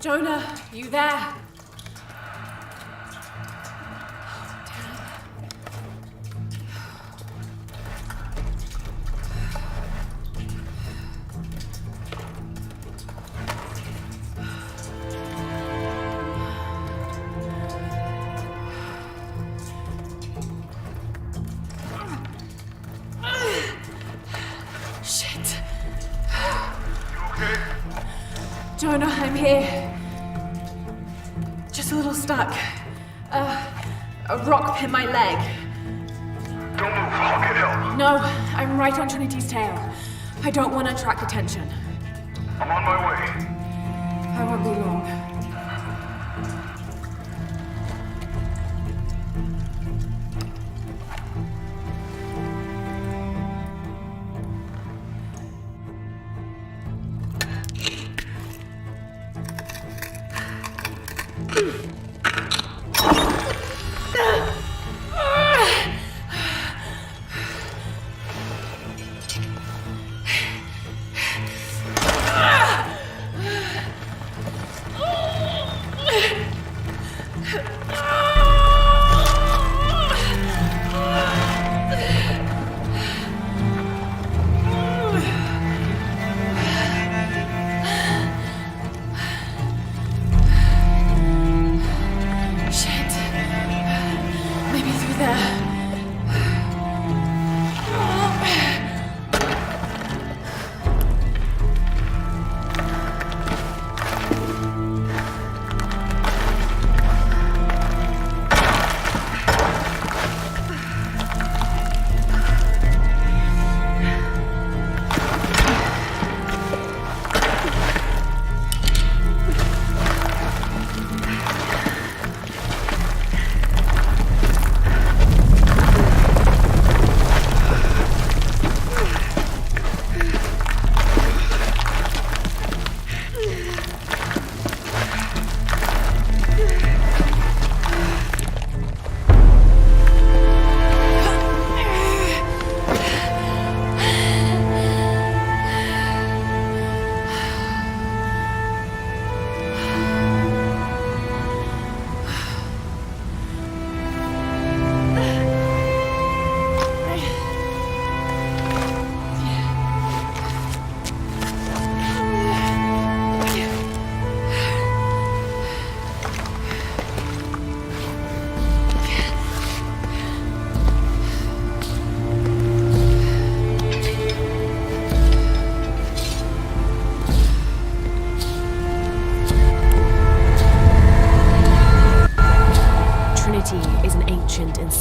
Jonah, you there? okay? Jonah, I'm here. Just a little stuck. A rock bit my leg. Don't move, I'll get help. No, I'm right on Trinity's tail. I don't want to attract attention. I'm on my way. I won't be long.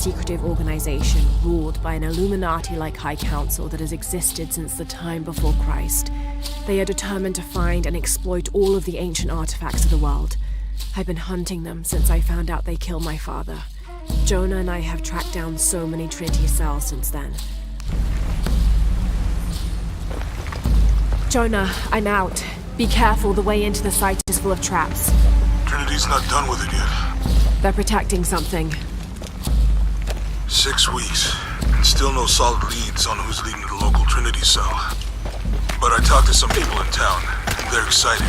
secretive organization ruled by an Illuminati-like High Council that has existed since the time before Christ. They are determined to find and exploit all of the ancient artifacts of the world. I've been hunting them since I found out they killed my father. Jonah and I have tracked down so many Trinity cells since then. Jonah, I'm out. Be careful, the way into the site is full of traps. Trinity's not done with it yet. They're protecting something. 6 weeks, and still no solid leads on who's leading the local Trinity cell. But I talked to some people in town, and they're excited.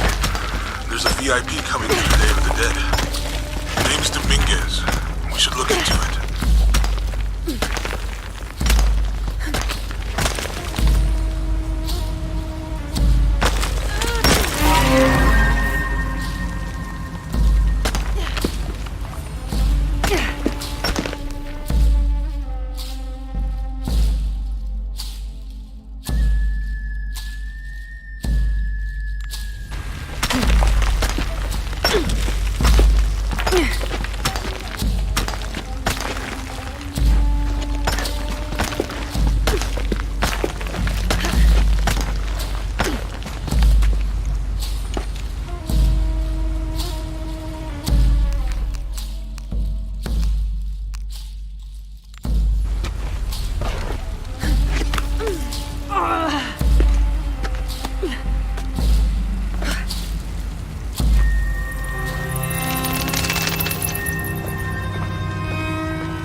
There's a VIP coming here the Day of the Dead. Name's Dominguez. We should look into it.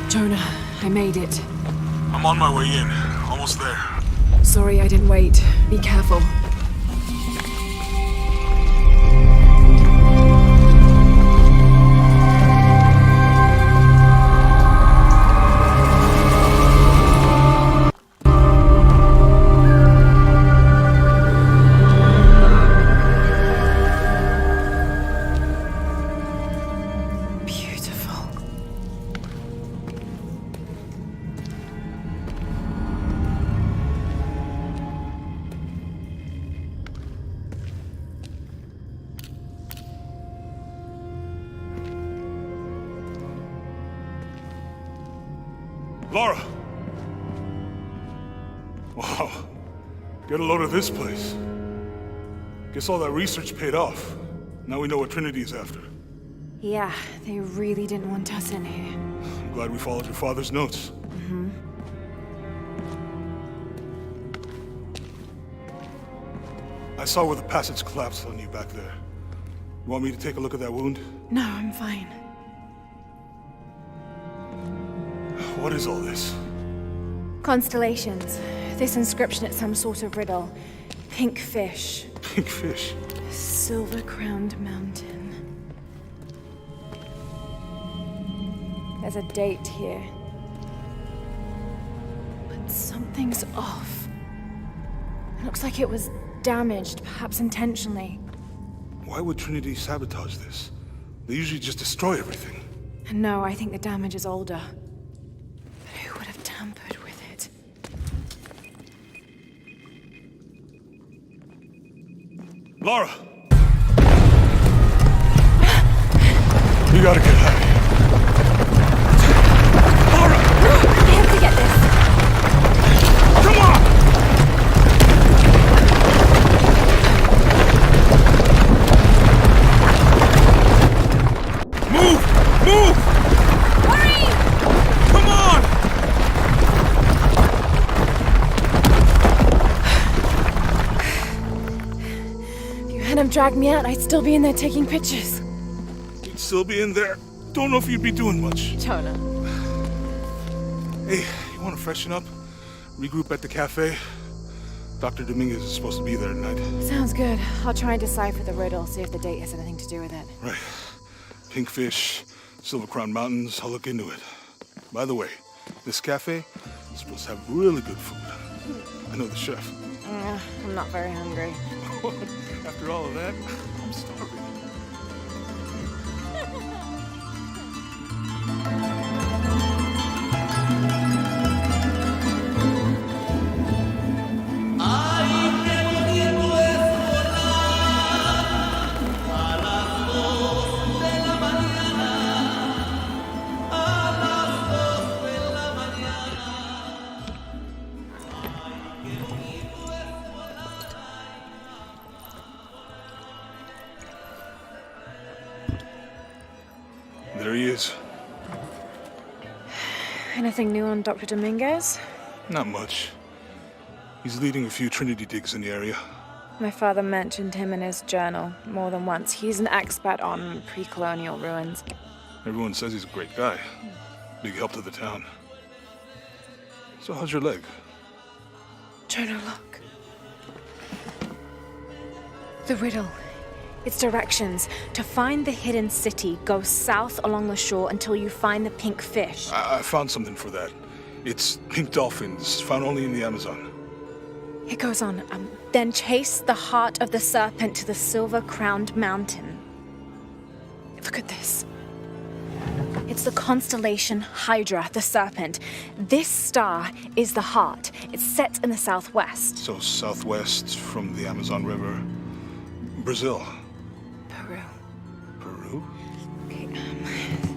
Jonah, I made it. I'm on my way in. Almost there. Sorry I didn't wait. Be careful. Laura! Wow. Get a load of this place. Guess all that research paid off. Now we know what Trinity is after. Yeah, they really didn't want us in here. I'm glad we followed your father's notes. I saw where the passage collapsed on you back there. You want me to take a look at that wound? No, I'm fine. What is all this? Constellations. This inscription is some sort of riddle. Pink fish. Pink fish. Silver-crowned mountain. There's a date here. But something's off. It looks like it was damaged, perhaps intentionally. Why would Trinity sabotage this? They usually just destroy everything. No, I think the damage is older. But who would have tampered with it? Laura! We gotta get out of here. Laura! I have to get this. Come on! Move! Move! Hurry! Come on! If you hadn't dragged me out, I'd still be in there taking pictures. You'd still be in there. Don't know if you'd be doing much. Jonah. Hey, you want to freshen up? Regroup at the cafe? Dr. Dominguez is supposed to be there tonight. Sounds good. I'll try and decipher the riddle, see if the date has anything to do with it. Right. Pink fish, Silver Crown Mountains, I'll look into it. By the way, this cafe is supposed to have really good food. I know the chef. I'm not very hungry. After all of that, I'm starving. There he is. Anything new on Dr. Dominguez? Not much. He's leading a few Trinity digs in the area. My father mentioned him in his journal more than once. He's an expert on pre-colonial ruins. Everyone says he's a great guy. Big help to the town. So how's your leg? Jonah, look. The riddle. Its directions. To find the hidden city, go south along the shore until you find the pink fish. I found something for that. It's pink dolphins, found only in the Amazon. It goes on. Then chase the heart of the serpent to the silver-crowned mountain. Look at this. It's the constellation Hydra, the serpent. This star is the heart. It's set in the southwest. So southwest from the Amazon River. Brazil. Peru. Peru? Okay,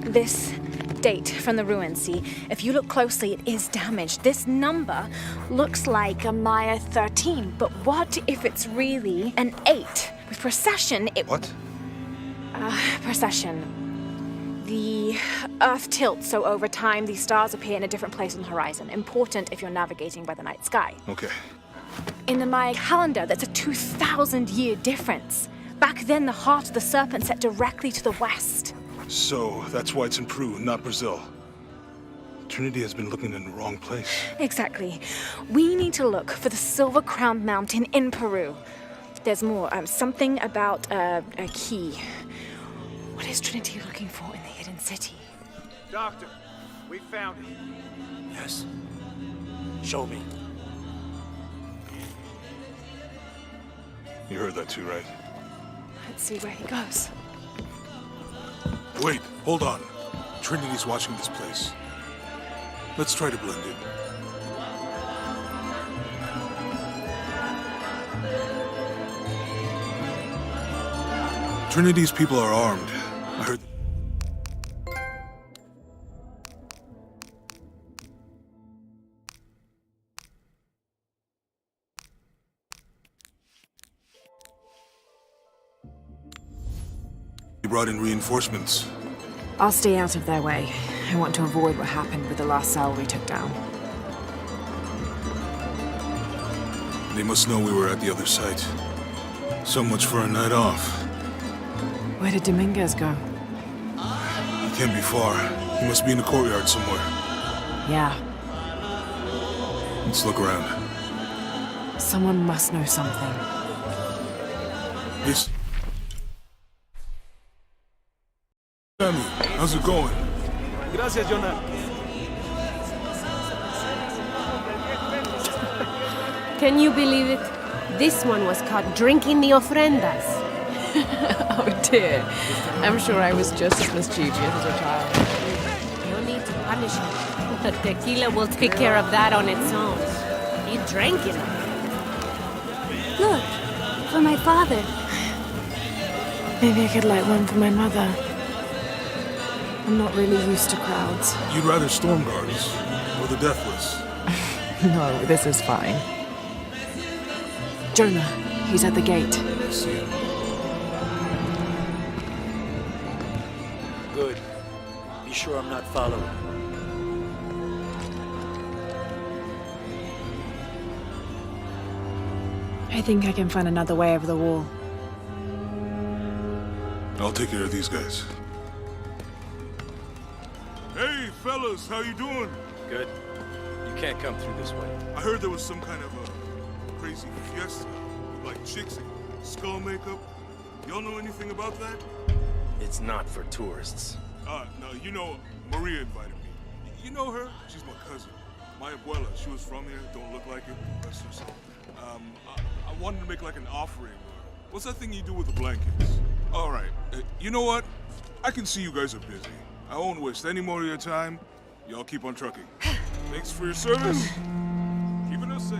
this date from the ruins, see? If you look closely, it is damaged. This number looks like a Maya 13, but what if it's really an 8? With precession, it... What? Precession. The Earth tilts, so over time, these stars appear in a different place on the horizon. Important if you're navigating by the night sky. Okay. In the Maya calendar, that's a 2,000-year difference. Back then, the heart of the serpent set directly to the west. So that's why it's in Peru, not Brazil. Trinity has been looking in the wrong place. Exactly. We need to look for the silver-crowned mountain in Peru. There's more. Something about a key. What is Trinity looking for in the hidden city? Doctor, we found it. Yes. Show me. You heard that too, right? Let's see where he goes. Wait, hold on. Trinity's watching this place. Let's try to blend in. Trinity's people are armed. I heard... brought in reinforcements. I'll stay out of their way. I want to avoid what happened with the last cell we took down. They must know we were at the other site. So much for a night off. Where did Dominguez go? He can't be far. He must be in the courtyard somewhere. Yeah, Let's look around. someone must know something. Yes. Sammy, how's it going? Gracias, Jonah. Can you believe it? This one was caught drinking the ofrendas. Oh dear. I'm sure I was just as mischievous as a child. No need to punish him. The tequila will take care of that on its own. He drank it. Look, for my father. Maybe I could light one for my mother. I'm not really used to crowds. You'd rather storm guards or the deathless? No, this is fine. Jonah, he's at the gate. I see him. Good. Be sure I'm not following. I think I can find another way over the wall. I'll take care of these guys. Hey, fellas, how you doing? Good. You can't come through this way. I heard there was some kind of a crazy fiesta with like chicks and skull makeup. Y'all know anything about that? It's not for tourists. No, you know, Maria invited me. You know her? She's my cousin. My abuela, she was from here, don't look like it, rest her soul. I wanted to make like an offering. What's that thing you do with the blankets? All right, you know what? I can see you guys are busy. I won't waste any more of your time. Y'all keep on trucking. Thanks for your service. Keeping us safe.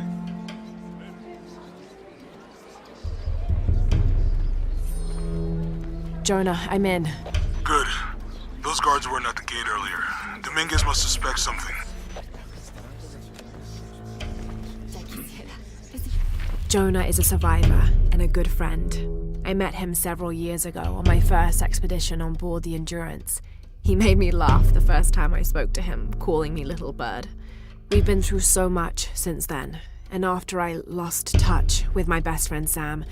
Jonah, I'm in. Good. Those guards weren't at the gate earlier. Dominguez must suspect something. Jonah is a survivor and a good friend. I met him several years ago on my first expedition on board the Endurance. He made me laugh the first time I spoke to him, calling me Little Bird. We've been through so much since then, and after I lost touch with my best friend Sam,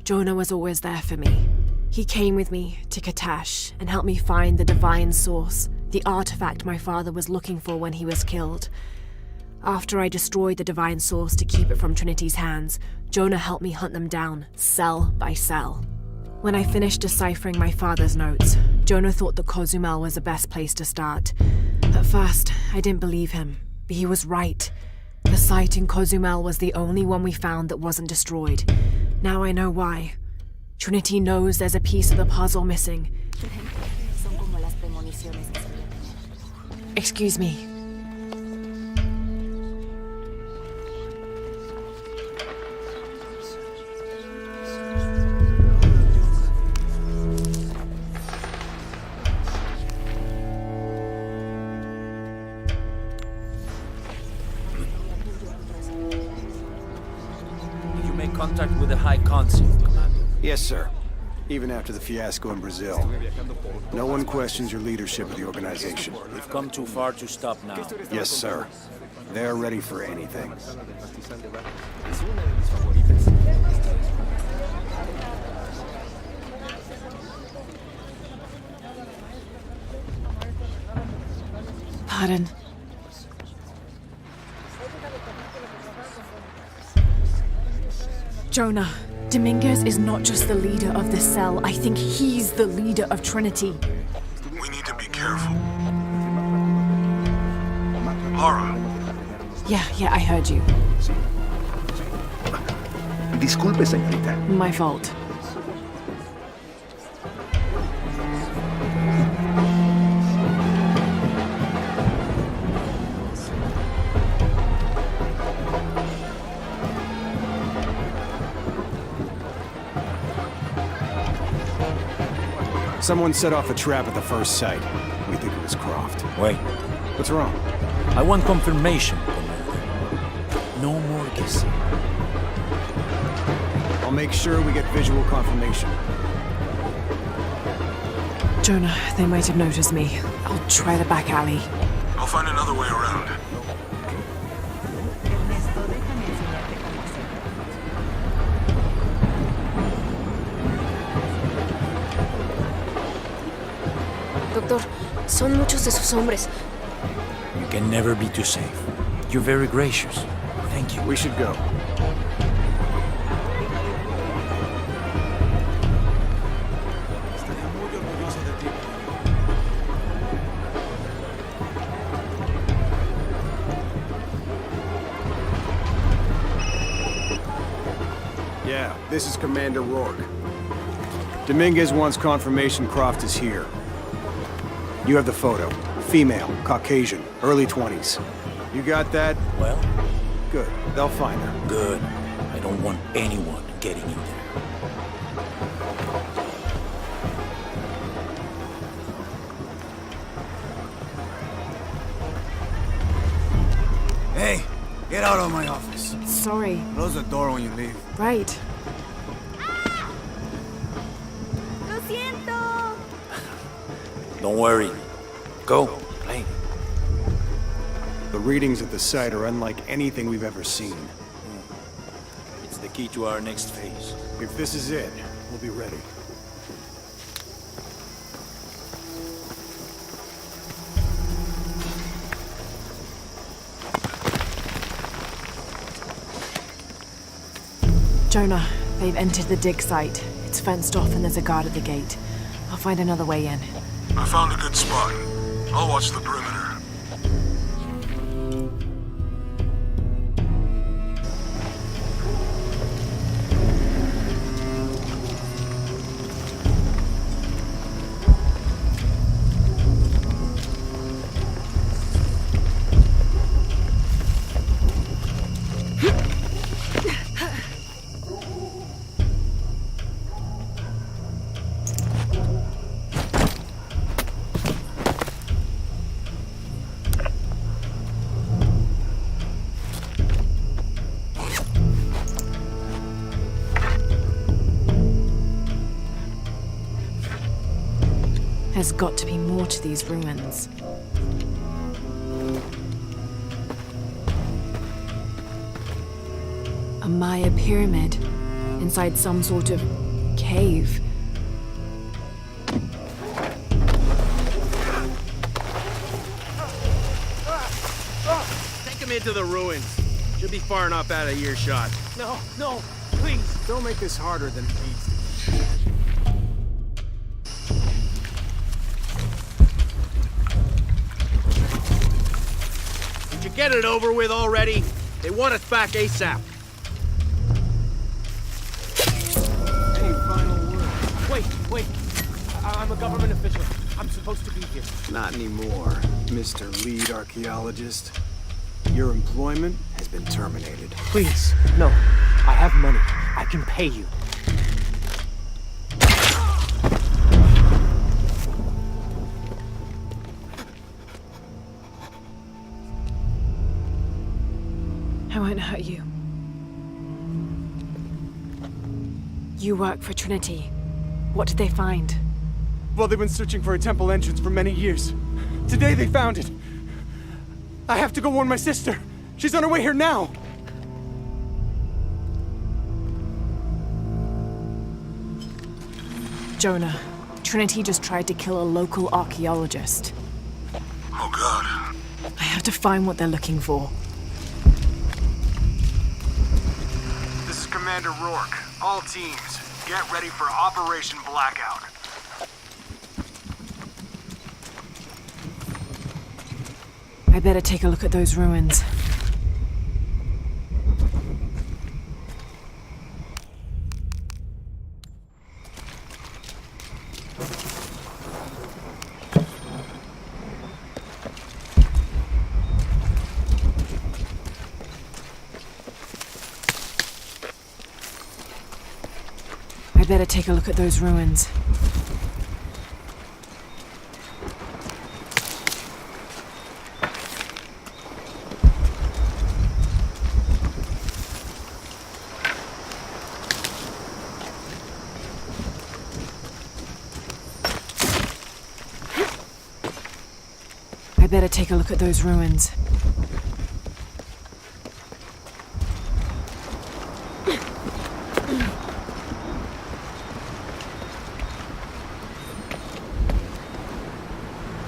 Jonah was always there for me. He came with me to Katash and helped me find the divine source, the artifact my father was looking for when he was killed. After I destroyed the divine source to keep it from Trinity's hands, Jonah helped me hunt them down, cell by cell. When I finished deciphering my father's notes, Jonah thought that Cozumel was the best place to start. At first, I didn't believe him, but he was right. The site in Cozumel was the only one we found that wasn't destroyed. Now I know why. Trinity knows there's a piece of the puzzle missing. Excuse me. Did you make contact with the High Consul, Commander? Yes, sir. Even after the fiasco in Brazil. No one questions your leadership of the organization. We've come too far to stop now. Yes, sir. They're ready for anything. Pardon. Jonah, Dominguez is not just the leader of the cell. I think he's the leader of Trinity. We need to be careful. Lara, Yeah, I heard you. Disculpe, señorita. My fault. Someone set off a trap at the first site. We think it was Croft. Wait. What's wrong? I want confirmation, Commander. No more guessing. I'll make sure we get visual confirmation. Jonah, they might have noticed me. I'll try the back alley. I'll find another way around. Doctor, son muchos de sus hombres. You can never be too safe. You're very gracious. Thank you. We should go. Yeah, this is Commander Rourke. Dominguez wants confirmation Croft is here. You have the photo. Female, Caucasian, early 20s. You got that? Well, Good. They'll find her. good. I don't want anyone getting in there. Hey, get out of my office. Sorry. Close the door when you leave. Right. Lo siento. Don't worry. Go. Play. The readings at the site are unlike anything we've ever seen. It's the key to our next phase. If this is it, we'll be ready. Jonah, they've entered the dig site. It's fenced off and there's a guard at the gate. I'll find another way in. I found a good spot. I'll watch the perimeter. There's got to be more to these ruins. A Maya pyramid inside some sort of cave. Take him into the ruins. Should be far enough out of earshot. No, no, please. Don't make this harder than it needs to be. Did you get it over with already? They want us back ASAP. Any final word? Wait. I'm a government official. I'm supposed to be here. Not anymore, Mr. Lead Archaeologist. Your employment has been terminated. Please, no. I have money. I can pay you. I won't hurt you. You work for Trinity. What did they find? Well, they've been searching for a temple entrance for many years. Today they found it. I have to go warn my sister. She's on her way here now. Jonah, Trinity just tried to kill a local archaeologist. Oh, God. I have to find what they're looking for. This is Commander Rourke. All teams, get ready for Operation Blackout. I better take a look at those ruins. I better take a look at those ruins. better take a look at those ruins.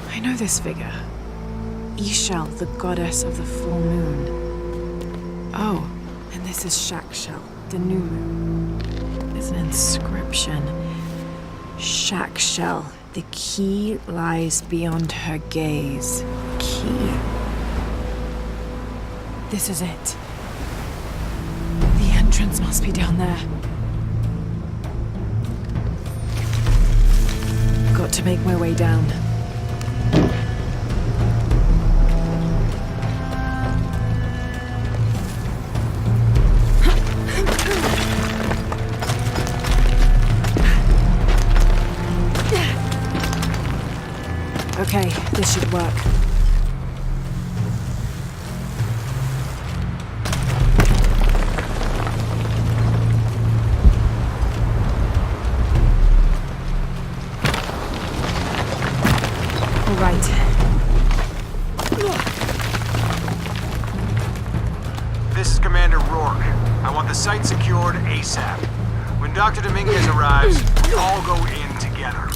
I know this figure. Ishel, the goddess of the full moon. Oh, and this is Shakshel, the new moon. There's an inscription. Shakshel, the key lies beyond her gaze. Key. This is it. The entrance must be down there. Got to make my way down. Okay, this should work. All right. This is Commander Rourke. I want the site secured ASAP. When Dr. Dominguez arrives, we all go in together.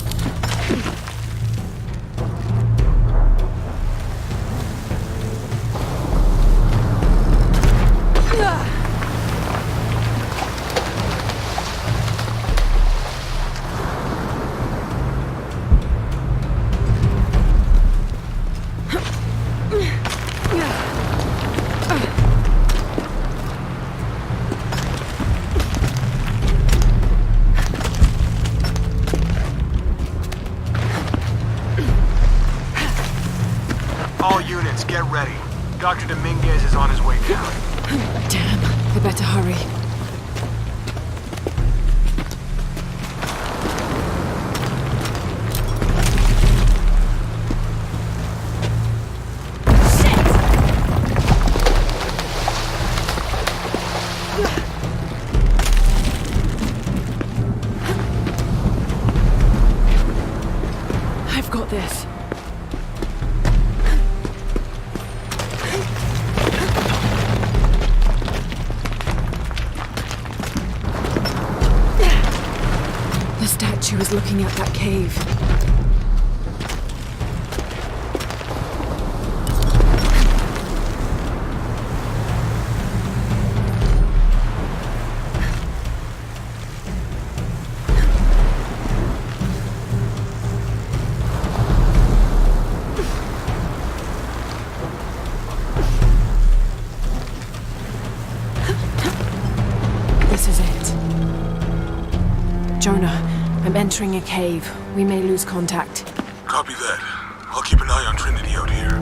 All units, get ready. Dr. Dominguez is on his way down. Damn, I better hurry. I've got this. The statue is looking at that cave. This is it. Jonah, I'm entering a cave. We may lose contact. Copy that. I'll keep an eye on Trinity out here.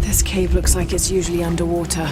This cave looks like it's usually underwater.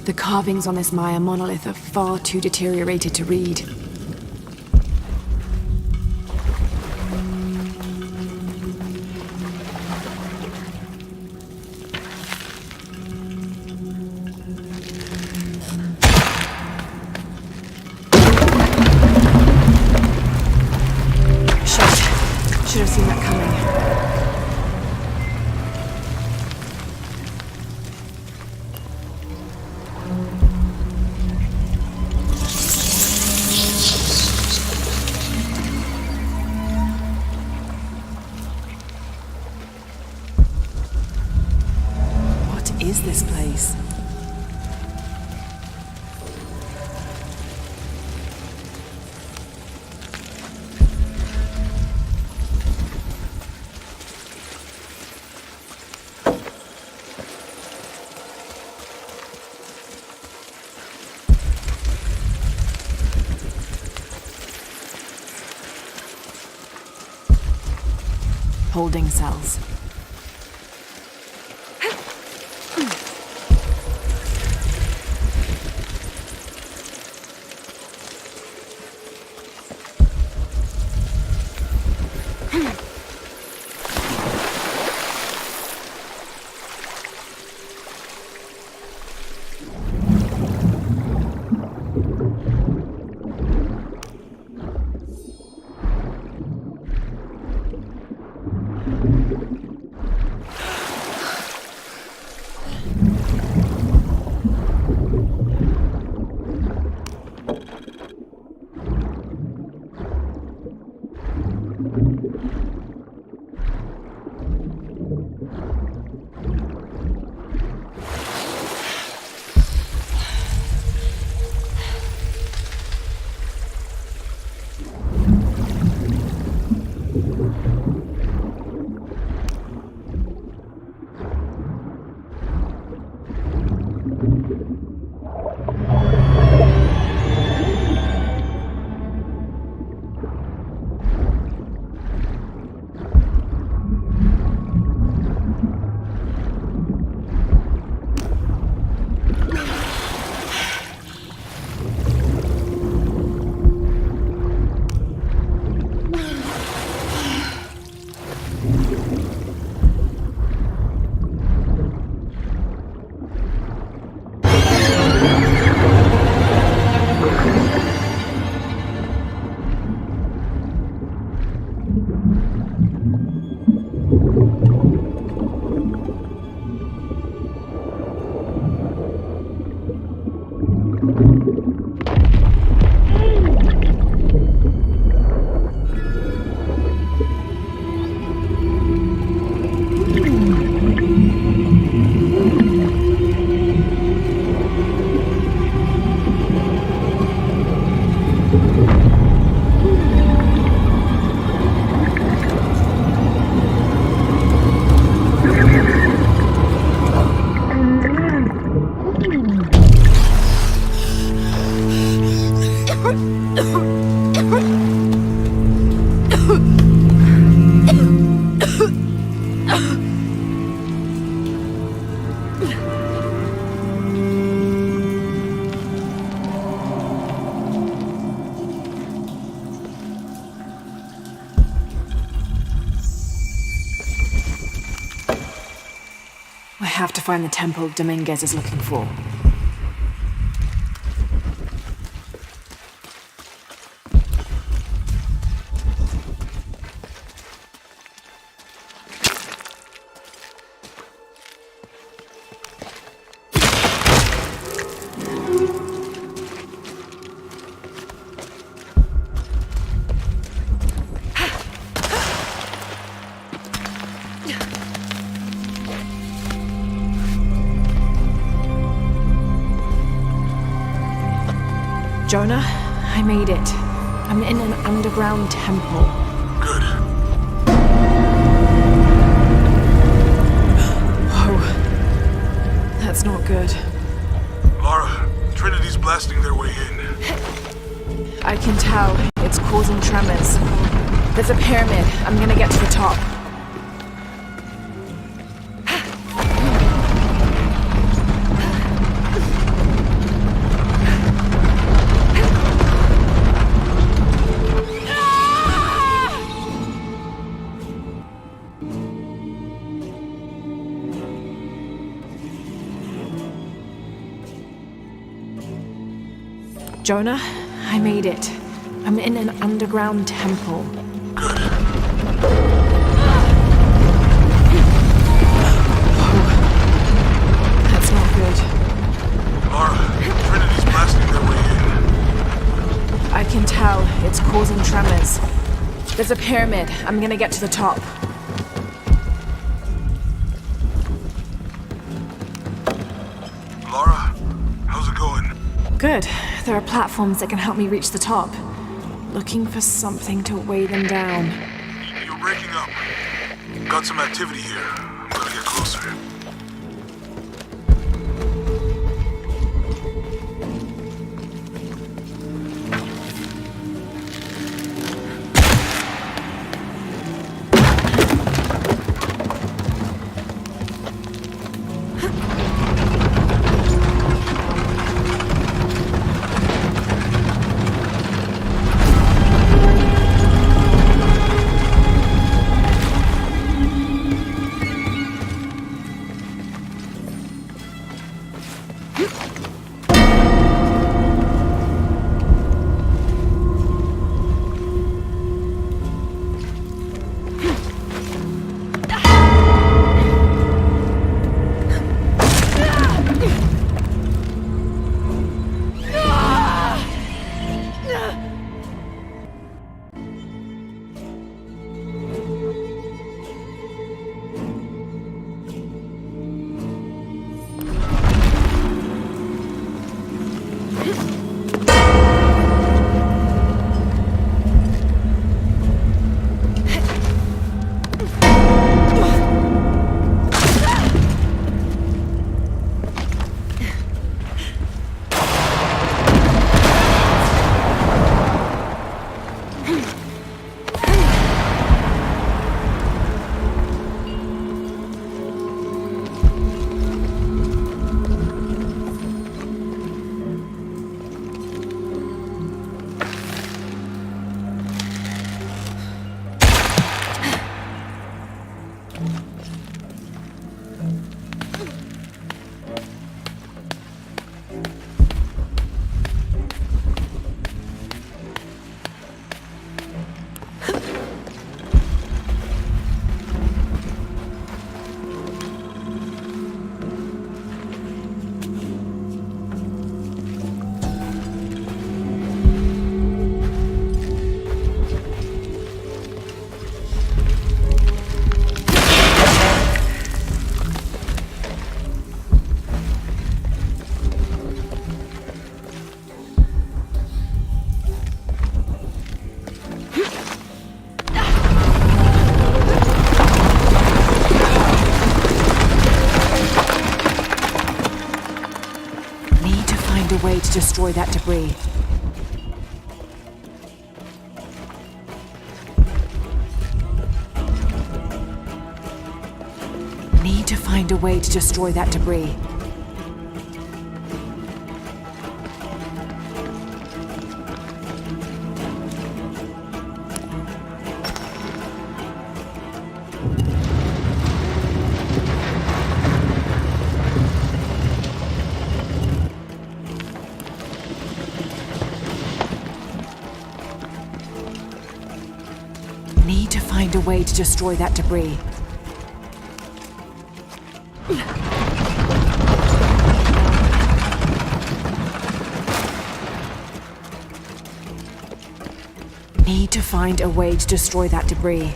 The carvings on this Maya monolith are far too deteriorated to read. Shit. Should have seen that coming. Is this place? holding cells. I have to find the temple Dominguez is looking for. Jonah, I made it. I'm in an underground temple. Good. Oh, that's not good. Lara, Trinity's blasting their way in. I can tell. It's causing tremors. There's a pyramid. I'm gonna get to the top. Jonah, I made it. I'm in an underground temple. Good. Oh, that's not good. Lara, Trinity's blasting their way in. I can tell. It's causing tremors. There's a pyramid. I'm gonna get to the top. Lara, how's it going? Good. There are platforms that can help me reach the top. Looking for something to weigh them down. You're breaking up. Got some activity here. I'm gonna get closer. way to destroy that debris. Need to find a way to destroy that debris. Need to find a way to destroy that debris. Need to find a way to destroy that debris.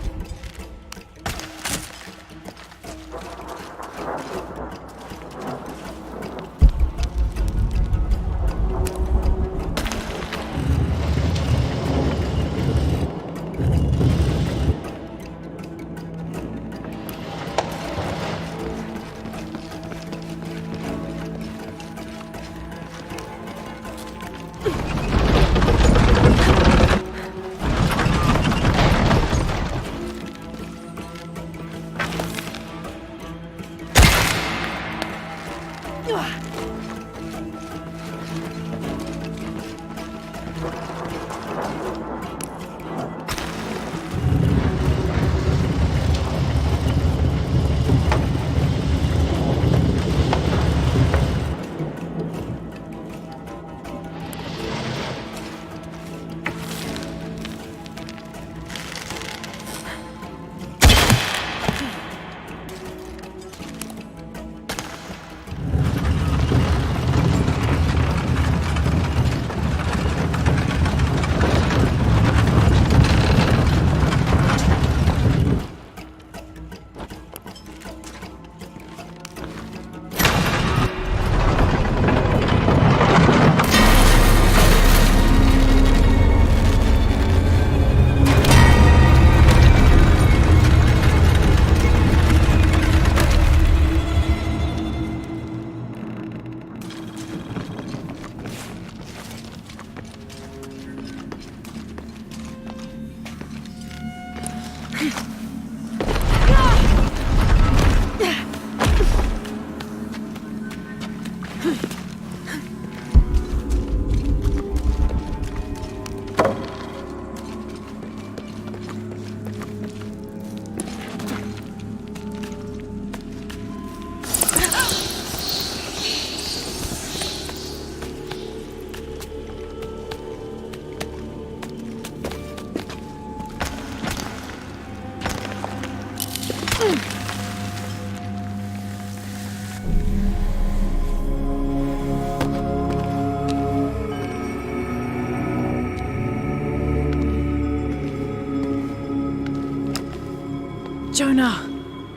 Jonah!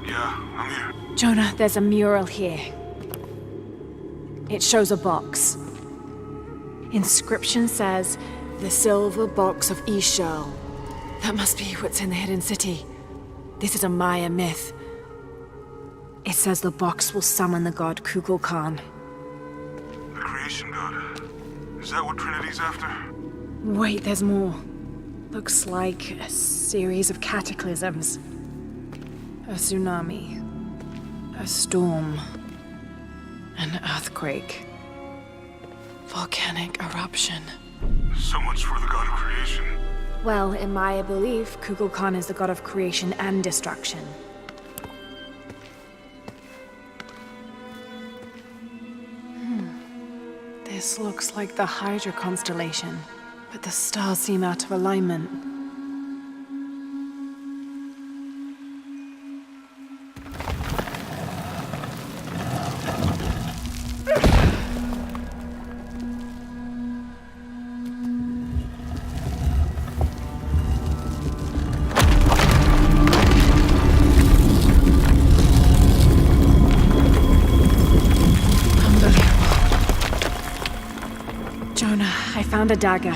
Yeah, I'm here. Jonah, there's a mural here. It shows a box. Inscription says, "The Silver Box of Ishal." That must be what's in the hidden city. This is a Maya myth. It says the box will summon the god Kukulkan. The creation god. Is that what Trinity's after? Wait, there's more. Looks like a series of cataclysms. A tsunami. A storm. An earthquake. Volcanic eruption. So much for the god of creation. Well, in Maya belief, Kukulkan is the god of creation and destruction. This looks like the Hydra constellation, but the stars seem out of alignment. I found a dagger.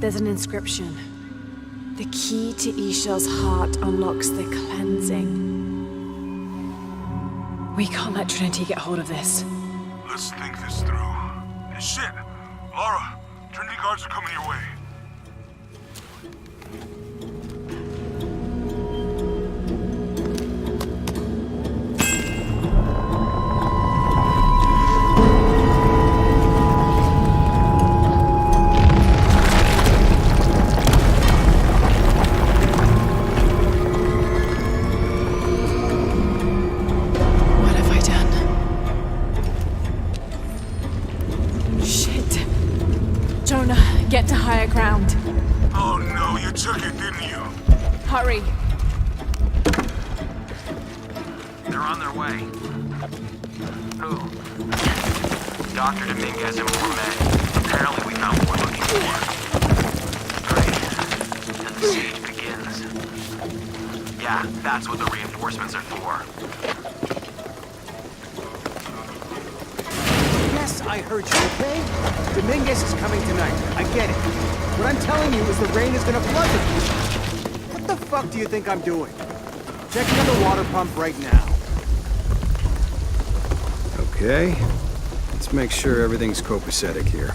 There's an inscription. The key to Ishal's heart unlocks the cleansing. We can't let Trinity get hold of this. Let's think this through. Hey, shit! Laura, Trinity guards are coming your way. What have I done? Shit. Jonah, get to higher ground. Oh no, you took it, didn't you? Hurry. They're on their way. Who? Dr. Dominguez and more men. Apparently we found what we're looking for. Great. And the siege begins. Yeah, that's what the reinforcements are for. Yes, I heard you, okay? Dominguez is coming tonight. I get it. What I'm telling you is the rain is gonna flood the place. What the fuck do you think I'm doing? Checking on the water pump right now. Okay. Let's make sure everything's copacetic here.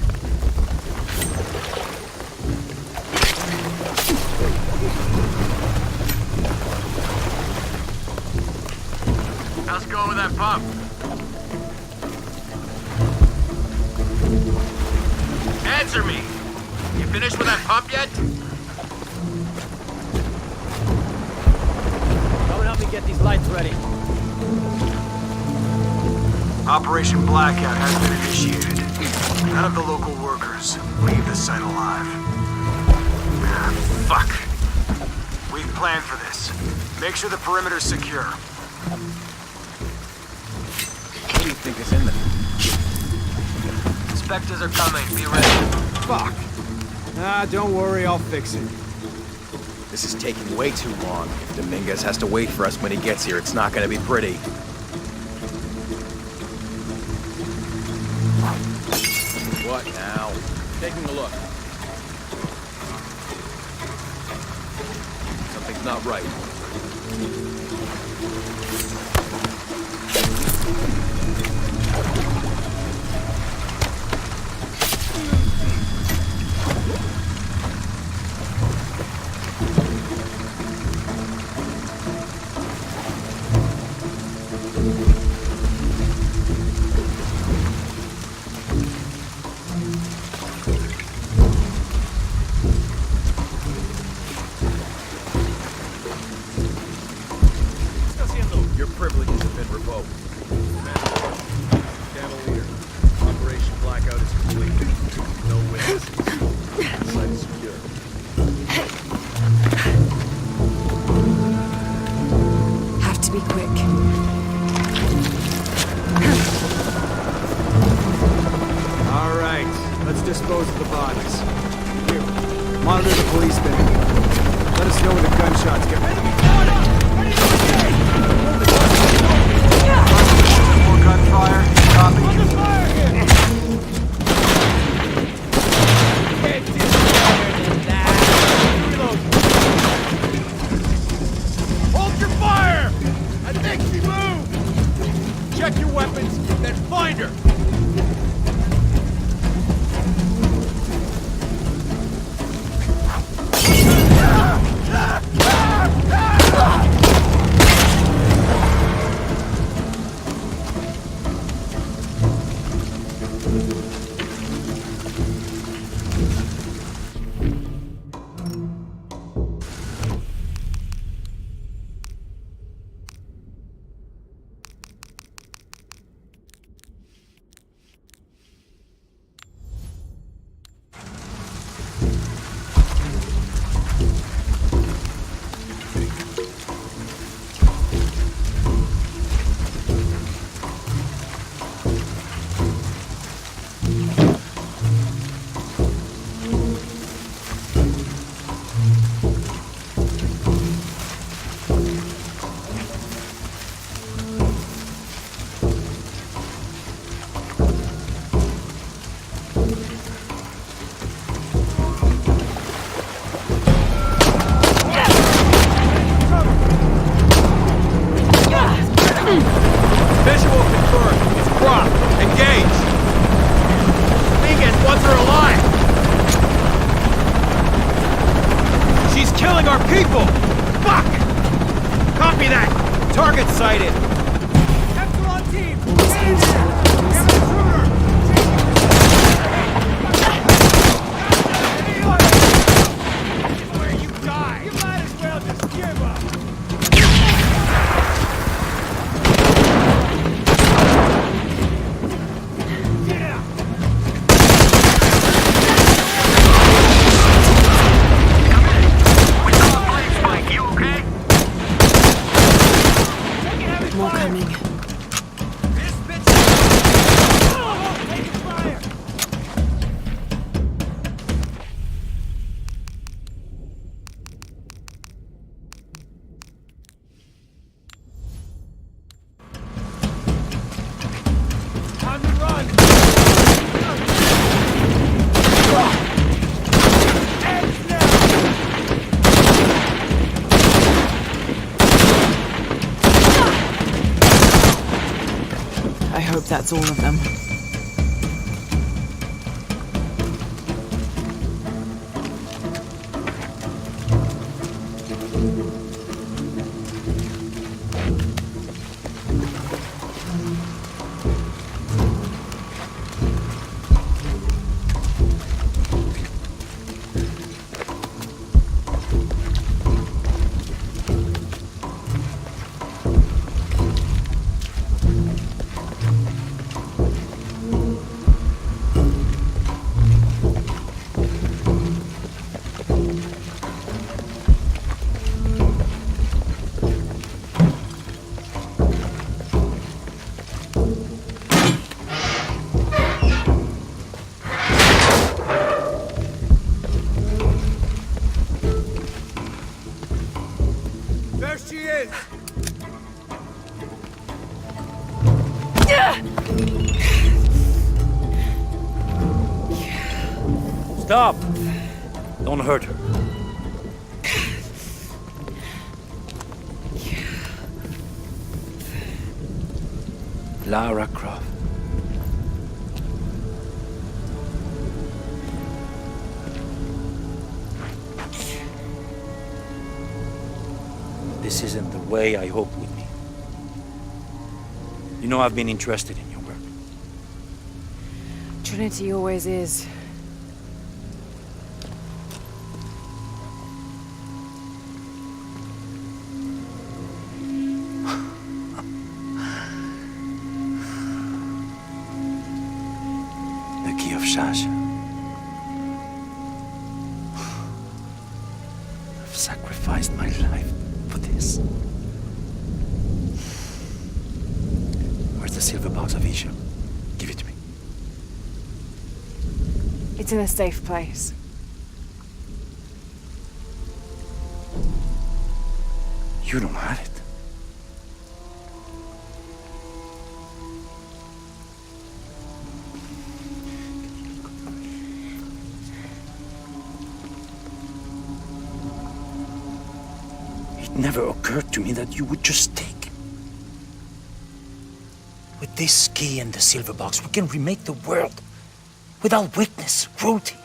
How's it going with that pump? Answer me! You finished with that pump yet? Come and help me get these lights ready. Operation Blackout has been initiated. None of the local workers leave the site alive. Ah, fuck. We've planned for this. Make sure the perimeter's secure. What do you think is in there? Inspectors are coming. Be ready. Fuck. Ah, don't worry, I'll fix it. This is taking way too long. If Dominguez has to wait for us when he gets here, it's not gonna be pretty. What now? Taking a look. Something's not right. Your privileges have been revoked. Cavalier. Operation Blackout is complete. No witnesses. The site is secure. Have to be quick. All right, let's dispose of the bodies. Here, monitor the police van. Let us know when the gunshots get ready. More gunfire. Copy. Hold your fire! I think she moved! Check your weapons, then find her! Visual confirmed. It's Brock. Engage. Dominguez wants her alive! She's killing our people! Fuck! Copy that! Target sighted! Capture on team! Where you die! You might as well just give up! More coming. Time to run! I hope that's all of them. There she is! Stop! Don't hurt her. Lara Croft. This isn't the way I hoped would be. You know I've been interested in your work. Trinity always is. The key of Shasha. I've sacrificed my life for this. Where's the silver box of Isha? Give it to me. It's in a safe place. You don't have it. It never occurred to me that you would just take it. With this key and the silver box, we can remake the world without weakness, cruelty.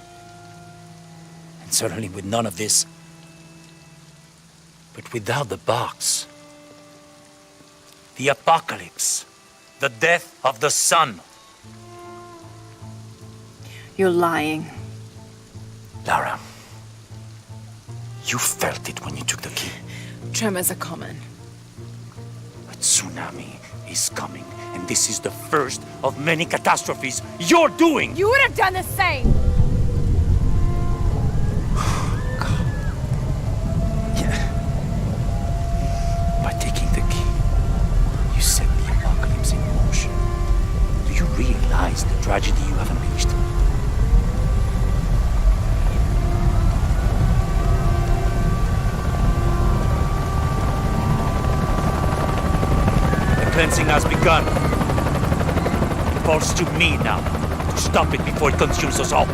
And certainly with none of this. But without the box, the apocalypse, the death of the sun. You're lying. Lara, you felt it when you took the key. Tremors are common. A tsunami is coming, and this is the first of many catastrophes you're doing! You would have done the same! By taking the key, you set the apocalypse in motion. Do you realize the tragedy you have unleashed? The cleansing has begun. It falls to me now to stop it before it consumes us all.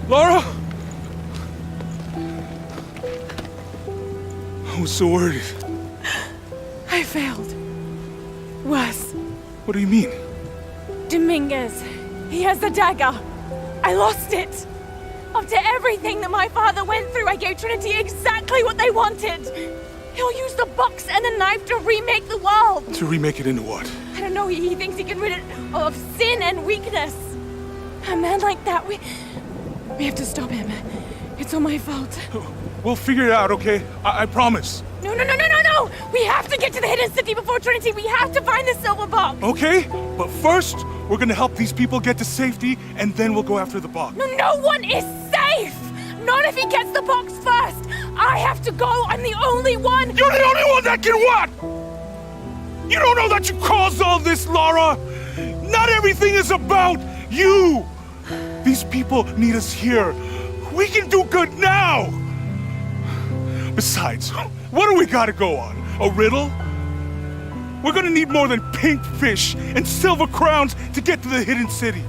Laura? I was so worried. I failed. Worse. What do you mean? Dominguez. He has the dagger. I lost it. After everything that my father went through, I gave Trinity exactly what they wanted. He'll use the box and the knife to remake the world. To remake it into what? I don't know. He thinks he can rid it of sin and weakness. A man like that, we have to stop him. It's all my fault. We'll figure it out, okay? I promise. No! We have to get to the hidden city before Trinity. We have to find the silver box. Okay, but first, we're gonna help these people get to safety, and then we'll go after the box. No one is safe! Not if he gets the box first! I have to go! I'm the only one! You're the only one that can what? You don't know that you caused all this, Laura! Not everything is about you! These people need us here. We can do good now! Besides, what do we gotta go on? A riddle? We're gonna need more than pink fish and silver crowns to get to the hidden city.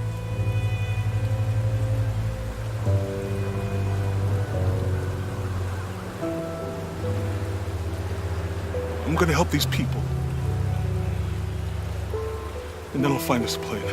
I'm gonna help these people. And then I'll find us a plane.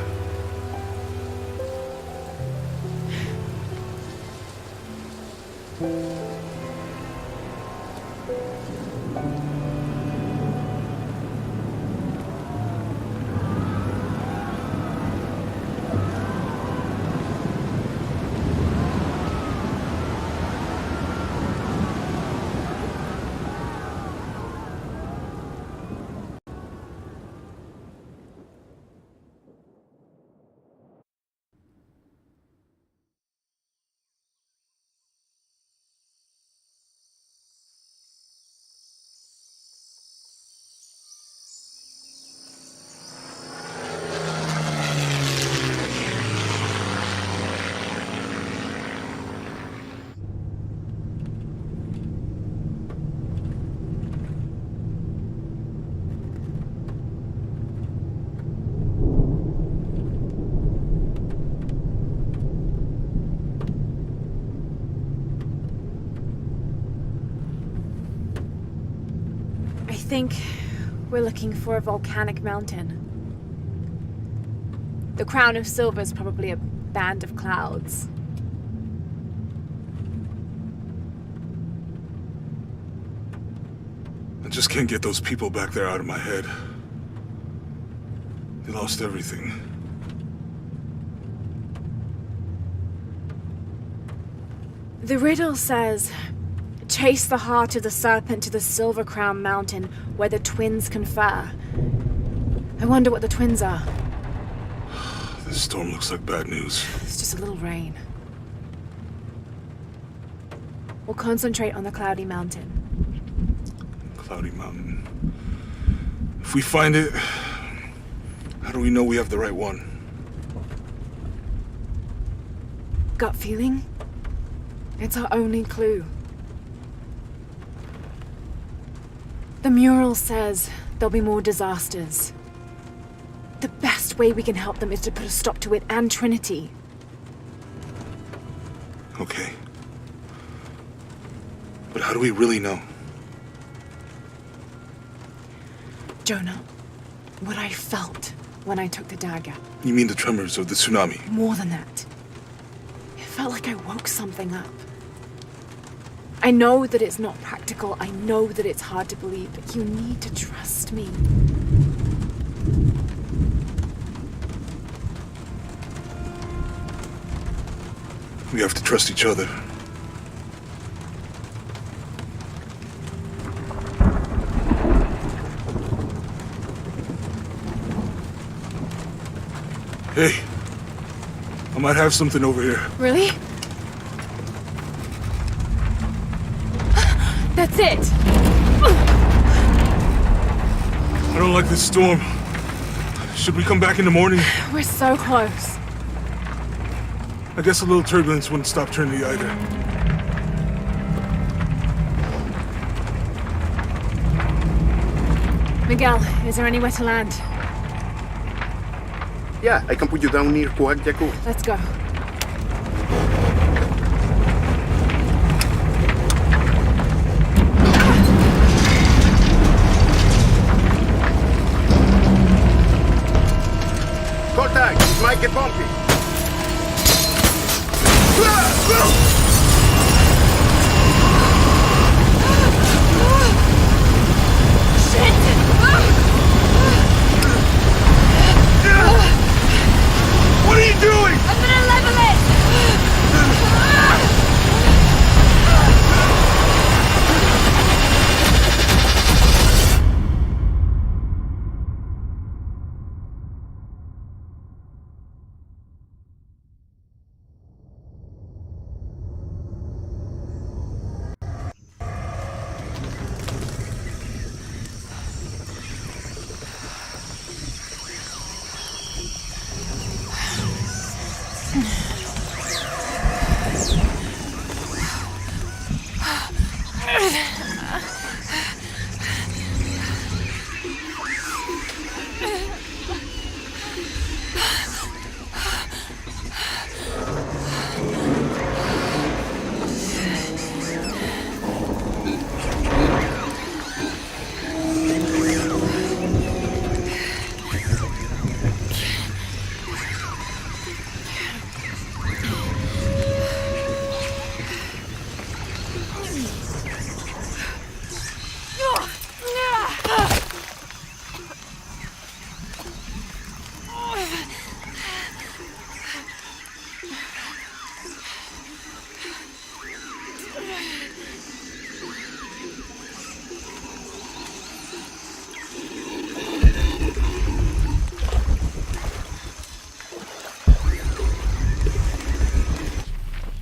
think we're looking for a volcanic mountain. The crown of silver is probably a band of clouds. I just can't get those people back there out of my head. They lost everything. The riddle says, chase the heart of the serpent to the Silver Crown Mountain where the twins confer. I wonder what the twins are. This storm looks like bad news. It's just a little rain. We'll concentrate on the Cloudy Mountain. Cloudy Mountain. If we find it, how do we know we have the right one? Gut feeling? It's our only clue. The mural says there'll be more disasters. The best way we can help them is to put a stop to it and Trinity. Okay. But how do we really know? Jonah, what I felt when I took the dagger. You mean the tremors of the tsunami? More than that. It felt like I woke something up. I know that it's not practical. I know that it's hard to believe, but you need to trust me. We have to trust each other. Hey, I might have something over here. Really? That's it! I don't like this storm. Should we come back in the morning? We're so close. I guess a little turbulence wouldn't stop Trinity either. Miguel, is there anywhere to land? Yeah, I can put you down near Kuak Yaku. Let's go. Contact! It might get bumpy. What are you doing? I'm gonna level it!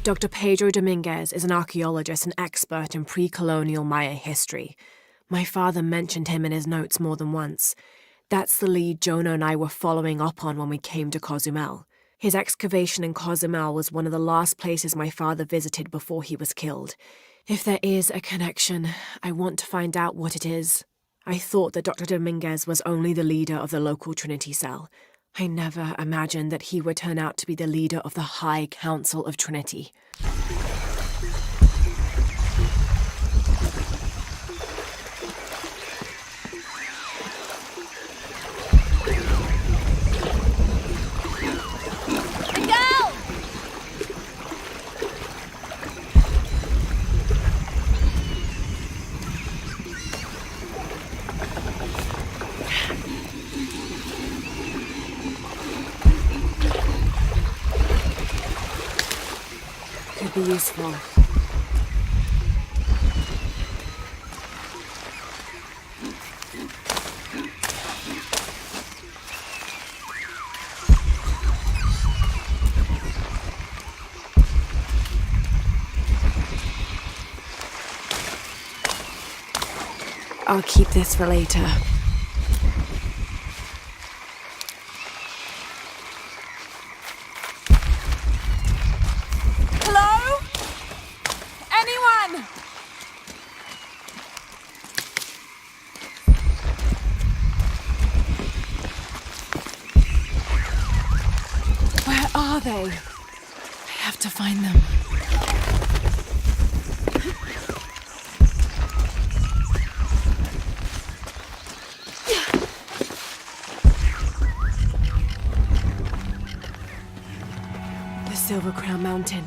Dr. Pedro Dominguez is an archaeologist and expert in pre-colonial Maya history. My father mentioned him in his notes more than once. That's the lead Jonah and I were following up on when we came to Cozumel. His excavation in Cozumel was one of the last places my father visited before he was killed. If there is a connection, I want to find out what it is. I thought that Dr. Dominguez was only the leader of the local Trinity cell. I never imagined that he would turn out to be the leader of the High Council of Trinity. could be useful. I'll keep this for later. Hello? Anyone? Where are they? I have to find them. The Silver Crown Mountain.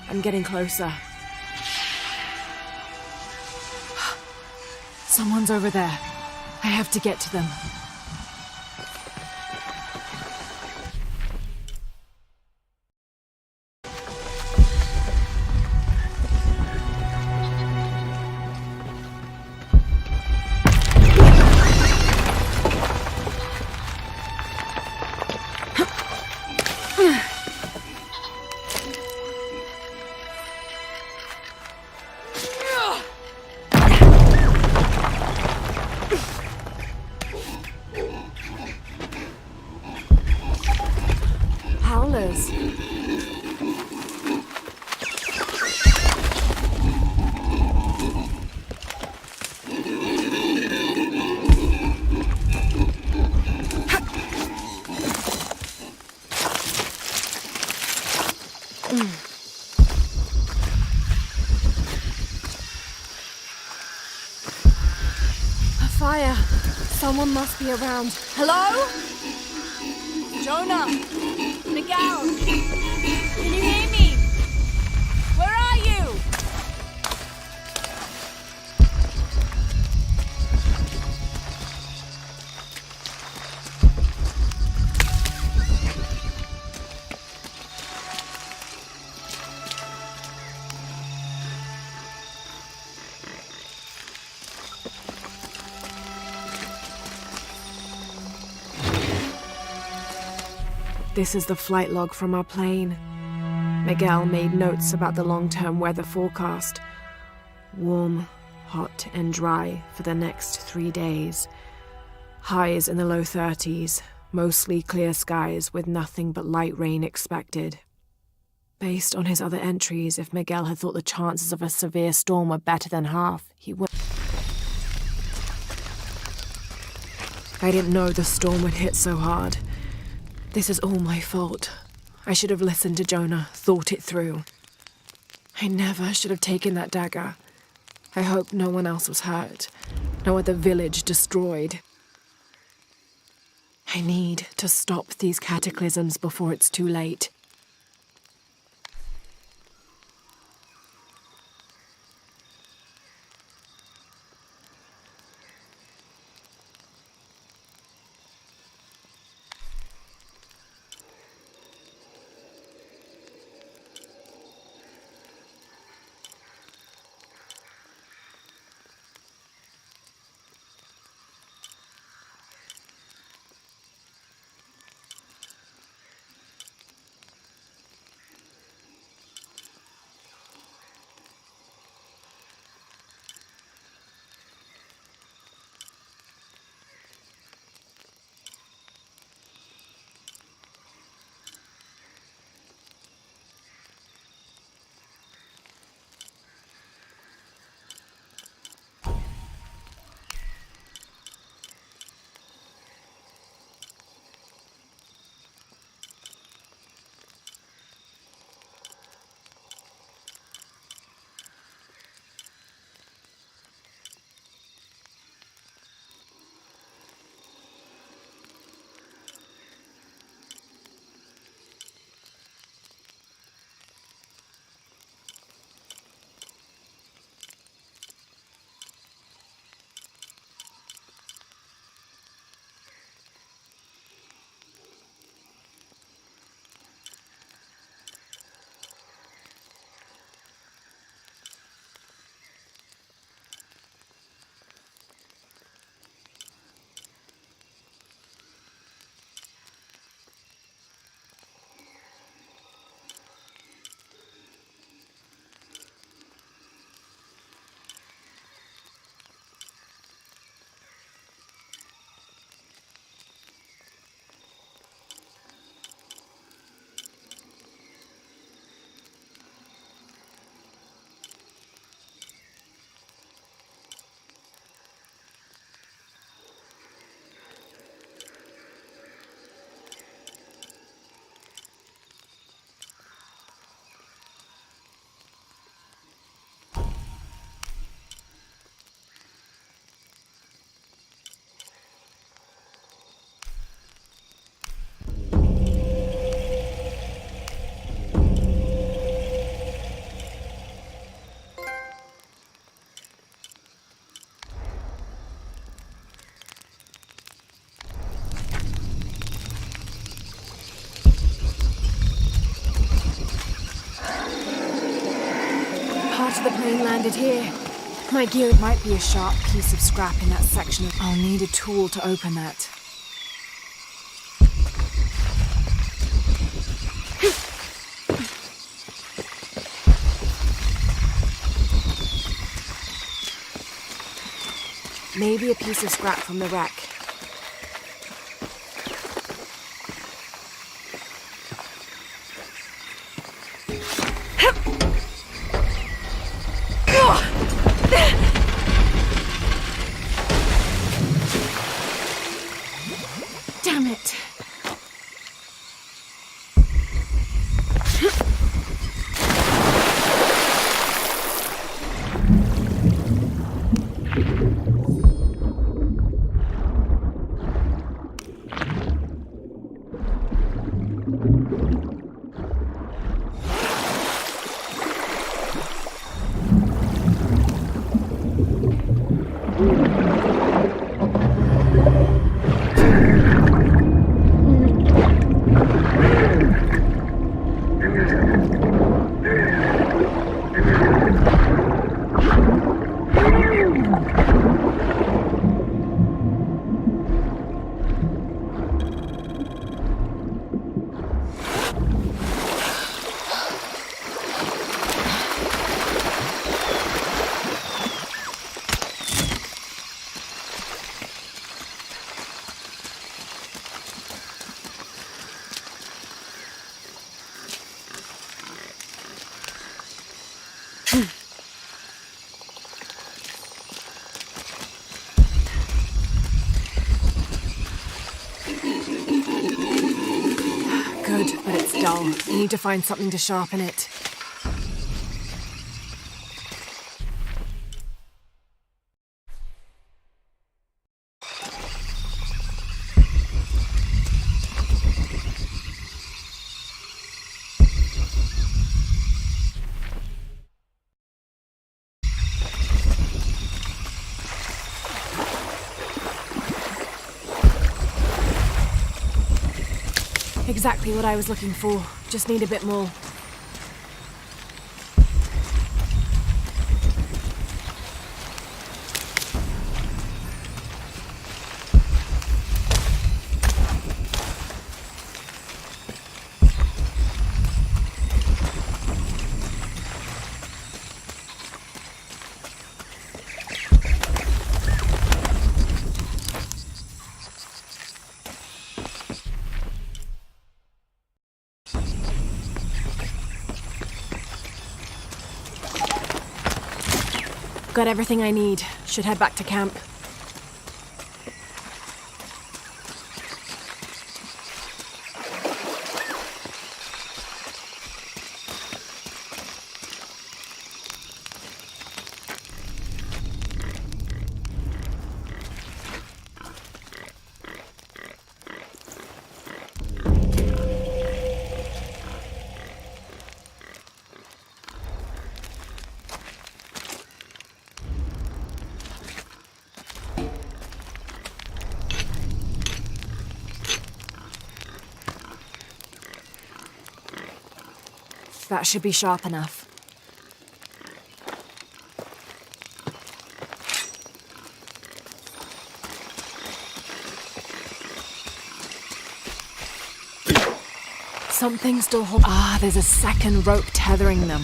I'm getting closer. Someone's over there. I have to get to them. Howlers. A fire. Someone must be around. Hello? Jonah? Miguel? Can you hear me? Where are you? This is the flight log from our plane. Miguel made notes about the long-term weather forecast. Warm, hot, and dry for the next 3 days. Highs in the low 30s, mostly clear skies with nothing but light rain expected. Based on his other entries, if Miguel had thought the chances of a severe storm were better than half, he would. I didn't know the storm would hit so hard. This is all my fault. I should have listened to Jonah, thought it through. I never should have taken that dagger. I hope no one else was hurt. No other village destroyed. I need to stop these cataclysms before it's too late. after the plane landed here. My gear might be a sharp piece of scrap in that section. I'll need a tool to open that. Maybe a piece of scrap from the wreck. Damn it. Good, but it's dull. I need to find something to sharpen it. Exactly what I was looking for. Just need a bit more. Got everything I need. Should head back to camp. That should be sharp enough. Something still holds. Ah, there's a second rope tethering them.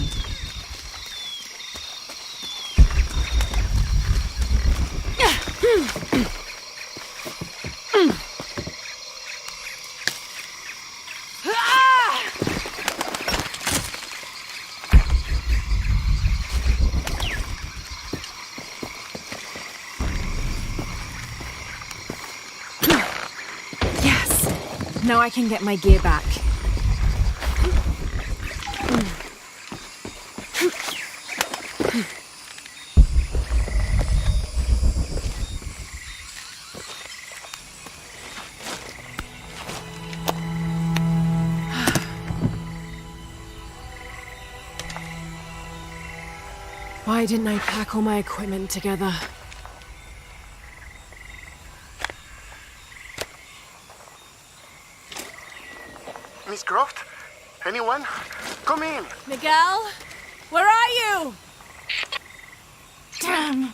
Now I can get my gear back. Why didn't I pack all my equipment together? Miss Croft? Anyone? Come in. Miguel? Where are you? Damn!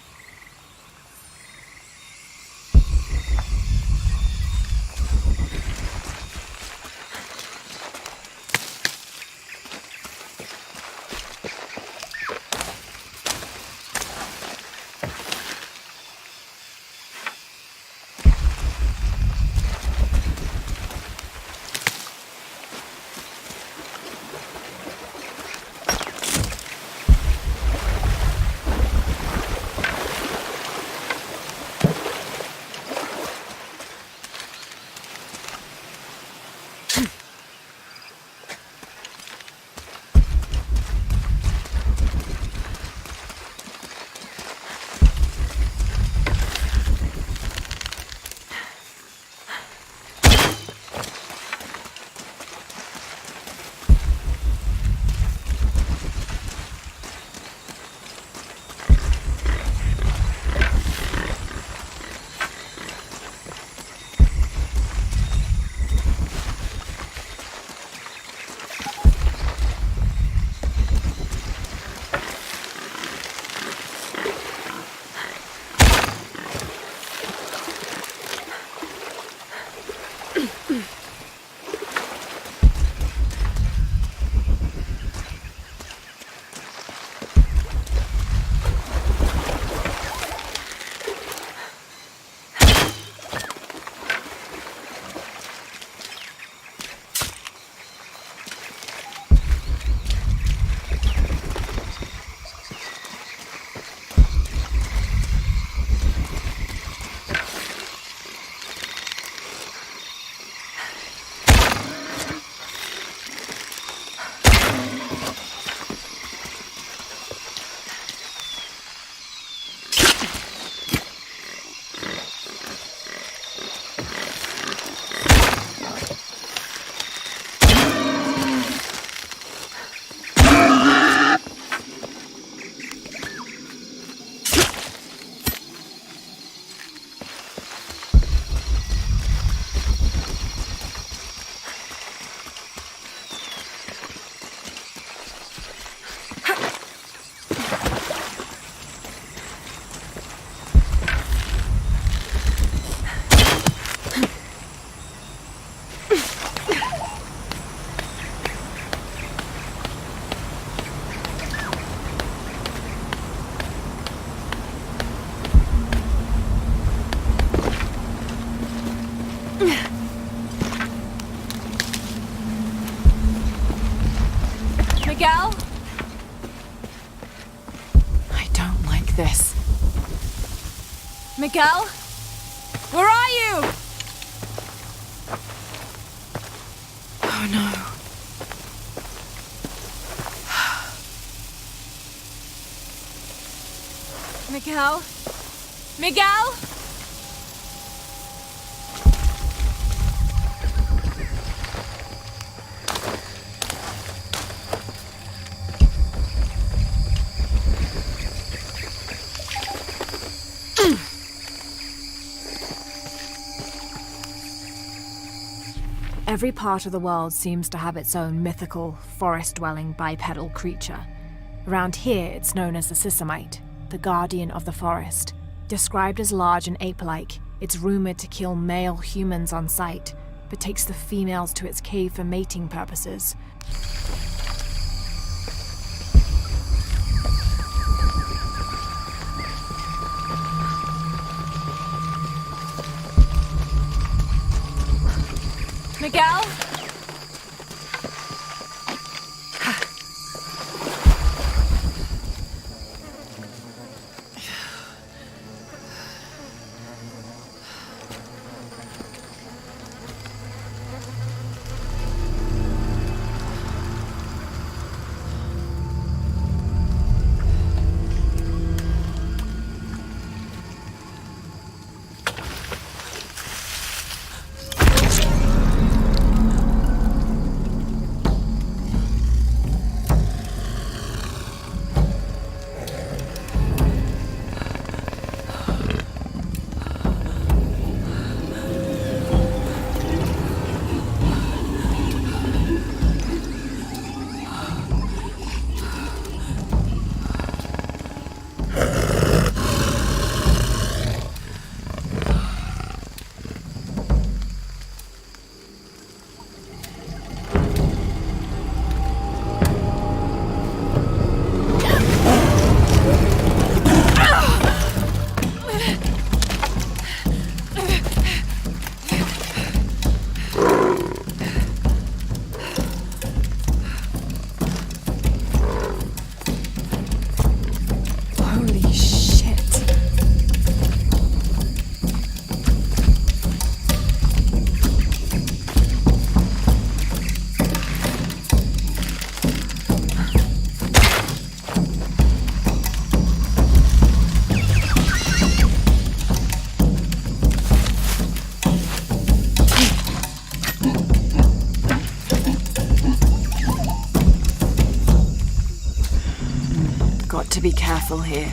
Miguel? I don't like this. Miguel? Where are you? Oh no. Miguel? Miguel? Every part of the world seems to have its own mythical, forest-dwelling bipedal creature. Around here, it's known as the Sisamite, the guardian of the forest. Described as large and ape-like, it's rumored to kill male humans on sight, but takes the females to its cave for mating purposes. Miguel? to be careful here.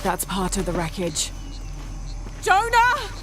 That's part of the wreckage. Jonah!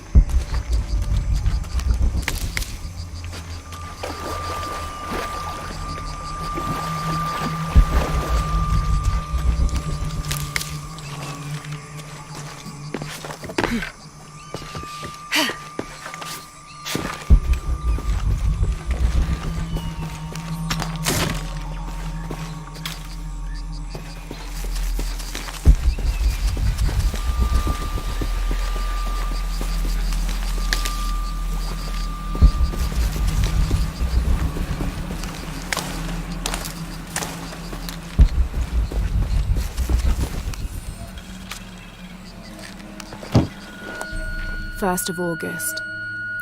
1st of August.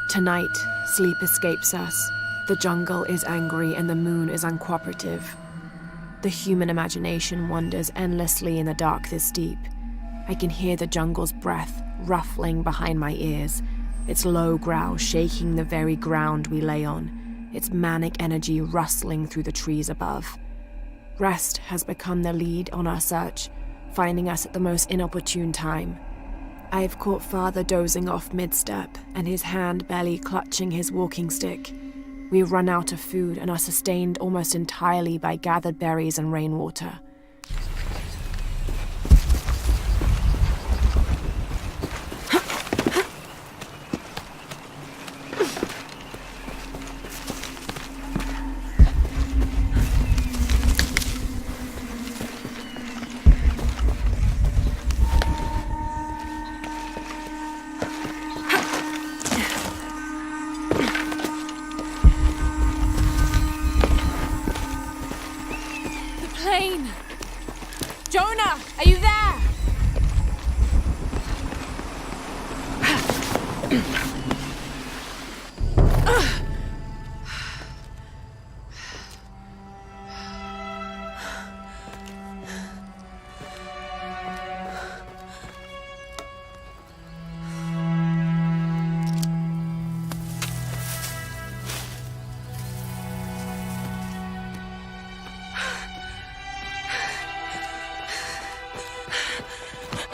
Tonight, sleep escapes us. The jungle is angry and the moon is uncooperative. The human imagination wanders endlessly in the dark this deep. I can hear the jungle's breath ruffling behind my ears, its low growl shaking the very ground we lay on, its manic energy rustling through the trees above. Rest has become the lead on our search, finding us at the most inopportune time. I've caught Father dozing off mid-step, and his hand barely clutching his walking stick. We run out of food and are sustained almost entirely by gathered berries and rainwater. Jonah, are you there?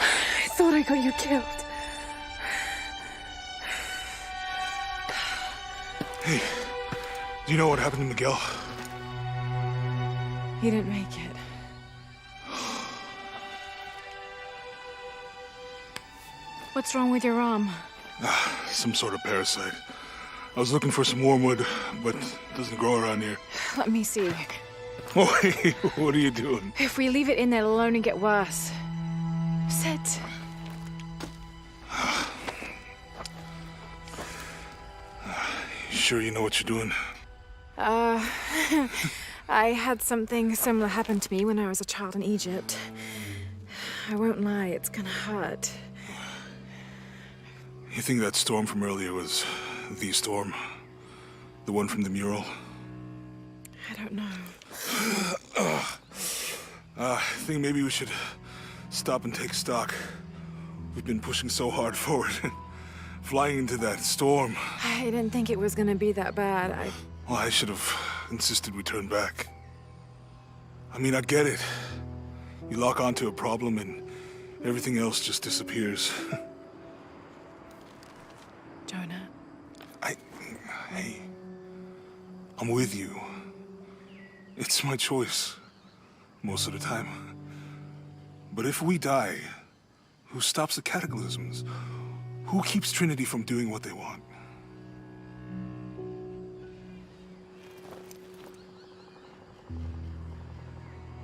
I thought I got you killed. Hey, do you know what happened to Miguel? He didn't make it. What's wrong with your arm? Some sort of parasite. I was looking for some wormwood, but it doesn't grow around here. Let me see. Oh, hey, what are you doing? If we leave it in there, it'll only get worse. Sit. Sure you know what you're doing? I had something similar happen to me when I was a child in Egypt. I won't lie, it's gonna hurt. You think that storm from earlier was the storm? The one from the mural? I don't know. I think maybe we should stop and take stock. We've been pushing so hard forward. Flying into that storm. I didn't think it was gonna be that bad. Well, I should have insisted we turn back. I mean, I get it. You lock onto a problem and everything else just disappears. Jonah. Hey, I'm with you. It's my choice, most of the time. But if we die, who stops the cataclysms? Who keeps Trinity from doing what they want?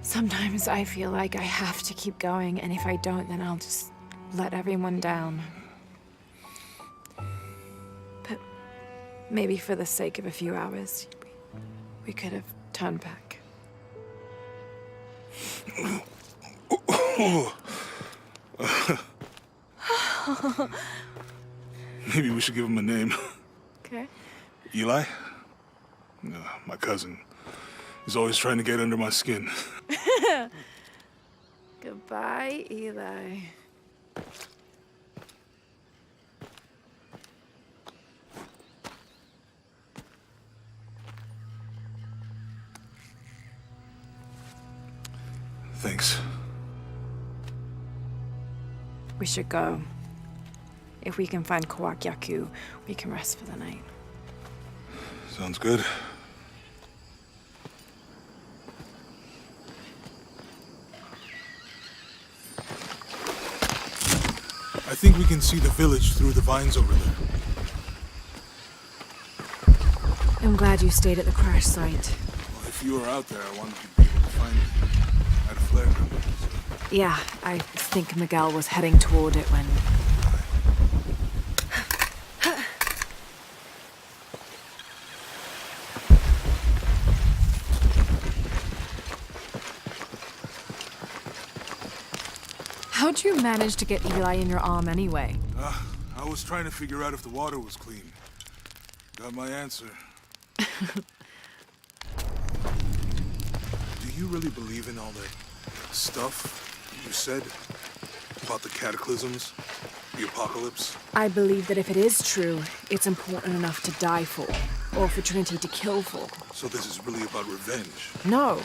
Sometimes I feel like I have to keep going, and if I don't, then I'll just let everyone down. But maybe for the sake of a few hours, we could have turned back. Maybe we should give him a name. Okay. Eli? My cousin. He's always trying to get under my skin. Goodbye, Eli. Thanks. We should go. If we can find Kawakyaku, we can rest for the night. Sounds good. I think we can see the village through the vines over there. I'm glad you stayed at the crash site. Well, if you were out there, I wanted you to be able to find it. I had a flare gun. So. Yeah, I think Miguel was heading toward it when... How'd you manage to get Eli in your arm anyway? I I was trying to figure out if the water was clean. Got my answer. Do you really believe in all that stuff you said about the cataclysms, the apocalypse? I believe that if it is true, it's important enough to die for, or for Trinity to kill for. So this is really about revenge? No.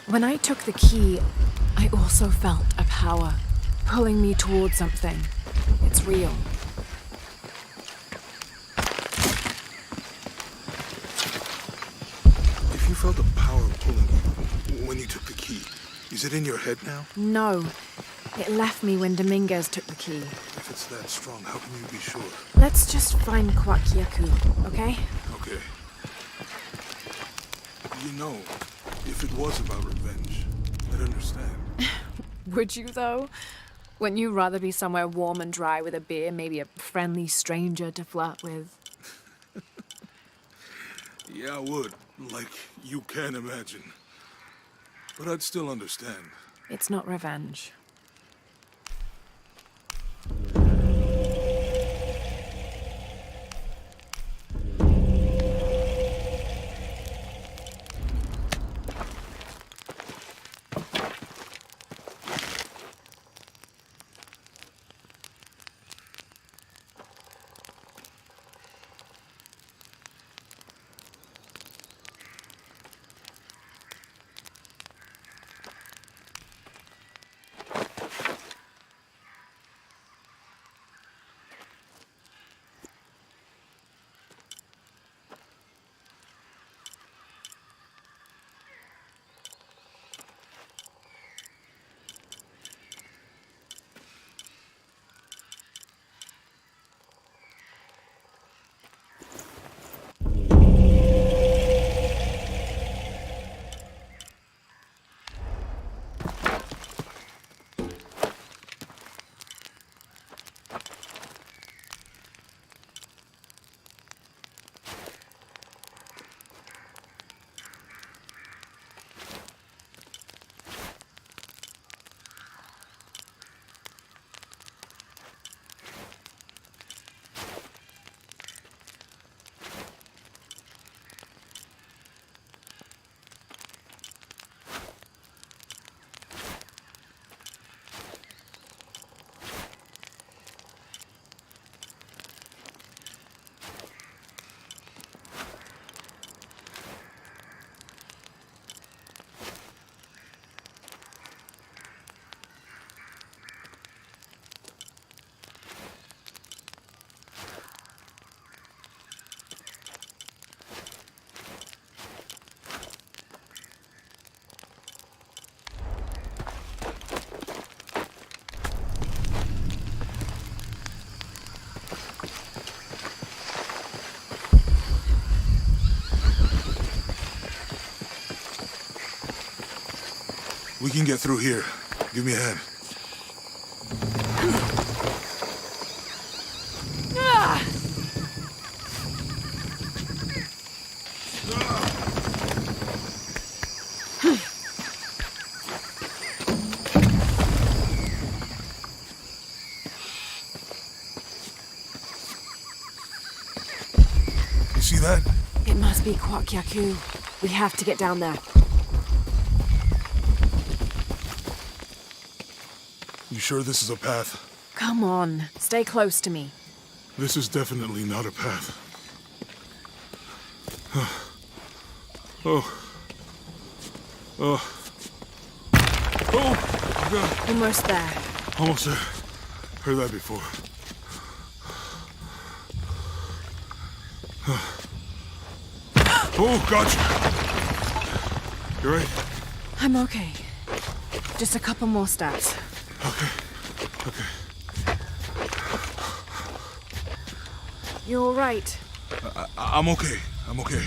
When I took the key, I also felt a power pulling me towards something. It's real. If you felt a power pulling you when you took the key, is it in your head now? No. It left me when Dominguez took the key. If it's that strong, how can you be sure? Let's just find Kwakiaku, okay? Okay. You know, if it was about revenge, I'd understand. Would you, though? Wouldn't you rather be somewhere warm and dry with a beer, maybe a friendly stranger to flirt with? Yeah, I would. Like you can imagine. But I'd still understand. It's not revenge. We can get through here. Give me a hand. You see that? It must be Kwakiaku. We have to get down there. You sure this is a path? Come on, stay close to me. This is definitely not a path. Oh, God. Almost there. Almost there. Heard that before. Oh, gotcha. You right? I'm okay. Just a couple more steps. Okay. You're all right. I'm okay. I'm okay.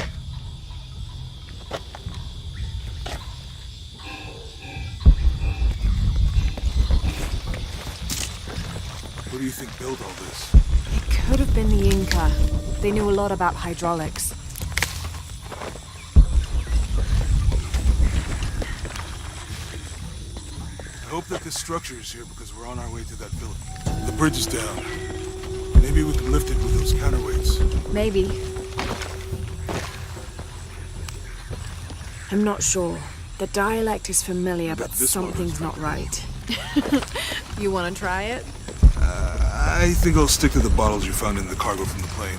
What do you think built all this? It could have been the Inca. They knew a lot about hydraulics. I hope that this structure is here because we're on our way to that village. The bridge is down. Maybe we can lift it with those counterweights. Maybe. I'm not sure. The dialect is familiar, but This something's not right. You want to try it? I think I'll stick to the bottles you found in the cargo from the plane.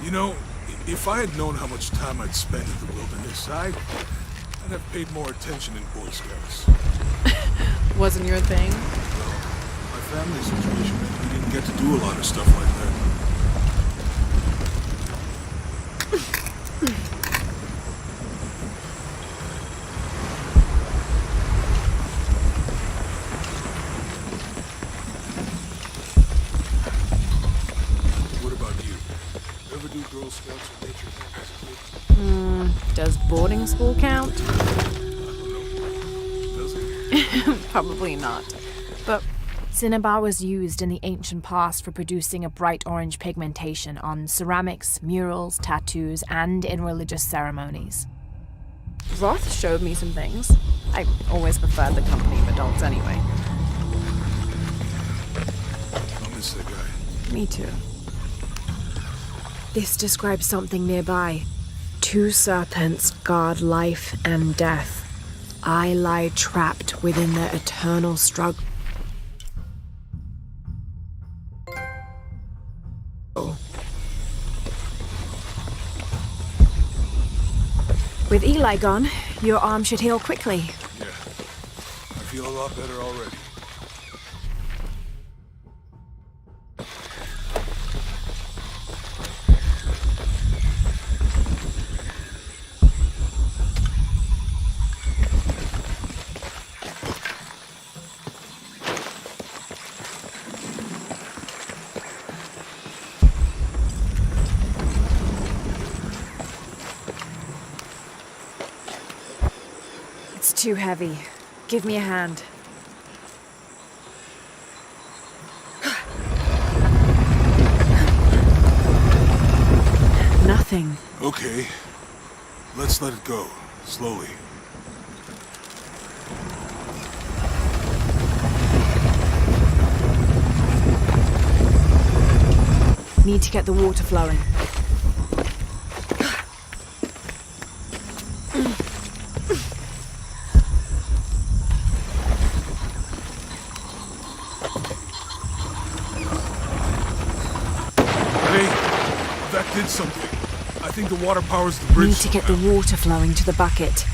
You know, if I had known how much time I'd spend in the wilderness, I'd have paid more attention in Boy Scouts. Wasn't your thing? My family situation, we didn't get to do a lot of stuff like that. What about you? Ever do Girl Scouts or nature camp as a kid? Does boarding school count? I don't know. Does it? Probably not. But cinnabar was used in the ancient past for producing a bright orange pigmentation on ceramics, murals, tattoos, and in religious ceremonies. Roth showed me some things. I always preferred the company of adults anyway. I'll miss that guy. Me too. This describes something nearby. 2 serpents guard life and death. I lie trapped within their eternal struggle. With Eli gone, your arm should heal quickly. Yeah. I feel a lot better already. It's too heavy. Give me a hand. Nothing. Okay. Let's let it go. Slowly. Need to get the water flowing. Hey, that did something. I think the water powers the bridge. Need to get the water flowing to the bucket.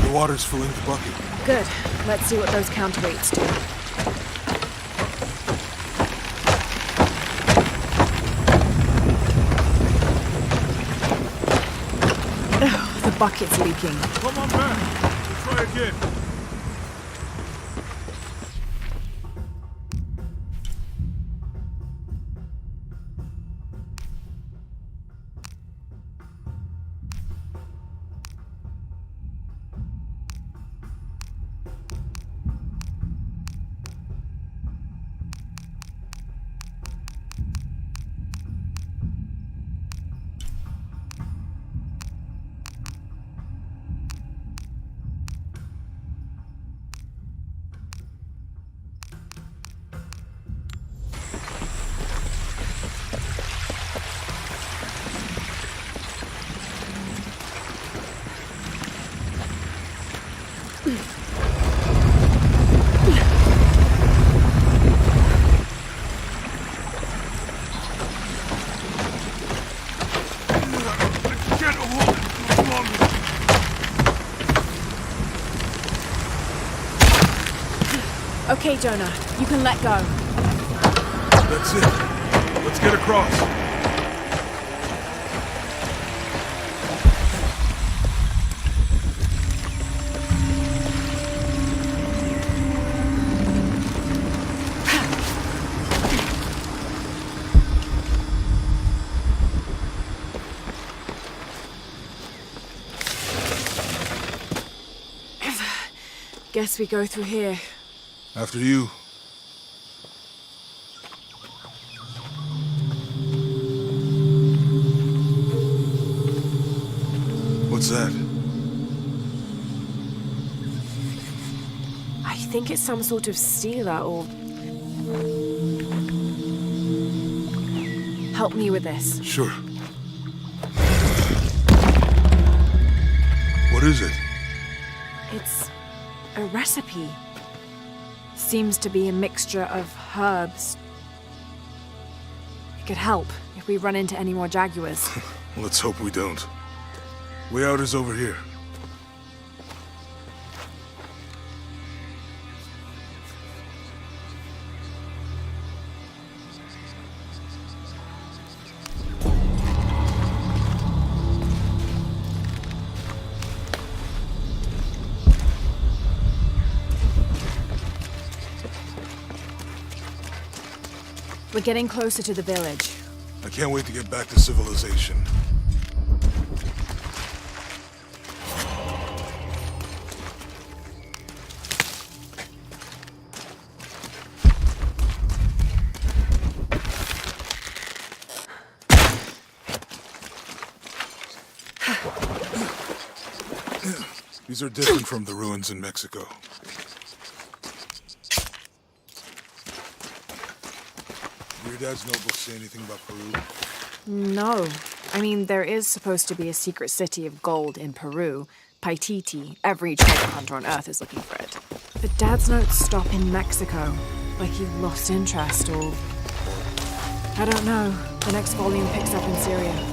The water's filling the bucket. Good. Let's see what those counterweights do. Ugh, the bucket's leaking. Come on back. We'll try again. Can't hold it much longer. Okay, Jonah. You can let go. That's it. Let's get across. Guess we go through here. After you. What's that? I think it's some sort of sealer or... Help me with this. Sure. What is it? It's a recipe. Seems to be a mixture of herbs. It could help if we run into any more jaguars. Let's hope we don't. Way out is over here. We're getting closer to the village. I can't wait to get back to civilization. These are different from the ruins in Mexico. Your dad's notebook say anything about Peru? No. I mean, there is supposed to be a secret city of gold in Peru. Paititi. Every treasure hunter on Earth is looking for it. But Dad's notes stop in Mexico. Like he lost interest or... I don't know. The next volume picks up in Syria.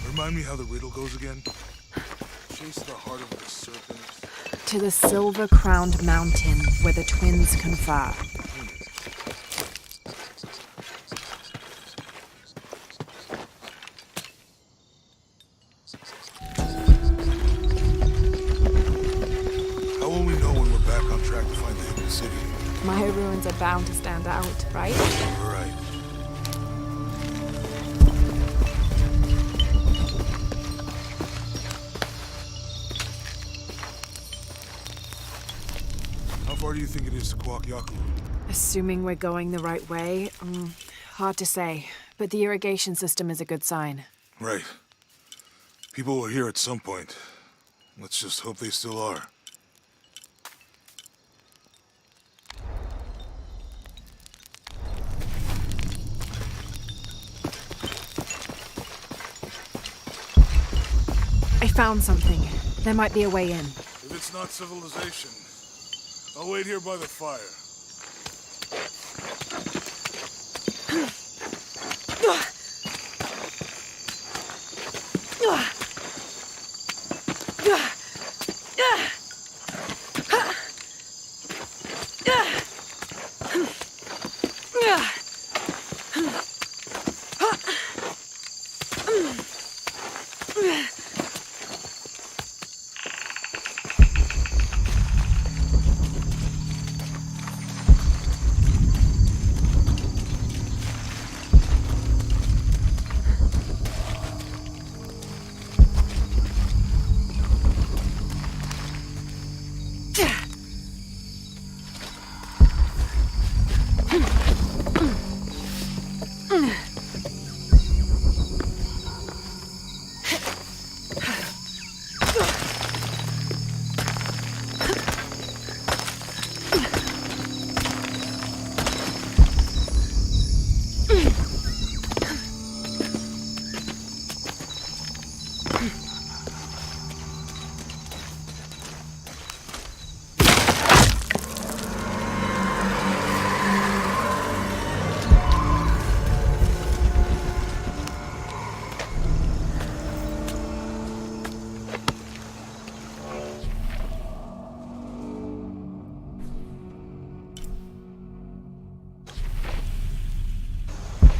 Remind me how the riddle goes again? Chase the heart of the serpent. To the silver-crowned mountain where the twins confer. How will we know when we're back on track to find the hidden city? My ruins are bound to stand out, right? Right. How far do you think it is to Kwakyaku? Assuming we're going the right way, hard to say. But the irrigation system is a good sign. Right. People were here at some point. Let's just hope they still are. I found something. There might be a way in. If it's not civilization, I'll wait here by the fire.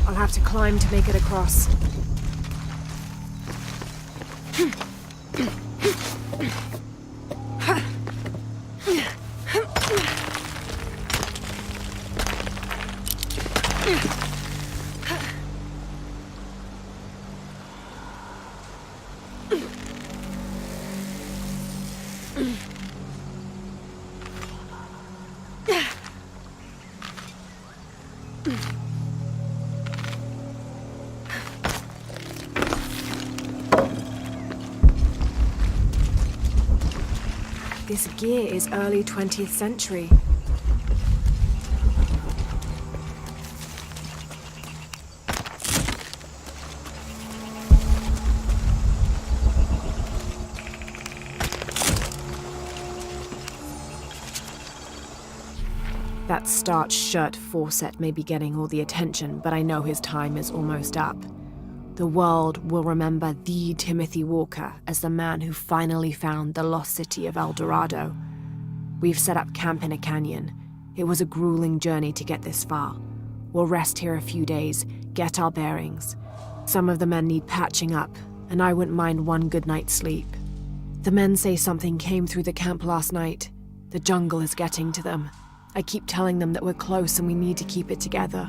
I'll have to climb to make it across. This gear is early 20th century. That starched shirt Fawcett may be getting all the attention, but I know his time is almost up. The world will remember the Timothy Walker as the man who finally found the lost city of El Dorado. We've set up camp in a canyon. It was a grueling journey to get this far. We'll rest here a few days, get our bearings. Some of the men need patching up, and I wouldn't mind one good night's sleep. The men say something came through the camp last night. The jungle is getting to them. I keep telling them that we're close and we need to keep it together.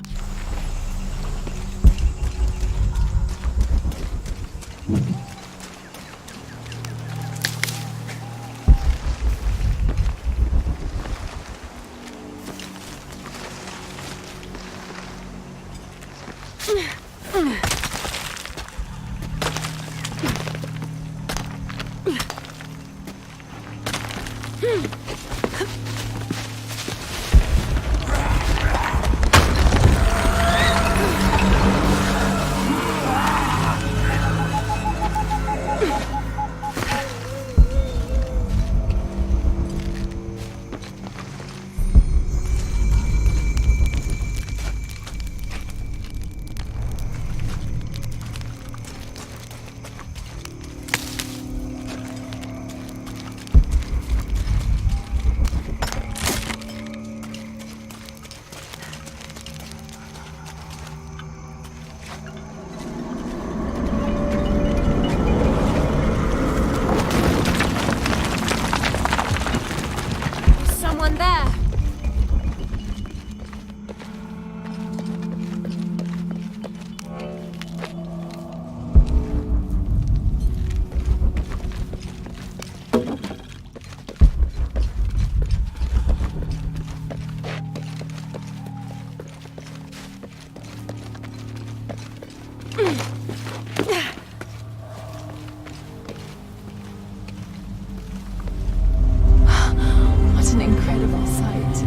What an incredible sight.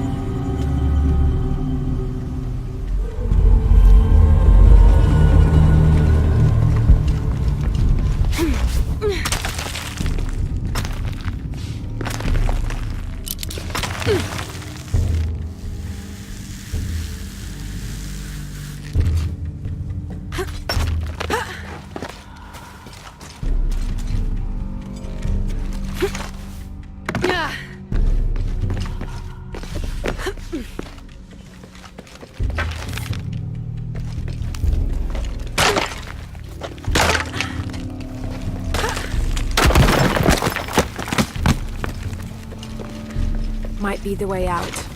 Might be the way out.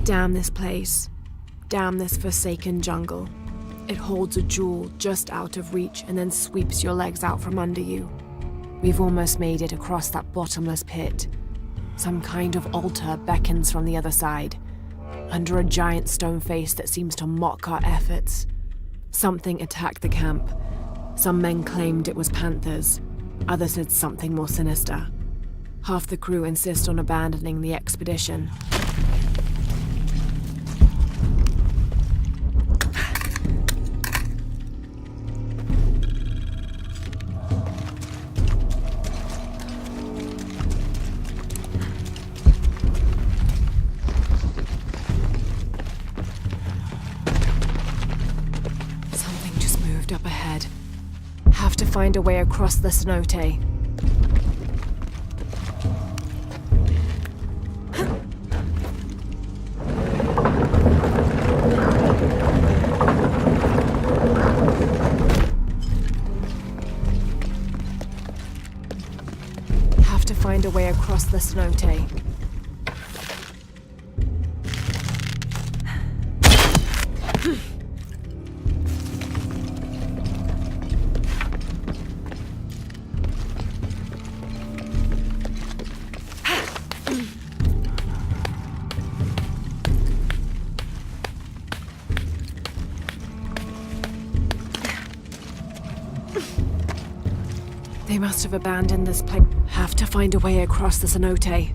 Damn this place. Damn this forsaken jungle. It holds a jewel just out of reach and then sweeps your legs out from under you. We've almost made it across that bottomless pit. Some kind of altar beckons from the other side. under a giant stone face that seems to mock our efforts. Something attacked the camp. Some men claimed it was panthers. Others said something more sinister. Half the crew insist on abandoning the expedition. Something just moved up ahead. Have to find a way across the cenote. Have to find a way across the cenote. They must have abandoned this place. Have to find a way across the cenote.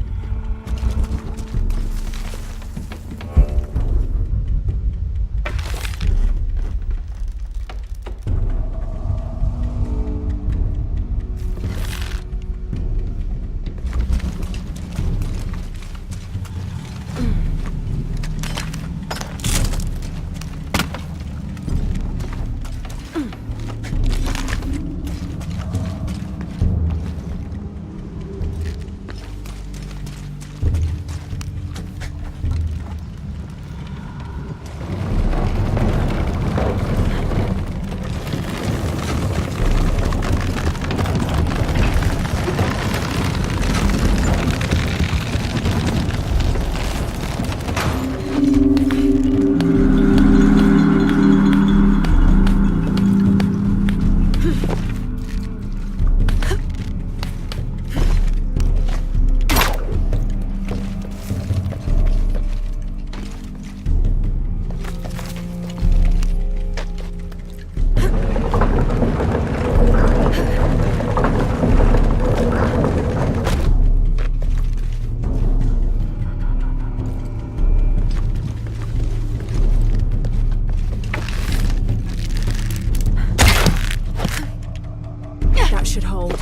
That should hold.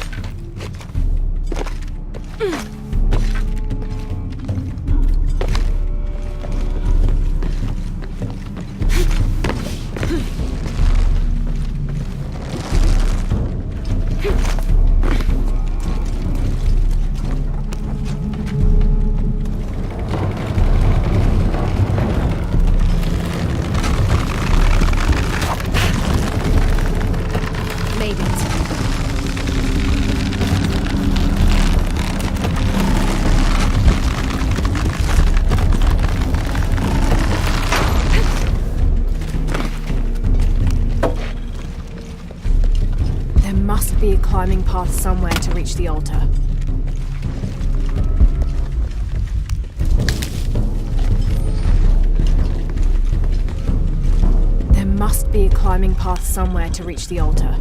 Made it. There must be a climbing path somewhere to reach the altar. There must be a climbing path somewhere to reach the altar.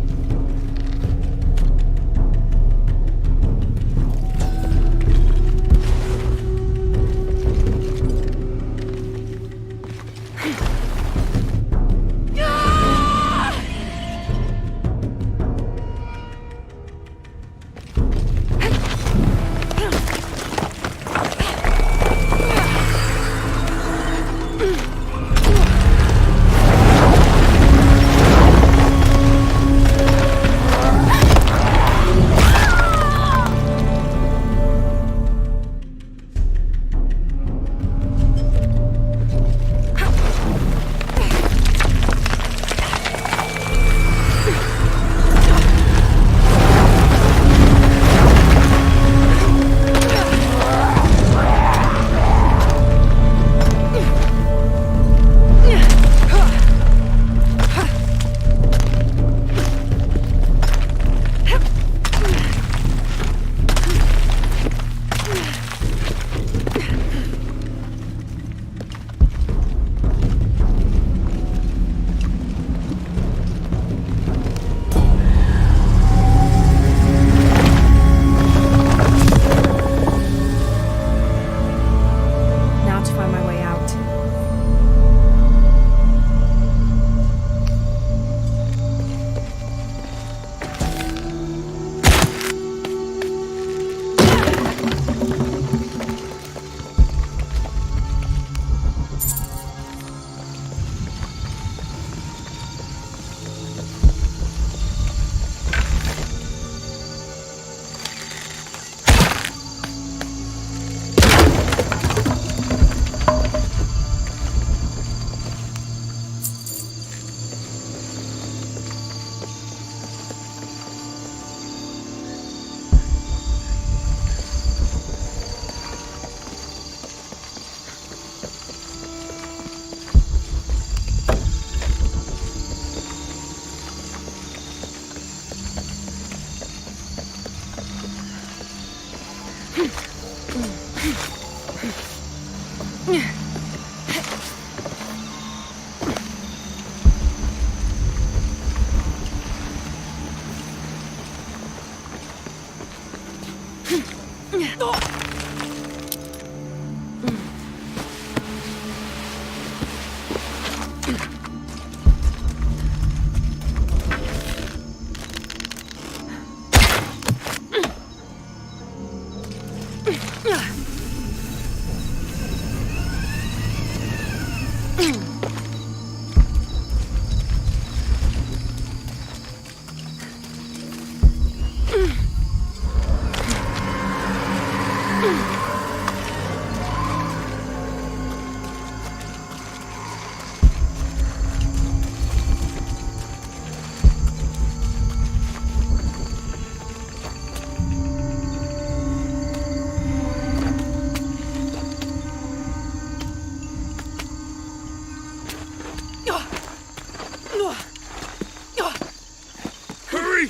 Hurry!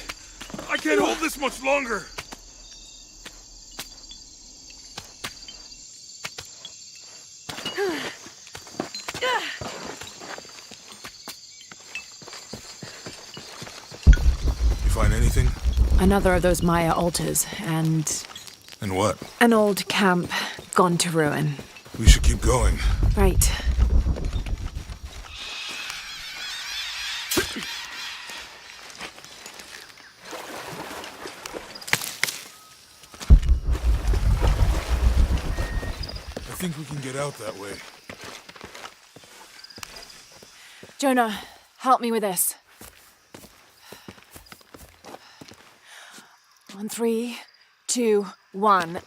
I can't hold this much longer! You find anything? Another of those Maya altars, and And what? an old camp gone to ruin. We should keep going. Right. I think we can get out that way. Jonah, help me with this. On 3, 2, 1.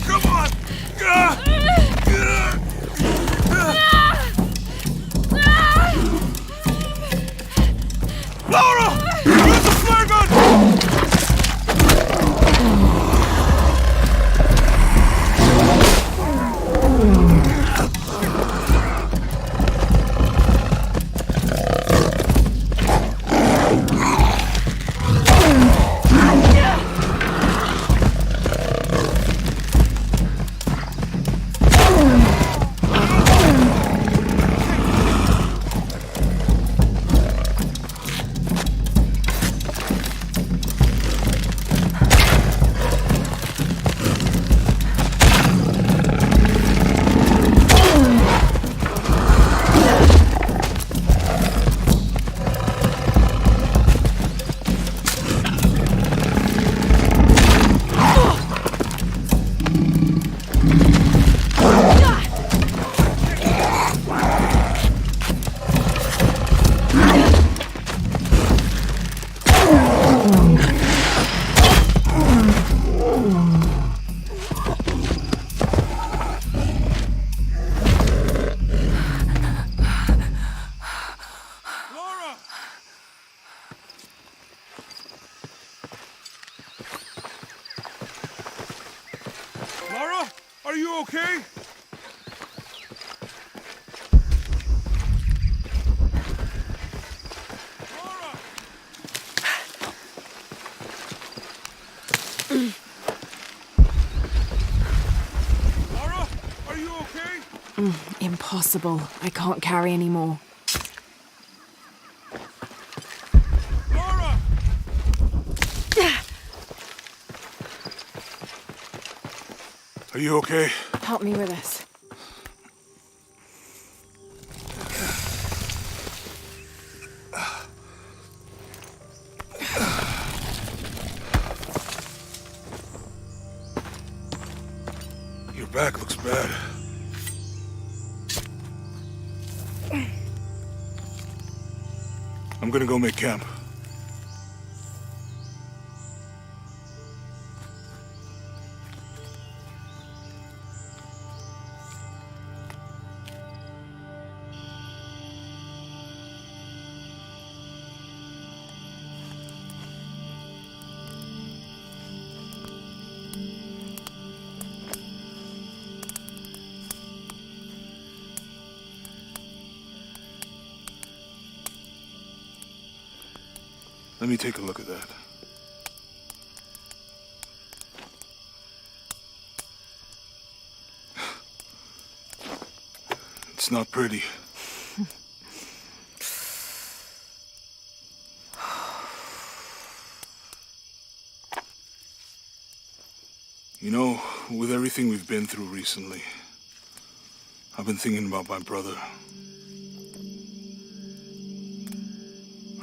Come on! Laura! Use the flare gun! Laura, are you okay? Laura! Laura, are you okay? Impossible. I can't carry anymore. Laura! Are you okay? Help me with this. Your back looks bad. I'm gonna go make camp. Let me take a look at that. It's not pretty. You know, with everything we've been through recently, I've been thinking about my brother.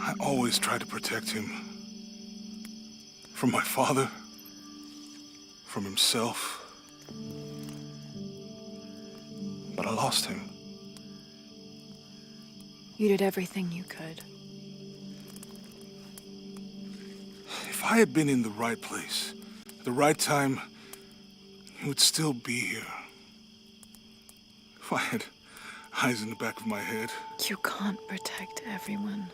I always try to protect him. From my father. From himself. But I lost him. You did everything you could. If I had been in the right place, at the right time, he would still be here. If I had eyes in the back of my head. You can't protect everyone.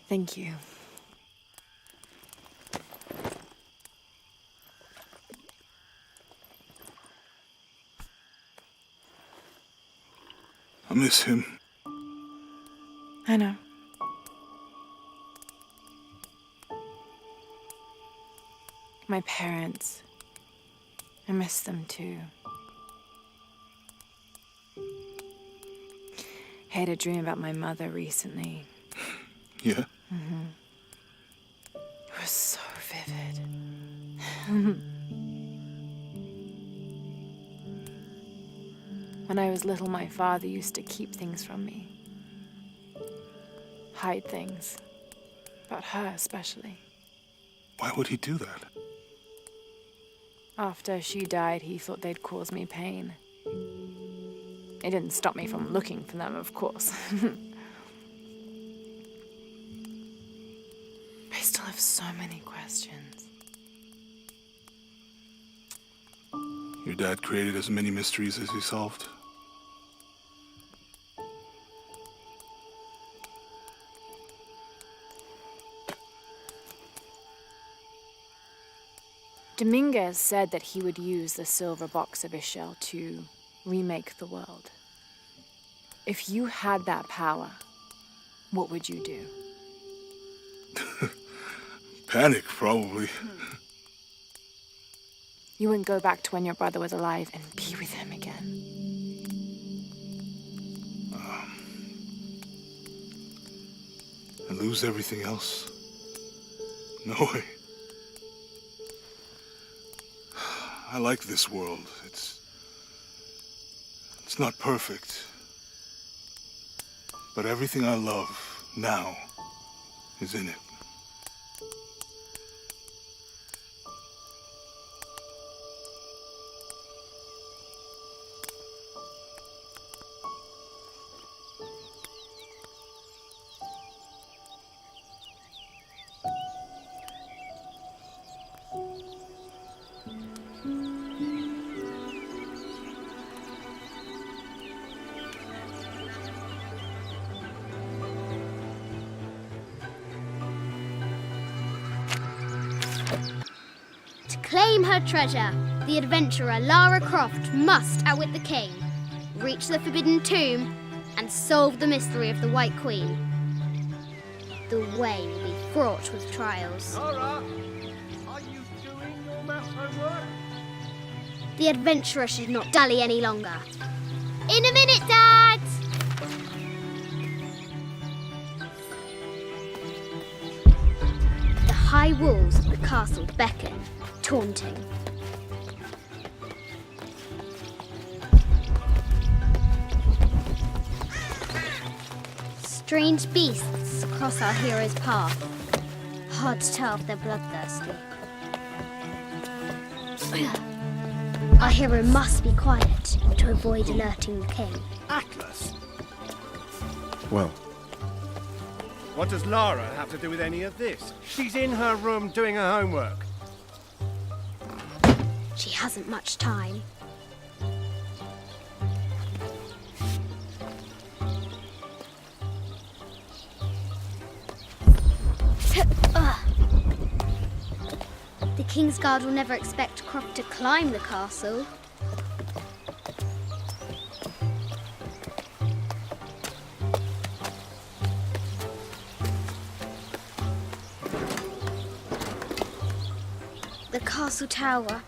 Thank you. I miss him. I know. My parents. I miss them too. I had a dream about my mother recently. Yeah? It was so vivid. When I was little, my father used to keep things from me. Hide things. About her, especially. Why would he do that? After she died, he thought they'd cause me pain. It didn't stop me from looking for them, of course. I still have so many questions. Your dad created as many mysteries as he solved. Dominguez said that he would use the silver box of Ishel to remake the world. If you had that power, what would you do? Panic, probably. You wouldn't go back to when your brother was alive and be with him again. And lose everything else? No way. I like this world. It's not perfect. But everything I love now is in it. Claim her treasure. The adventurer Lara Croft must outwit the king, reach the forbidden tomb, and solve the mystery of the White Queen. The way will be fraught with trials. Lara, are you doing your math homework? The adventurer should not dally any longer. In a minute, Dad! The high walls of the castle beckon, taunting. Strange beasts cross our hero's path. Hard to tell if they're bloodthirsty. Our hero must be quiet to avoid alerting the king. Atlas? Well, what does Lara have to do with any of this? She's in her room doing her homework. She hasn't much time. The The King's Guard will never expect Croft to climb the castle. The castle tower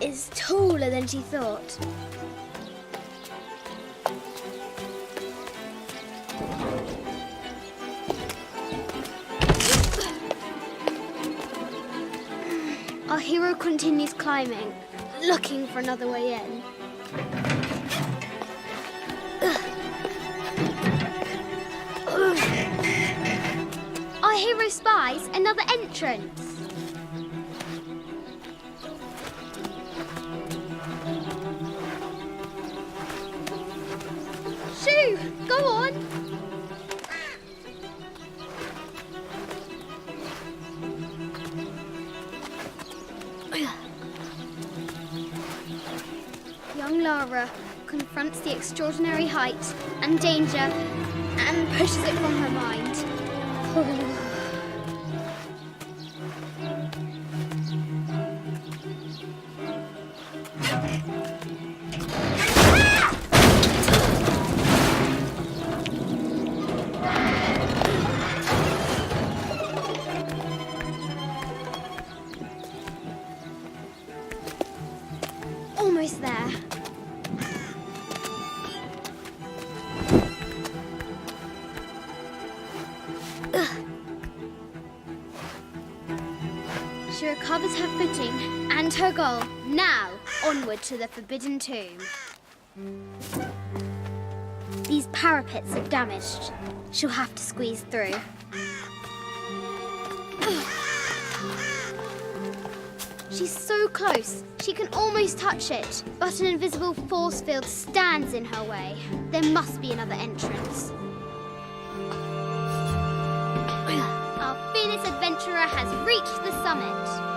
is taller than she thought. Our hero continues climbing, looking for another way in. Our hero spies another entrance. Shoo! Go on! Young Lara confronts the extraordinary height and danger and pushes it from her mind. Almost there. She recovers her footing and her goal. Now, onward to the Forbidden Tomb. These parapets are damaged. She'll have to squeeze through. She's so close, she can almost touch it, but an invisible force field stands in her way. There must be another entrance. Our fearless adventurer has reached the summit.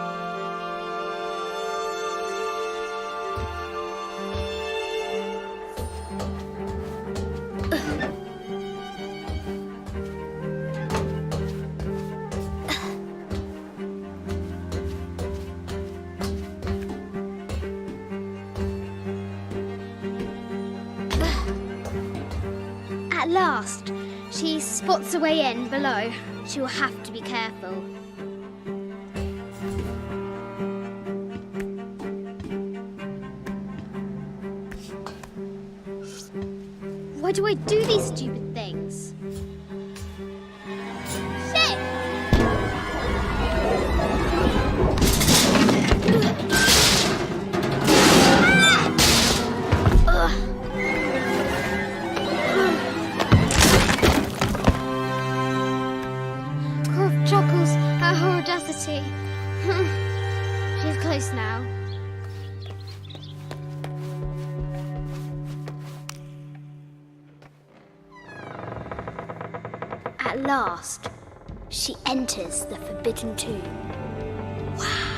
At last, she spots a way in below. She will have to be careful. Why do I do these stupid things? Shit! Croft chuckles at her audacity. She's close now. At last, she enters the Forbidden Tomb. Wow.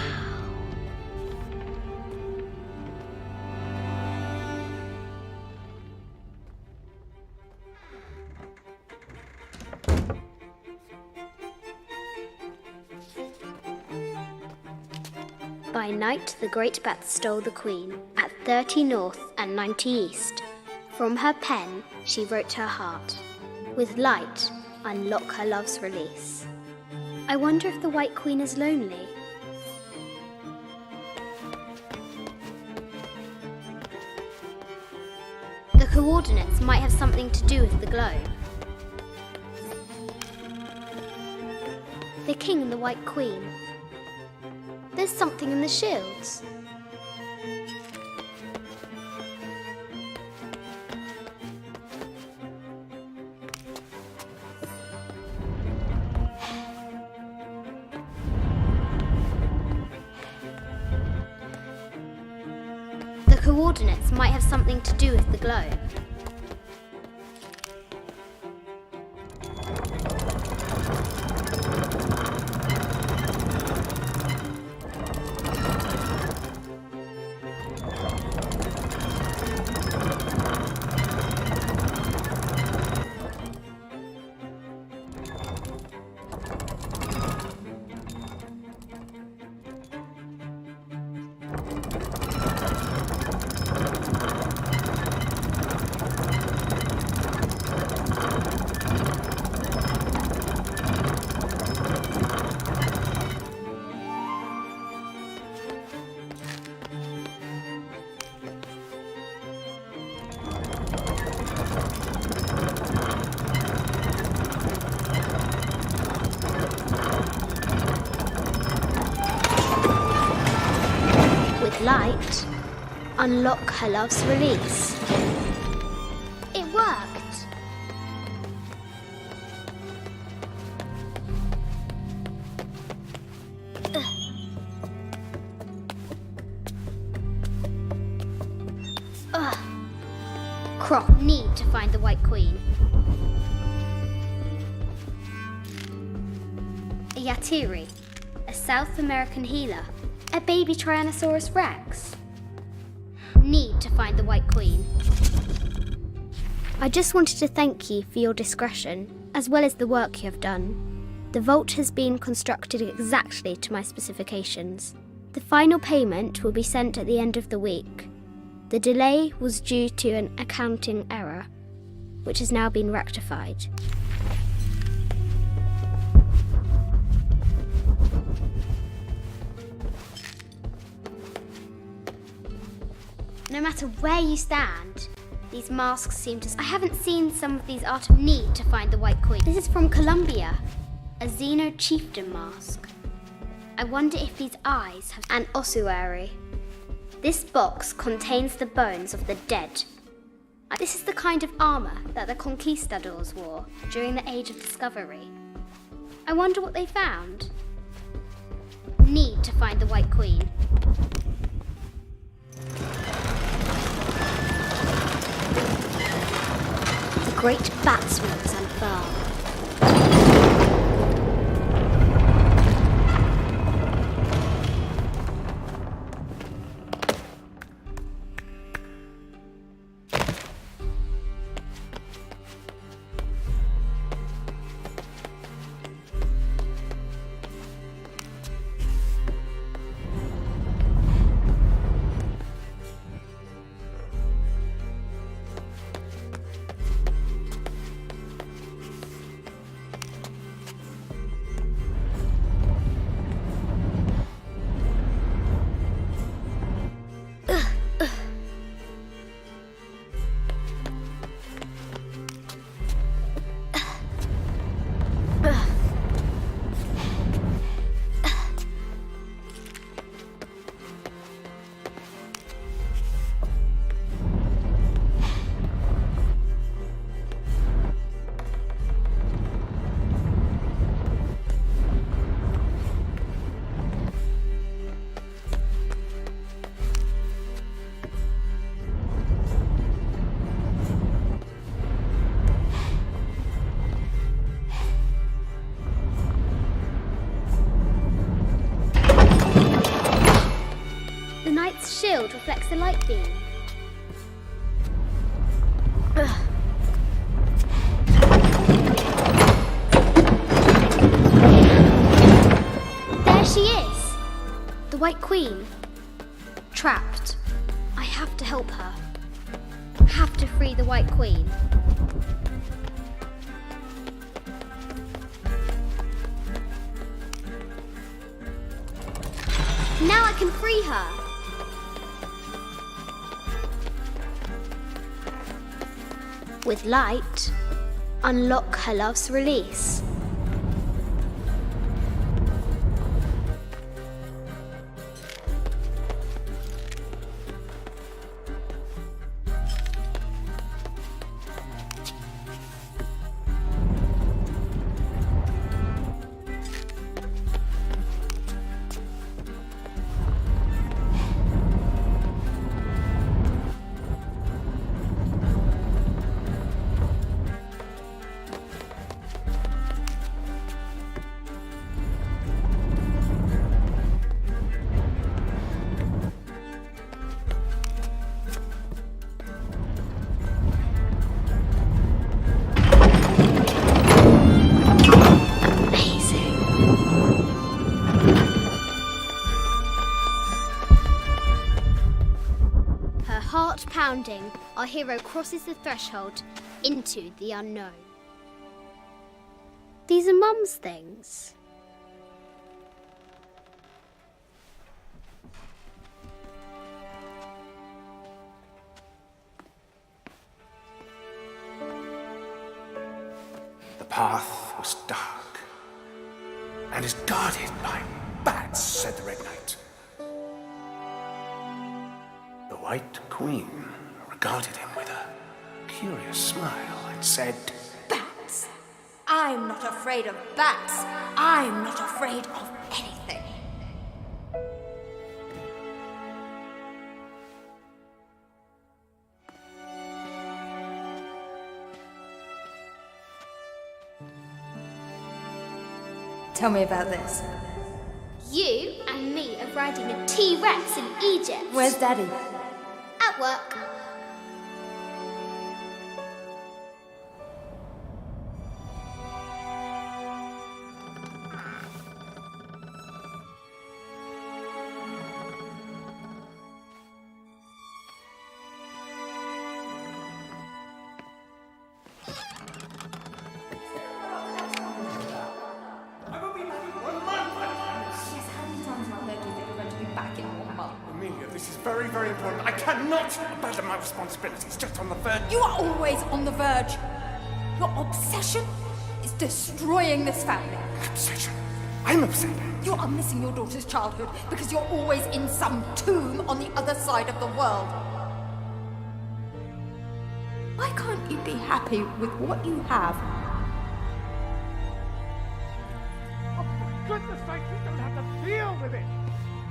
By night, the great bat stole the queen at 30 north and 90 east. From her pen, she wrote her heart. With light, unlock her love's release. I wonder if the White Queen is lonely. The coordinates might have something to do with the globe. The king and the White Queen. There's something in the shields. The coordinates might have something to do with the globe. light, unlock her love's release. It worked. Croft need to find the White Queen. A Yatiri, a South American healer, a baby Tyrannosaurus Rex. Need to find the White Queen. I just wanted to thank you for your discretion, as well as the work you have done. The vault has been constructed exactly to my specifications. The final payment will be sent at the end of the week. The delay was due to an accounting error, which has now been rectified. No matter where you stand, these masks seem to... I haven't seen some of these art of need to find the White Queen. This is from Colombia, a Xeno chieftain mask. I wonder if these eyes have an ossuary. This box contains the bones of the dead. This is the kind of armor that the conquistadors wore during the Age of Discovery. I wonder what they found. Need to find the White Queen. The great bat swarms unfurl. Shield reflects the light beam. There she is! The White Queen. Trapped. I have to help her. Have to free the White Queen. Now I can free her. With light, unlock her love's release. Pounding, our hero crosses the threshold into the unknown. These are Mum's things. The path was dark and is guarded by bats, said the Red Knight. White Queen regarded him with a curious smile and said, Bats! I'm not afraid of bats. I'm not afraid of anything. Tell me about this. You and me are riding a T-Rex in Egypt. Where's Daddy? At work. Amelia, this is very, very important. I cannot abandon my responsibilities just on the verge. You are always on the verge. Your obsession is destroying this family. Obsession? I'm upset. You are missing your daughter's childhood because you're always in some tomb on the other side of the world. Why can't you be happy with what you have? Oh, for goodness sake, you don't have to deal with it.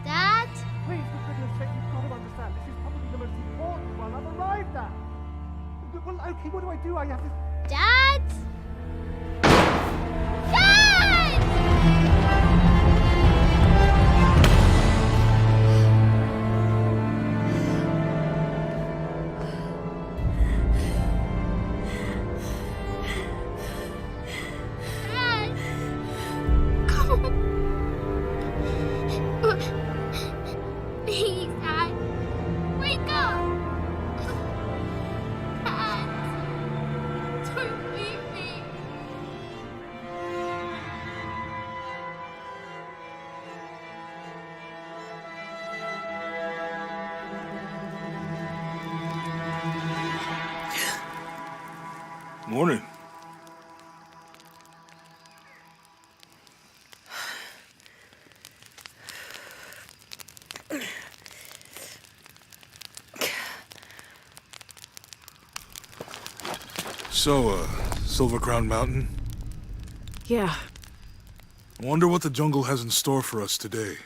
Dad? Please, for goodness sake, you've got to understand. This is probably the most important one I've arrived at. Well, okay, what do? I have to... Dad? Please, Dad. Wake up. Dad. Don't leave me. Morning. So, Silver Crown Mountain? Yeah. I wonder what the jungle has in store for us today.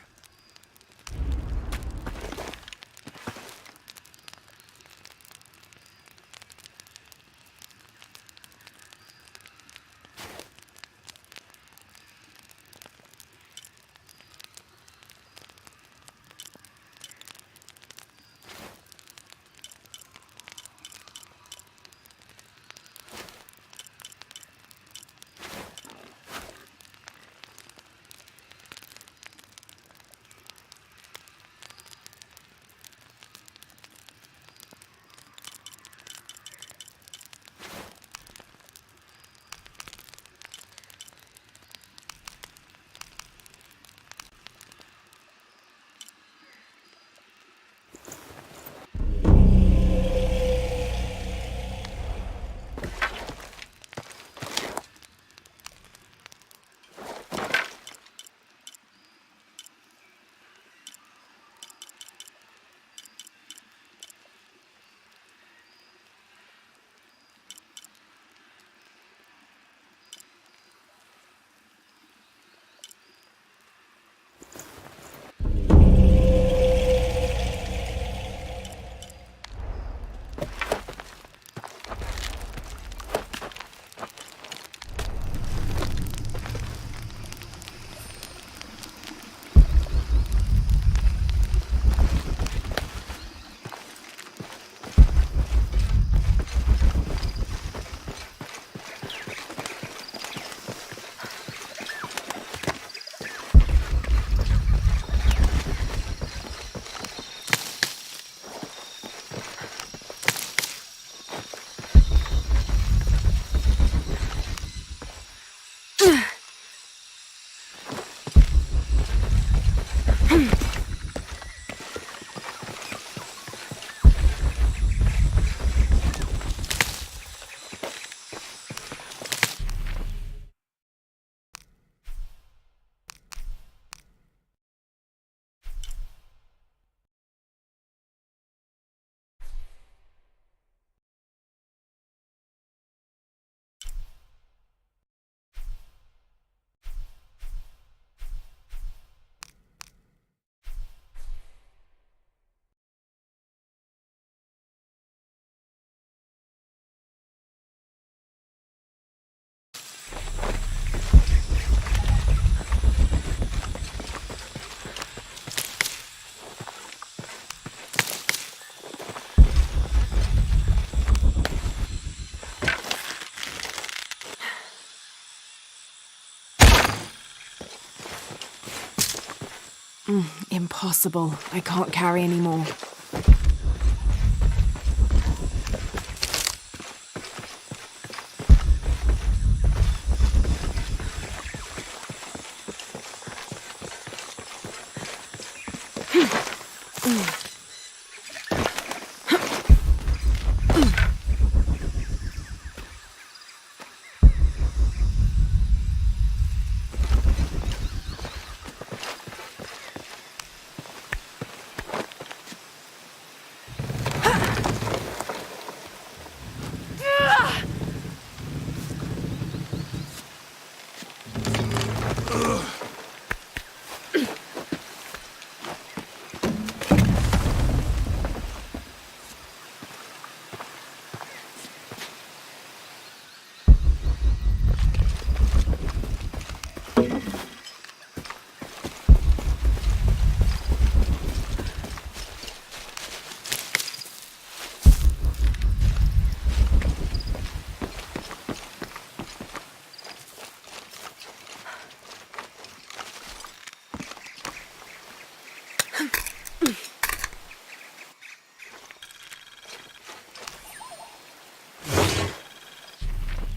Impossible. I can't carry anymore.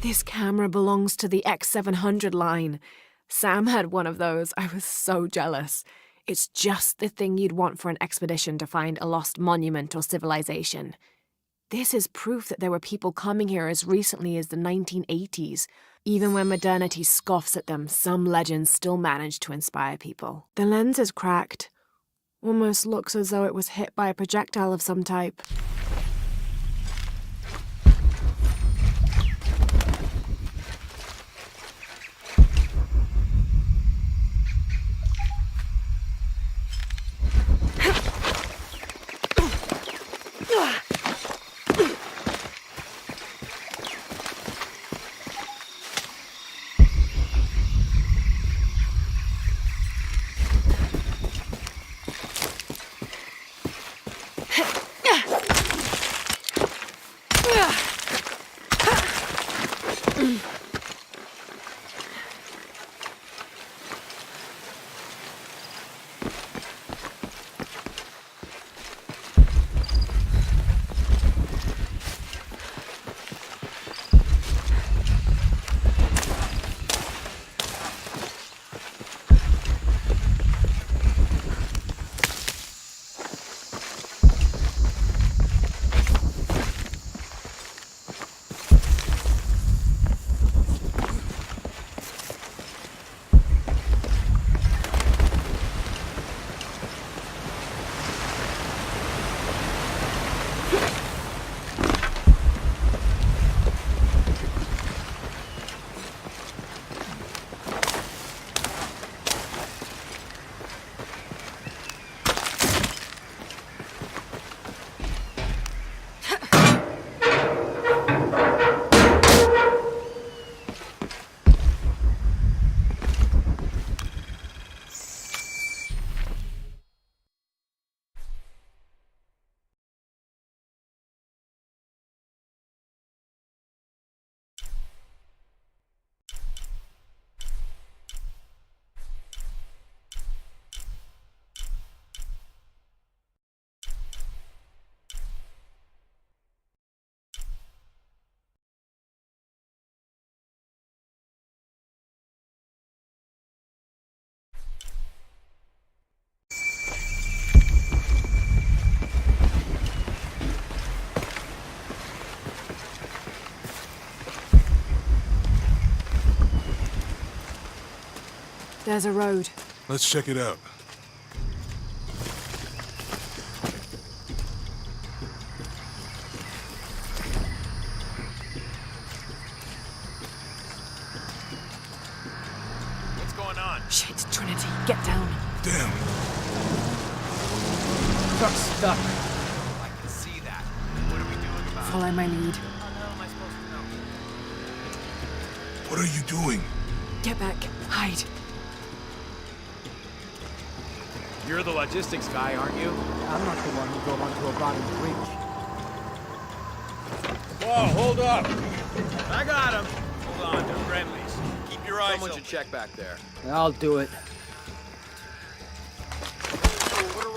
This camera belongs to the X700 line. Sam had one of those. I was so jealous. It's just the thing you'd want for an expedition to find a lost monument or civilization. This is proof that there were people coming here as recently as the 1980s. Even when modernity scoffs at them, some legends still manage to inspire people. The lens is cracked. Almost looks as though it was hit by a projectile of some type. There's a road. Let's check it out. What's going on? Shit, Trinity, get down. Damn. Truck's stuck. I can see that. What are we doing about it? Follow my lead. How the hell am I supposed to know? What are you doing? Get back. Hide. You're the logistics guy, aren't you? I'm not the one who drove onto a rotting bridge. Whoa, hold up! I got him. Hold on, they're friendlies. Keep your eyes open. check back there. I'll do it.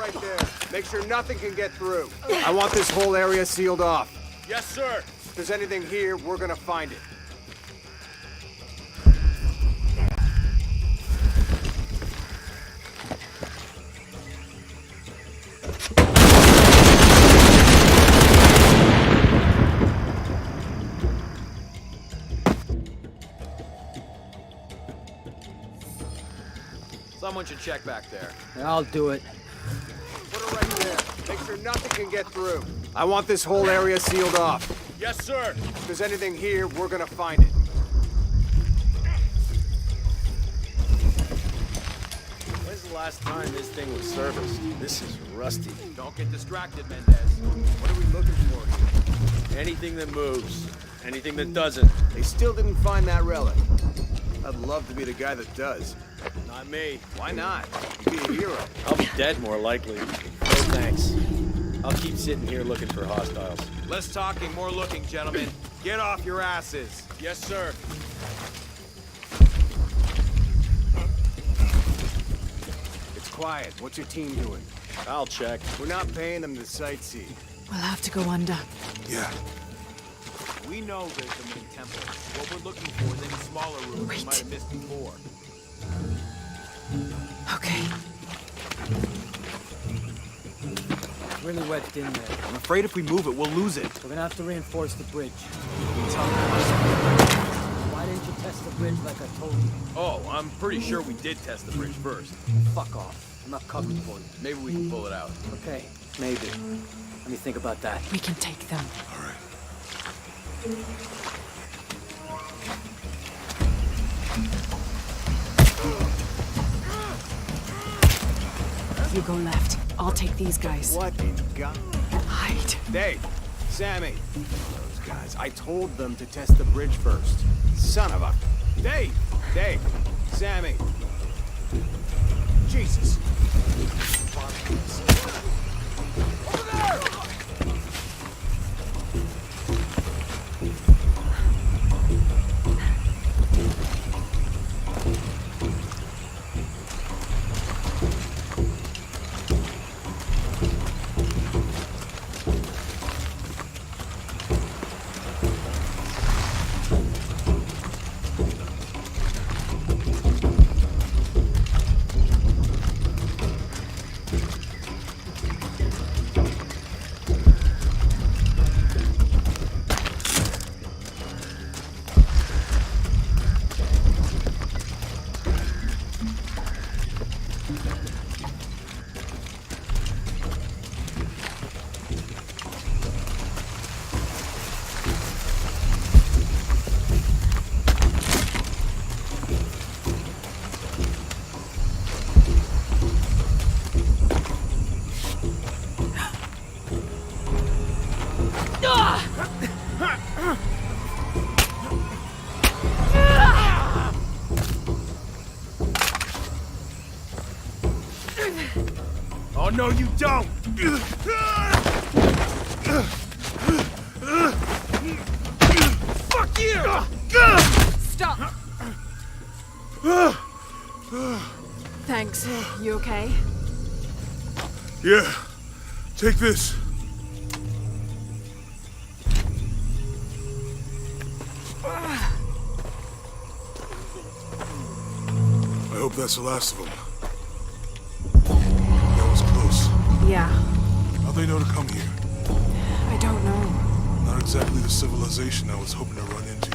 right there. Make sure nothing can get through. I want this whole area sealed off. Yes, sir. If there's anything here, we're gonna find it. Someone should check back there. I'll do it. Put it right there. Make sure nothing can get through. I want this whole area sealed off. Yes, sir. If there's anything here, we're gonna find it. When's the last time this thing was serviced? This is rusty. Don't get distracted, Mendez. What are we looking for here? Anything that moves. Anything that doesn't. They still didn't find that relic. I'd love to be the guy that does. Not me. Why not? You'd be a hero. I'll be dead more likely. No thanks. I'll keep sitting here looking for hostiles. Less talking, more looking, gentlemen. Get off your asses. Yes, sir. It's quiet. What's your team doing? I'll check. We're not paying them to sightsee. We'll have to go under. Yeah. We know there's the main temple. What we're looking for is any smaller rooms we might have missed before. Okay. It's really wet in there. I'm afraid if we move it, we'll lose it. We're gonna have to reinforce the bridge. Why didn't you test the bridge like I told you? Oh, I'm pretty sure we did test the bridge first. Fuck off. I'm not coming for you. Maybe we can pull it out. Okay, maybe. Let me think about that. We can take them. All right. You go left. I'll take these guys. What in God? Hide. Dave, Sammy. Those guys. I told them to test the bridge first. Son of a... Dave! Sammy. Jesus. Over there! Oh, no, you don't! Fuck you! Stop! Thanks. You okay? Yeah. Take this. I hope that's the last of them. That was close. Yeah. How'd they know to come here? I don't know. Not exactly the civilization I was hoping to run into.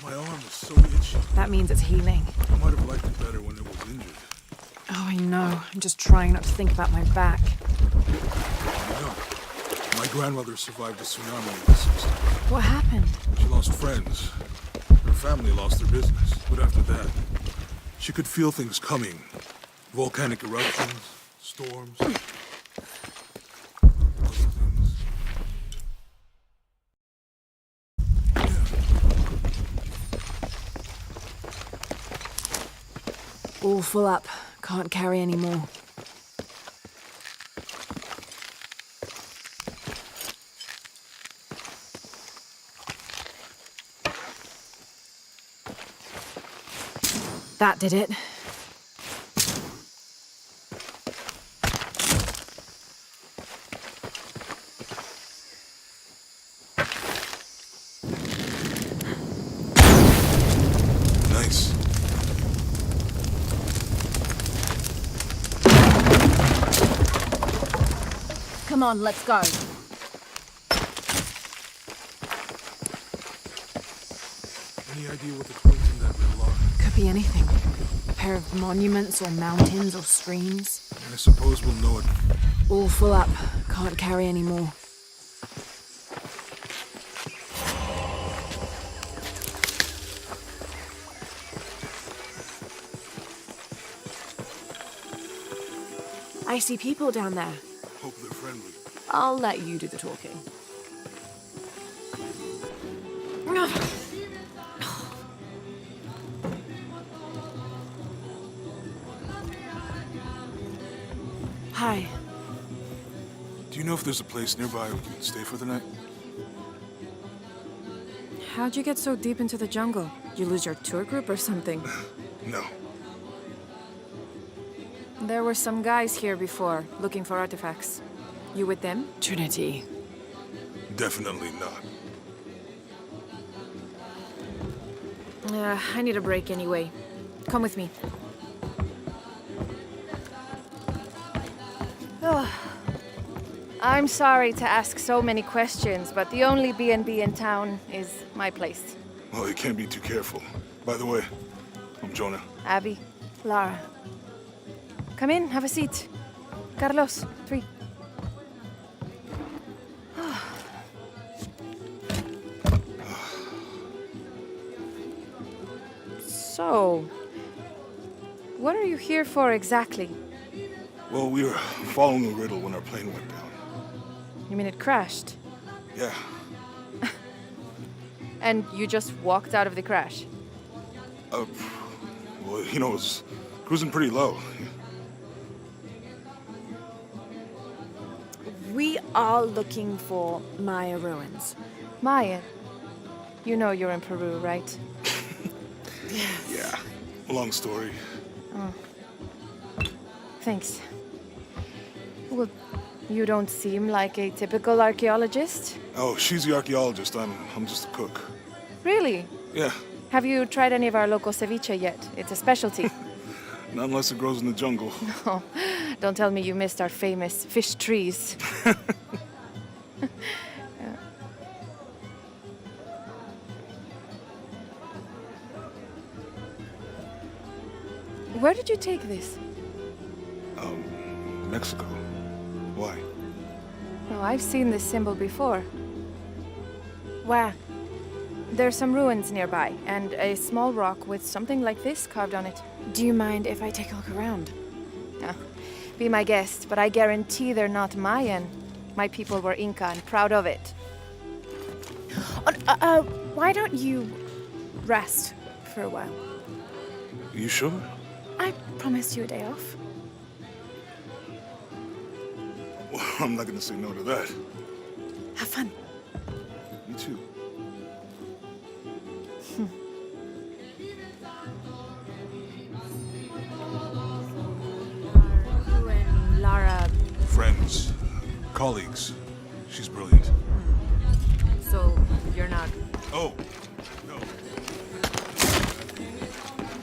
My arm is so itchy. That means it's healing. I might have liked it better when it was injured. Oh, I know. I'm just trying not to think about my back. You know, my grandmother survived a tsunami in the 60s. What happened? She lost friends. Her family lost their business. But after that, she could feel things coming. Volcanic eruptions, storms. Other things. All full up. Can't carry any more. That did it. Nice. Come on, let's go. Any idea what the clues in that riddle are? Could be anything. A pair of monuments or mountains or streams. I suppose we'll know it. All full up. Can't carry any more. I see people down there. Hope they're friendly. I'll let you do the talking. Hi. Do you know if there's a place nearby we can stay for the night? How'd you get so deep into the jungle? You lose your tour group or something? No. There were some guys here before, looking for artifacts. You with them? Trinity. Definitely not. I need a break anyway. Come with me. I'm sorry to ask so many questions, but the only B&B in town is my place. Well, you can't be too careful. By the way, I'm Jonah. Abby. Lara. Come in, have a seat. Carlos, 3. So, what are you here for exactly? Well, we were following a riddle when our plane went down. You mean it crashed? Yeah. And you just walked out of the crash? Well, you know, it was cruising pretty low. We are looking for Maya ruins. Maya? You know you're in Peru, right? Yeah. Long story. Oh. Thanks. Well, you don't seem like a typical archaeologist. Oh, she's the archaeologist. I'm just a cook. Really? Yeah. Have you tried any of our local ceviche yet? It's a specialty. Not unless it grows in the jungle. Oh, don't tell me you missed our famous fish trees. Where did you take this? Mexico. Why? Oh, I've seen this symbol before. Where? There's some ruins nearby, and a small rock with something like this carved on it. Do you mind if I take a look around? Oh, be my guest, but I guarantee they're not Mayan. My people were Inca and proud of it. Why don't you rest for a while? You sure? I promised you a day off. Well, I'm not gonna say no to that. Have fun. You too. You and Lara... Friends. Colleagues. She's brilliant. So, you're not... Oh, no.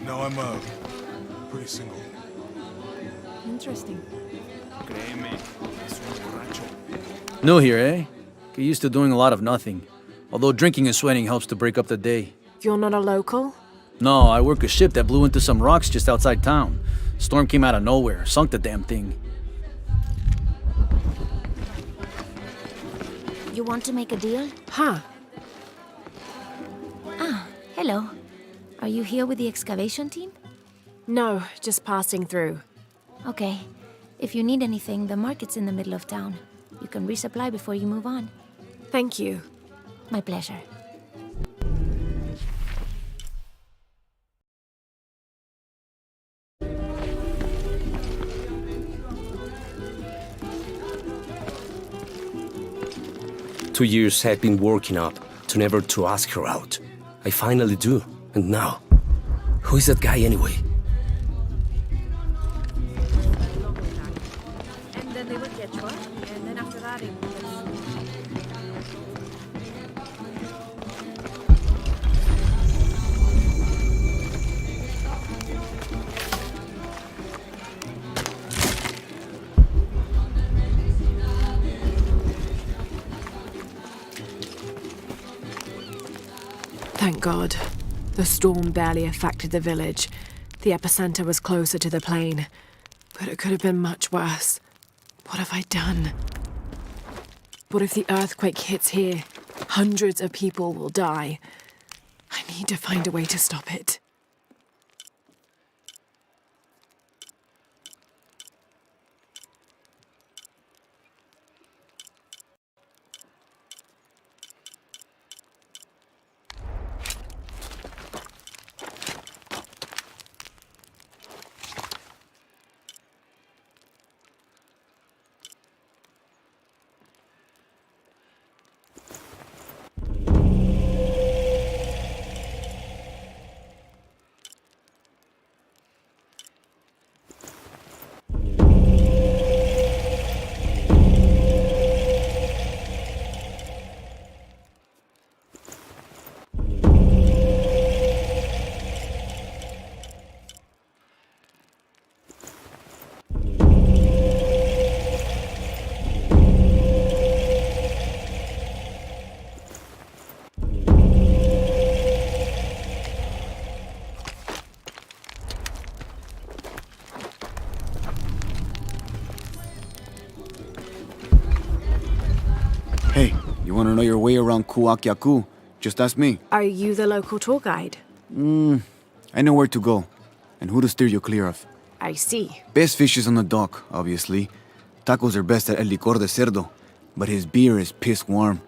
No, I'm, pretty single. Interesting. New here, eh? Get used to doing a lot of nothing. Although drinking and sweating helps to break up the day. You're not a local? No, I work a ship that blew into some rocks just outside town. Storm came out of nowhere, sunk the damn thing. You want to make a deal? Huh. Ah, hello. Are you here with the excavation team? No, just passing through. Okay. If you need anything, the market's in the middle of town. You can resupply before you move on. Thank you. My pleasure. 2 years I've been working up to never to ask her out. I finally do, and now, who is that guy anyway? And then they would get you, and then after that, Thank God. The storm barely affected the village. The epicenter was closer to the plain. But it could have been much worse. What have I done? What if the earthquake hits here? Hundreds of people will die. I need to find a way to stop it. Hey, you want to know your way around Kuakyaku? Just ask me. Are you the local tour guide? I know where to go, and who to steer you clear of. I see. Best fish is on the dock, obviously. Tacos are best at El Licor de Cerdo, but his beer is piss warm.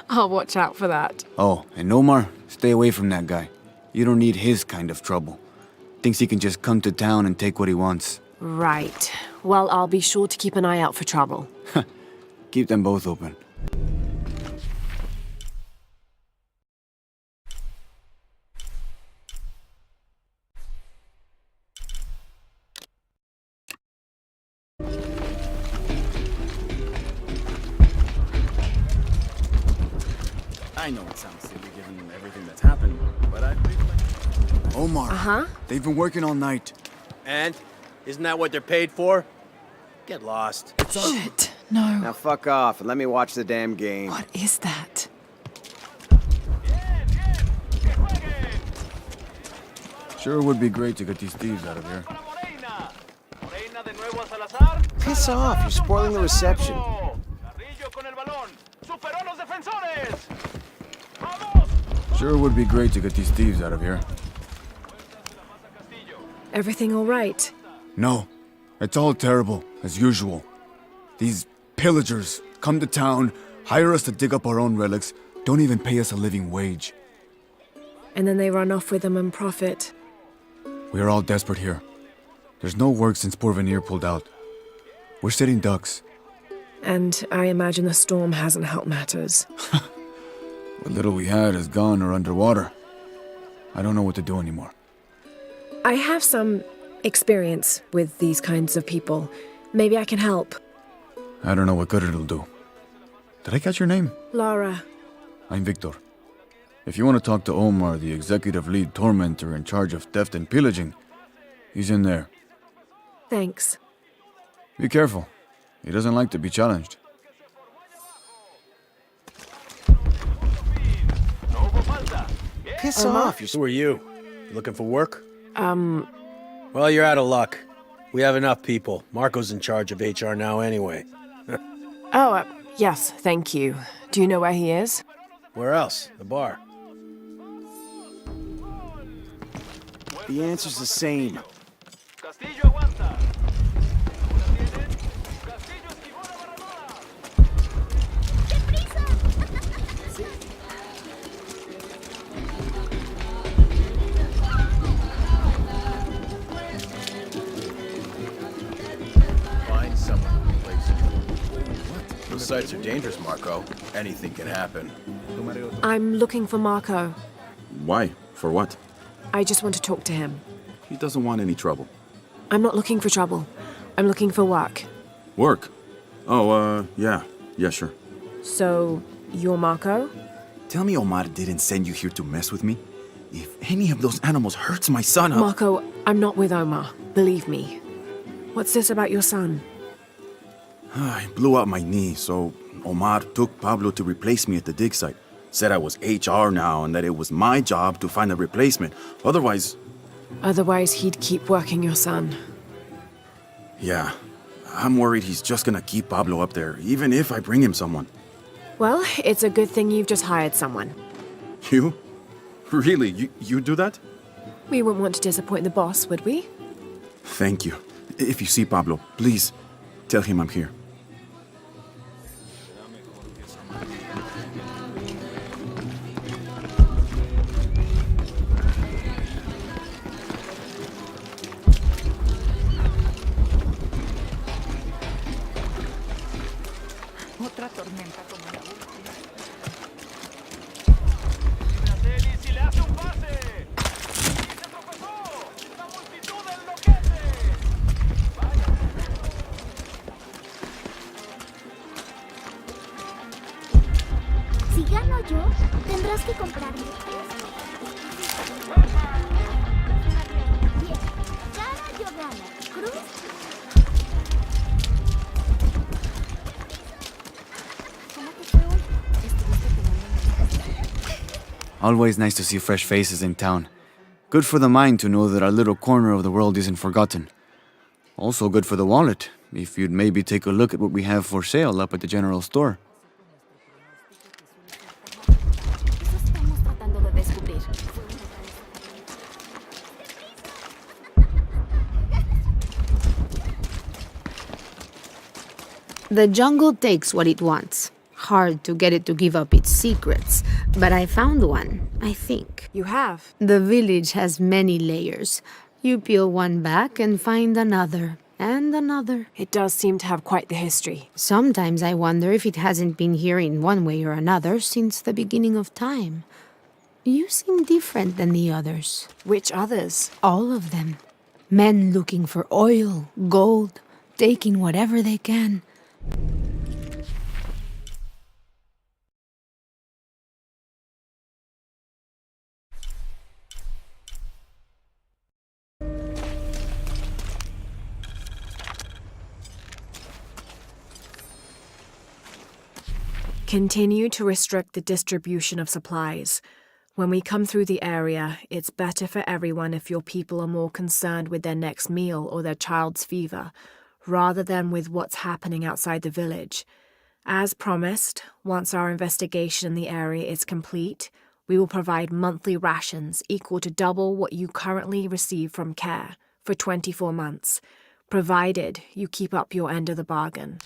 I'll watch out for that. Oh, and Omar, stay away from that guy. You don't need his kind of trouble. Thinks he can just come to town and take what he wants. Right. Well, I'll be sure to keep an eye out for trouble. Keep them both open. I know it sounds silly given everything that's happened, but I think... Omar. They've been working all night. And? Isn't that what they're paid for? Get lost. Shit, no. Now fuck off and let me watch the damn game. What is that? Sure would be great to get these thieves out of here. Piss off, you're spoiling the reception. Sure would be great to get these thieves out of here. Everything all right? No, it's all terrible, as usual. These pillagers come to town, hire us to dig up our own relics, don't even pay us a living wage. And then they run off with them and profit. We are all desperate here. There's no work since Porvenir pulled out. We're sitting ducks. And I imagine the storm hasn't helped matters. What little we had is gone or underwater. I don't know what to do anymore. I have some experience with these kinds of people. Maybe I can help. I don't know what good it'll do. Did I catch your name? Lara. I'm Victor. If you want to talk to Omar, the executive lead tormentor in charge of theft and pillaging, he's in there. Thanks. Be careful. He doesn't like to be challenged. Piss off, Who are you? You looking for work? Well, you're out of luck. We have enough people. Marco's in charge of HR now anyway. Yes, thank you. Do you know where he is? Where else? The bar. The answer's the same. Find someone to replace you. What? sites are dangerous, Marco. Anything can happen. I'm looking for Marco. Why? For what? I just want to talk to him. He doesn't want any trouble. I'm not looking for trouble. I'm looking for work. Work? Oh, yeah. Yeah, sure. So, you're Marco? Tell me Omar didn't send you here to mess with me? If any of those animals hurts my son, Marco, I'm not with Omar. Believe me. What's this about your son? I blew out my knee, so Omar took Pablo to replace me at the dig site. Said I was HR now and that it was my job to find a replacement. Otherwise... Otherwise, he'd keep working your son. Yeah. I'm worried he's just gonna keep Pablo up there, even if I bring him someone. Well, it's a good thing you've just hired someone. You? Really? You do that? We wouldn't want to disappoint the boss, would we? Thank you. If you see Pablo, please tell him I'm here. Otra tormenta como la última. Si gano yo, tendrás que comprarme esto. Bien, cara yo gano. Cruz. Always nice to see fresh faces in town. Good for the mind to know that our little corner of the world isn't forgotten. Also good for the wallet, if you'd maybe take a look at what we have for sale up at the general store. The jungle takes what it wants. Hard to get it to give up its secrets, but I found one, I think. You have? The village has many layers. You peel one back and find another, and another. It does seem to have quite the history. Sometimes I wonder if it hasn't been here in one way or another since the beginning of time. You seem different than the others. Which others? All of them. Men looking for oil, gold, taking whatever they can. Continue to restrict the distribution of supplies. When we come through the area, it's better for everyone if your people are more concerned with their next meal or their child's fever, rather than with what's happening outside the village. As promised, once our investigation in the area is complete, we will provide monthly rations equal to double what you currently receive from CARE for 24 months, provided you keep up your end of the bargain.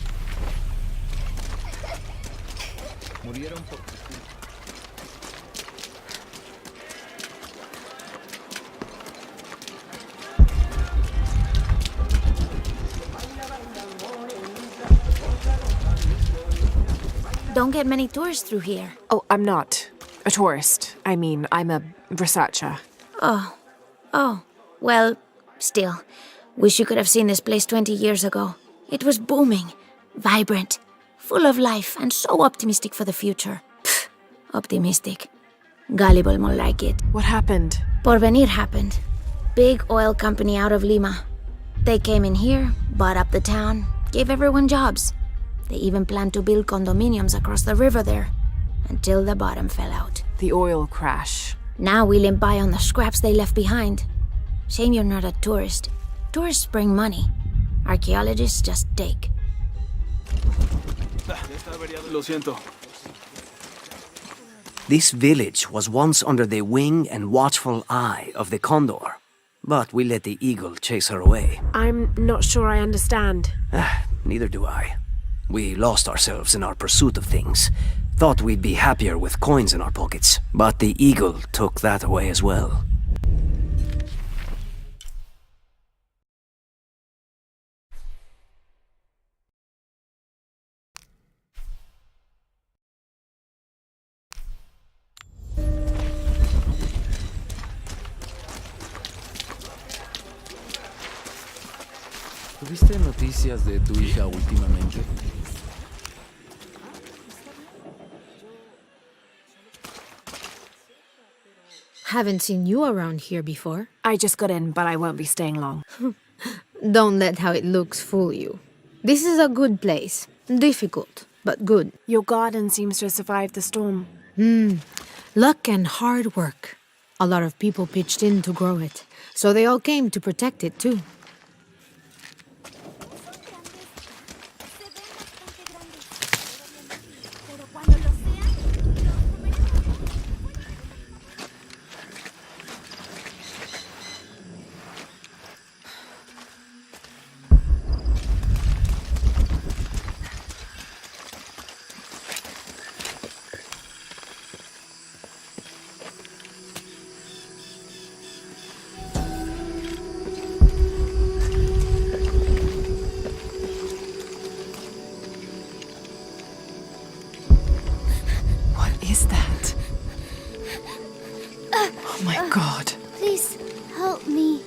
Don't get many tourists through here. Oh, I'm not a tourist. I mean, I'm a researcher. Oh, well, still. Wish you could have seen this place 20 years ago. It was booming, vibrant, full of life, and so optimistic for the future. Pfft, optimistic. Gullible more like it. What happened? Porvenir happened. Big oil company out of Lima. They came in here, bought up the town, gave everyone jobs. They even planned to build condominiums across the river there, until the bottom fell out. The oil crash. Now we limp by on the scraps they left behind. Shame you're not a tourist. Tourists bring money. Archaeologists just take. Lo siento. This village was once under the wing and watchful eye of the condor, but we let the eagle chase her away. I'm not sure I understand. Neither do I. We lost ourselves in our pursuit of things. Thought we'd be happier with coins in our pockets, but the eagle took that away as well. ¿Tuviste noticias de tu hija últimamente? Haven't seen you around here before. I just got in, but I won't be staying long. Don't let how it looks fool you. This is a good place. Difficult, but good. Your garden seems to have survived the storm. Luck and hard work. A lot of people pitched in to grow it, so they all came to protect it too. Is that? Oh my god. Please, help me.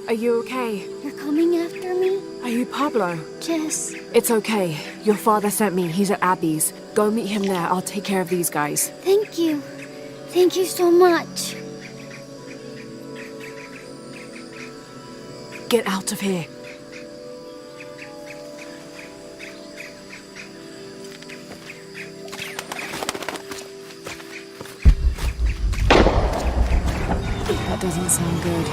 Are you okay? You're coming after me? Are you Pablo? Jess. It's okay. Your father sent me. He's at Abby's. Go meet him there. I'll take care of these guys. Thank you. Thank you so much. Get out of here. That doesn't sound good.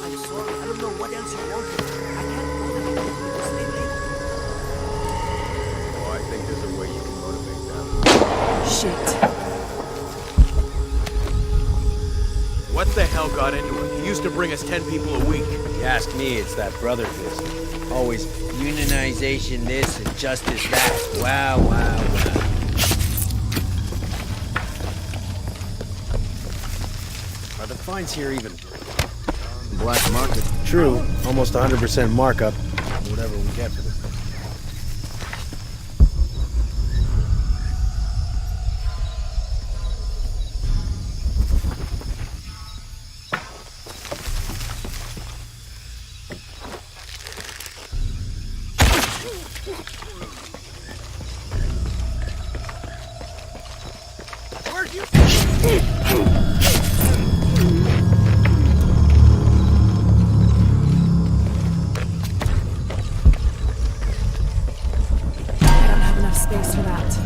I'm sorry, I don't know what else you wanted. I can't motivate you to stay late. Oh, I think there's a way you can motivate them. Shit. What the hell got into him? He used to bring us 10 people a week. If you ask me, it's that brother business. Always unionization this and justice that. Wow, wow, wow. Are the fines here even? Black market. True, almost 100% markup. Whatever we get for this thing. I don't have enough space for that.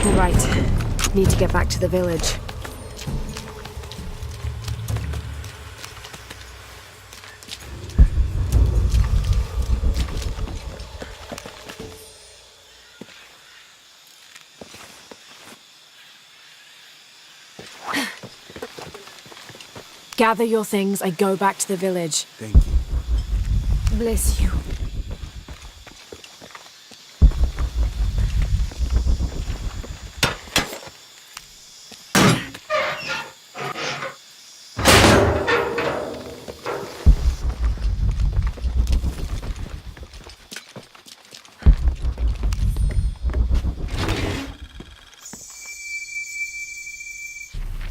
All right. Need to get back to the village. Gather your things. I go back to the village. Thank you. Bless you.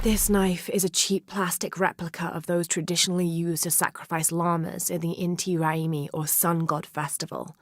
This knife is a cheap plastic replica of those traditionally used to sacrifice llamas in the Inti Raymi or Sun God Festival.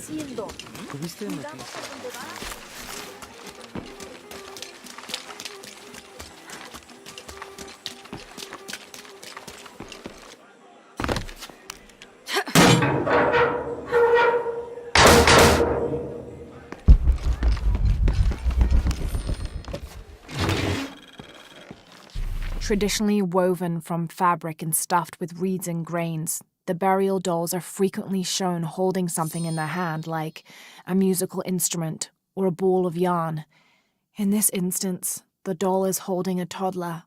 haciendo? ¿Tuviste noticias? Traditionally woven from fabric and stuffed with reeds and grains, the burial dolls are frequently shown holding something in their hand, like a musical instrument or a ball of yarn. In this instance, the doll is holding a toddler.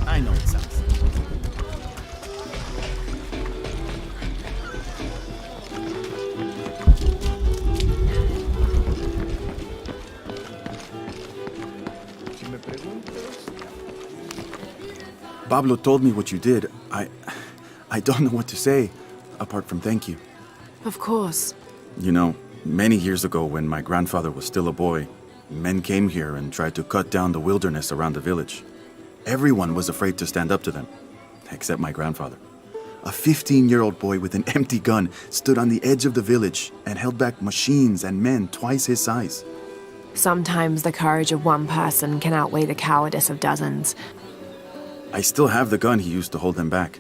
I know it sounds. Pablo told me what you did. I don't know what to say, apart from thank you. Of course. You know, many years ago when my grandfather was still a boy, men came here and tried to cut down the wilderness around the village. Everyone was afraid to stand up to them, except my grandfather. A 15-year-old boy with an empty gun stood on the edge of the village and held back machines and men twice his size. Sometimes the courage of one person can outweigh the cowardice of dozens. I still have the gun he used to hold them back.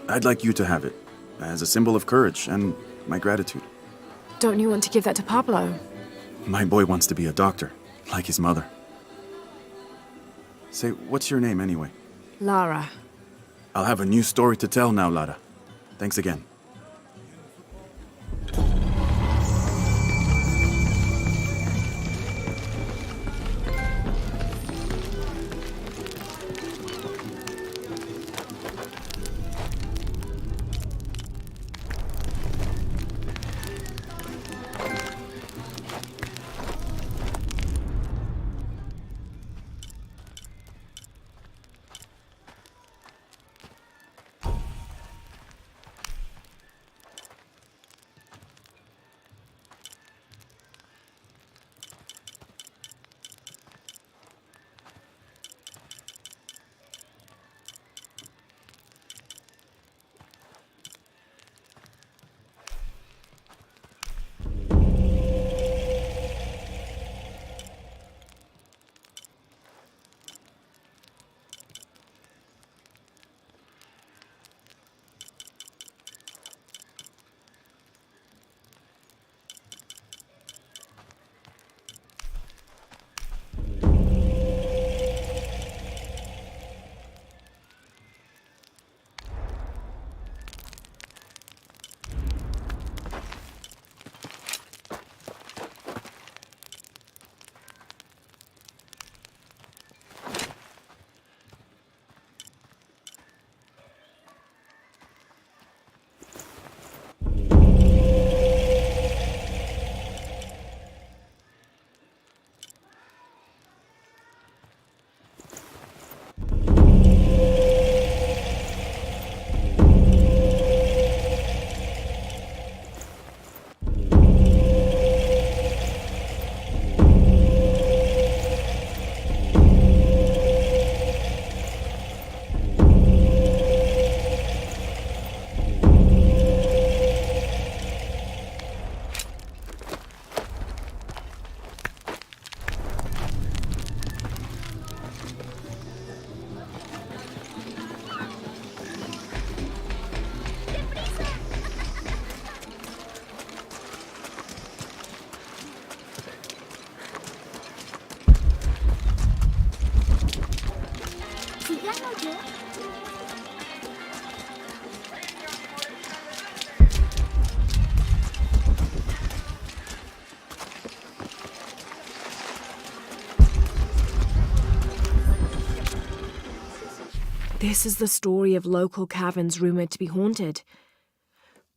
I'd like you to have it, as a symbol of courage and my gratitude. Don't you want to give that to Pablo? My boy wants to be a doctor, like his mother. Say, what's your name anyway? Lara. I'll have a new story to tell now, Lara. Thanks again. This is the story of local caverns rumored to be haunted.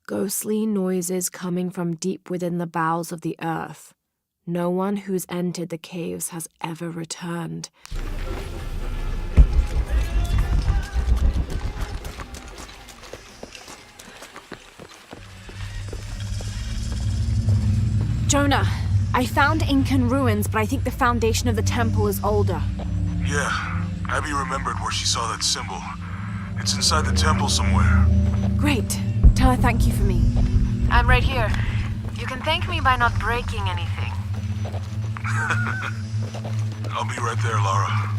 Ghostly noises coming from deep within the bowels of the earth. No one who's entered the caves has ever returned. Jonah, I found Incan ruins, but I think the foundation of the temple is older. Yeah, Abby remembered where she saw that symbol. It's inside the temple somewhere. Great. Tell her thank you for me. I'm right here. You can thank me by not breaking anything. I'll be right there, Lara.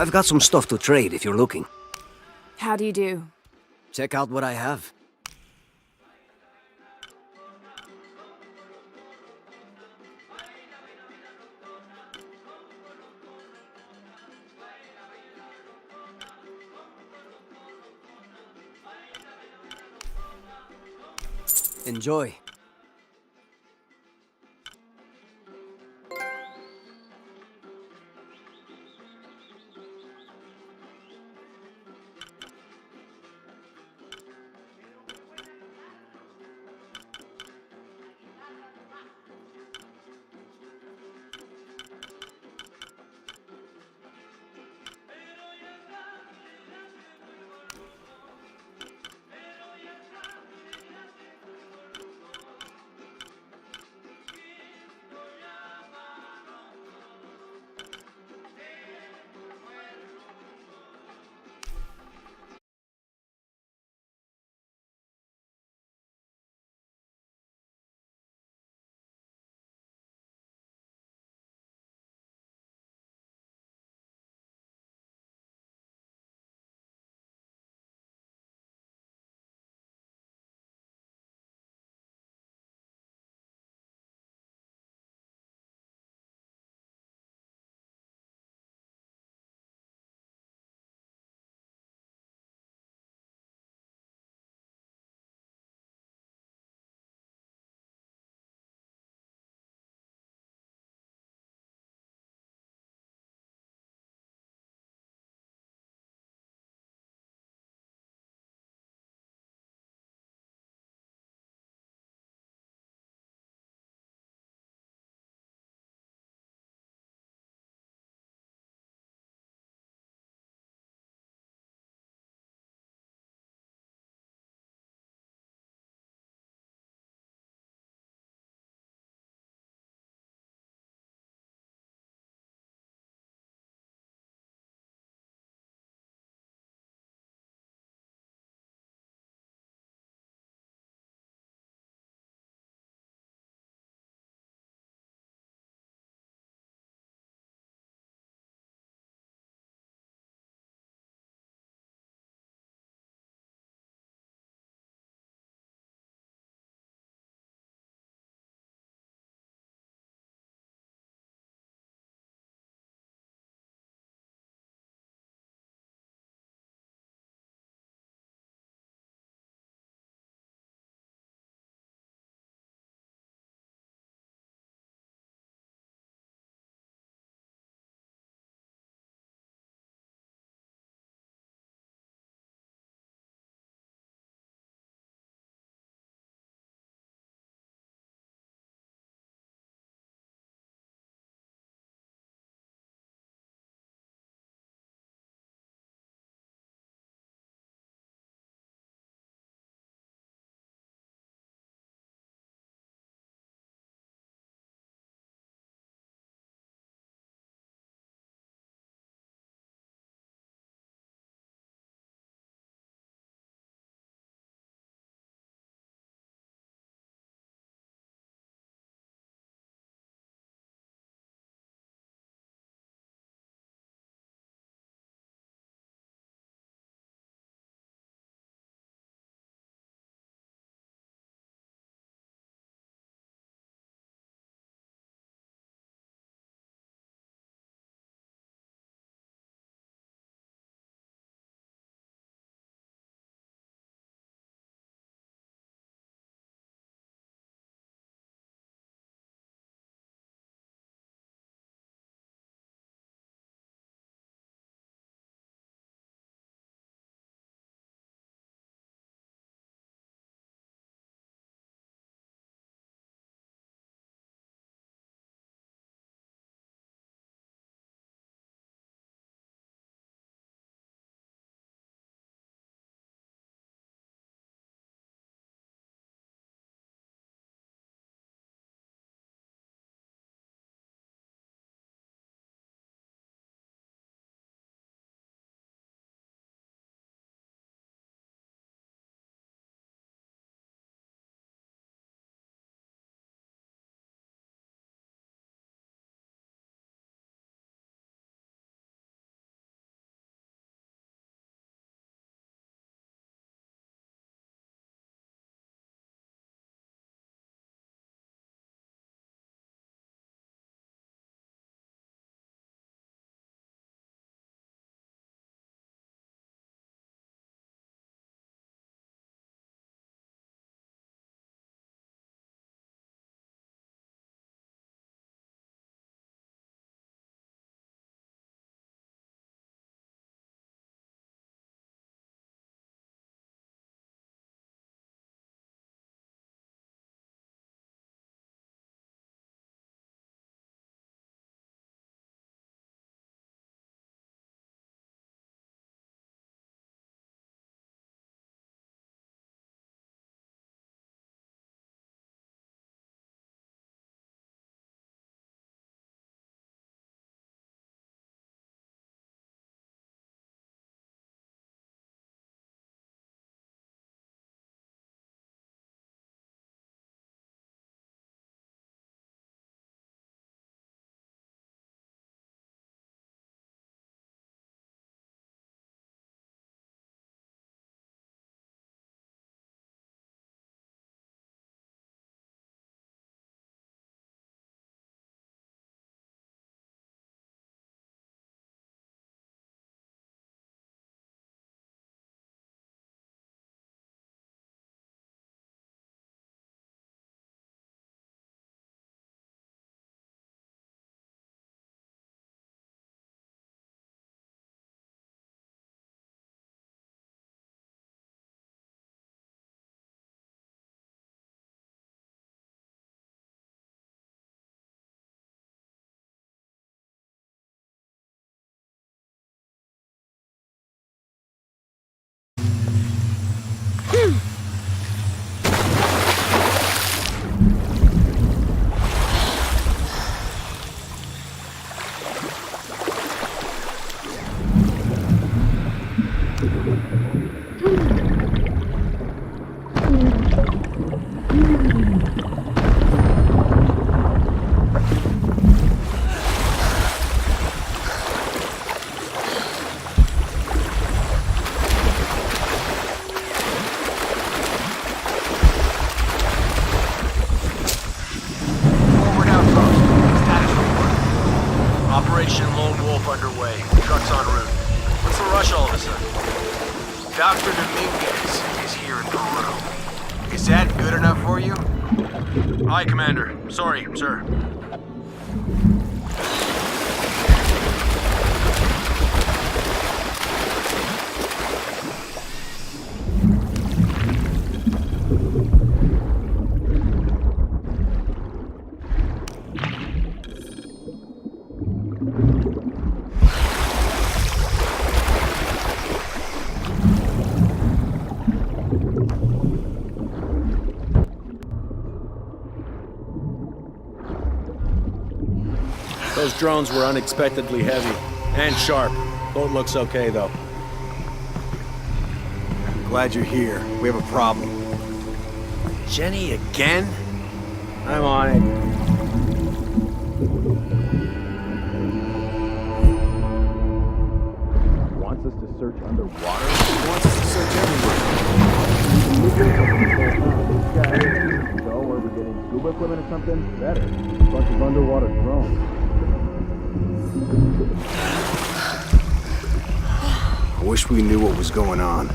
I've got some stuff to trade if you're looking. How do you do? Check out what I have. Enjoy. Forward outpost. Status report. Operation Lone Wolf underway. Trucks en route. What's the rush all of a sudden? Dr. Dominguez is here in Peru. Is that good enough for you? Aye, Commander. Sorry, sir. Those drones were unexpectedly heavy and sharp. Boat looks okay, though. I'm glad you're here. We have a problem. Jenny again? I'm on it. Wants us to search underwater? Wants us to search everywhere. So, where we're getting scuba equipment or something? Better. A bunch of underwater drones. I wish we knew what was going on.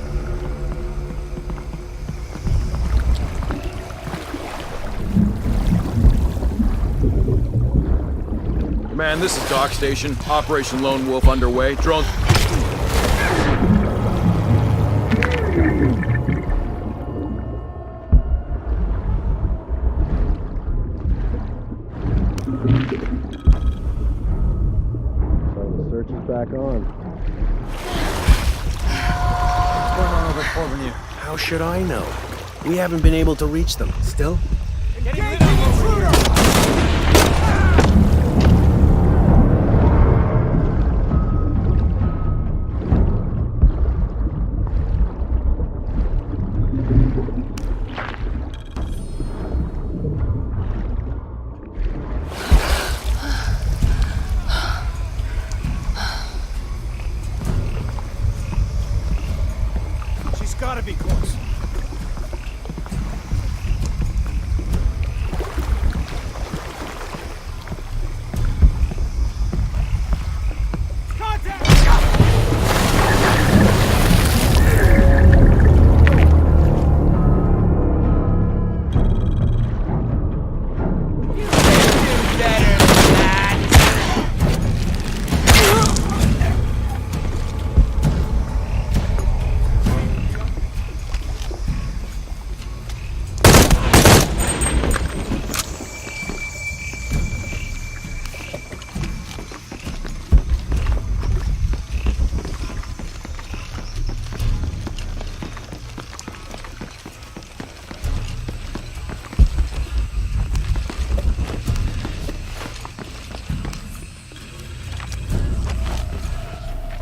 Command, this is Dock Station. Operation Lone Wolf underway. Drones... Search is back on. What's going on over at Fort Vernier? How should I know? We haven't been able to reach them. Still? She's gotta be close.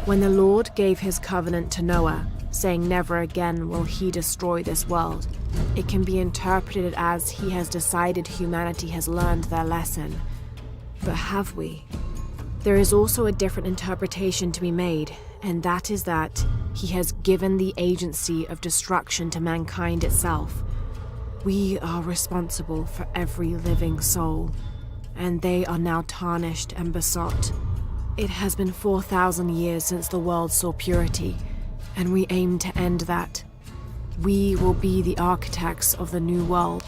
When the Lord gave his covenant to Noah, saying never again will he destroy this world, it can be interpreted as he has decided humanity has learned their lesson. But have we? There is also a different interpretation to be made, and that is that he has given the agency of destruction to mankind itself. We are responsible for every living soul, and they are now tarnished and besought. It has been 4,000 years since the world saw purity, and we aim to end that. We will be the architects of the new world.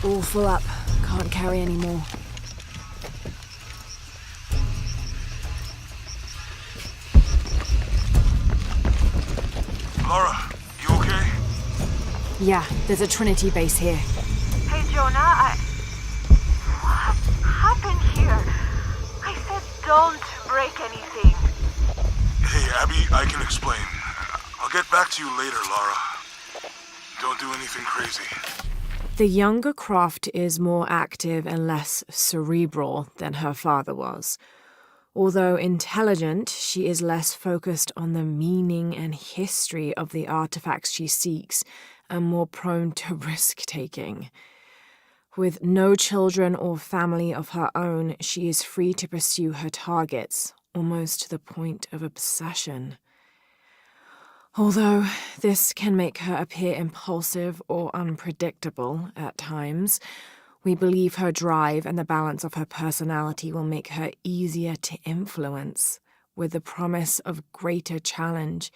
All full up. Can't carry any more. Laura, you okay? Yeah, there's a Trinity base here. Hey, Jonah, what happened here? I said don't break anything. Hey, Abby, I can explain. I'll get back to you later, Laura. Don't do anything crazy. The younger Croft is more active and less cerebral than her father was. Although intelligent, she is less focused on the meaning and history of the artifacts she seeks and more prone to risk-taking. With no children or family of her own, she is free to pursue her targets, almost to the point of obsession. Although this can make her appear impulsive or unpredictable at times, we believe her drive and the balance of her personality will make her easier to influence, with the promise of greater challenge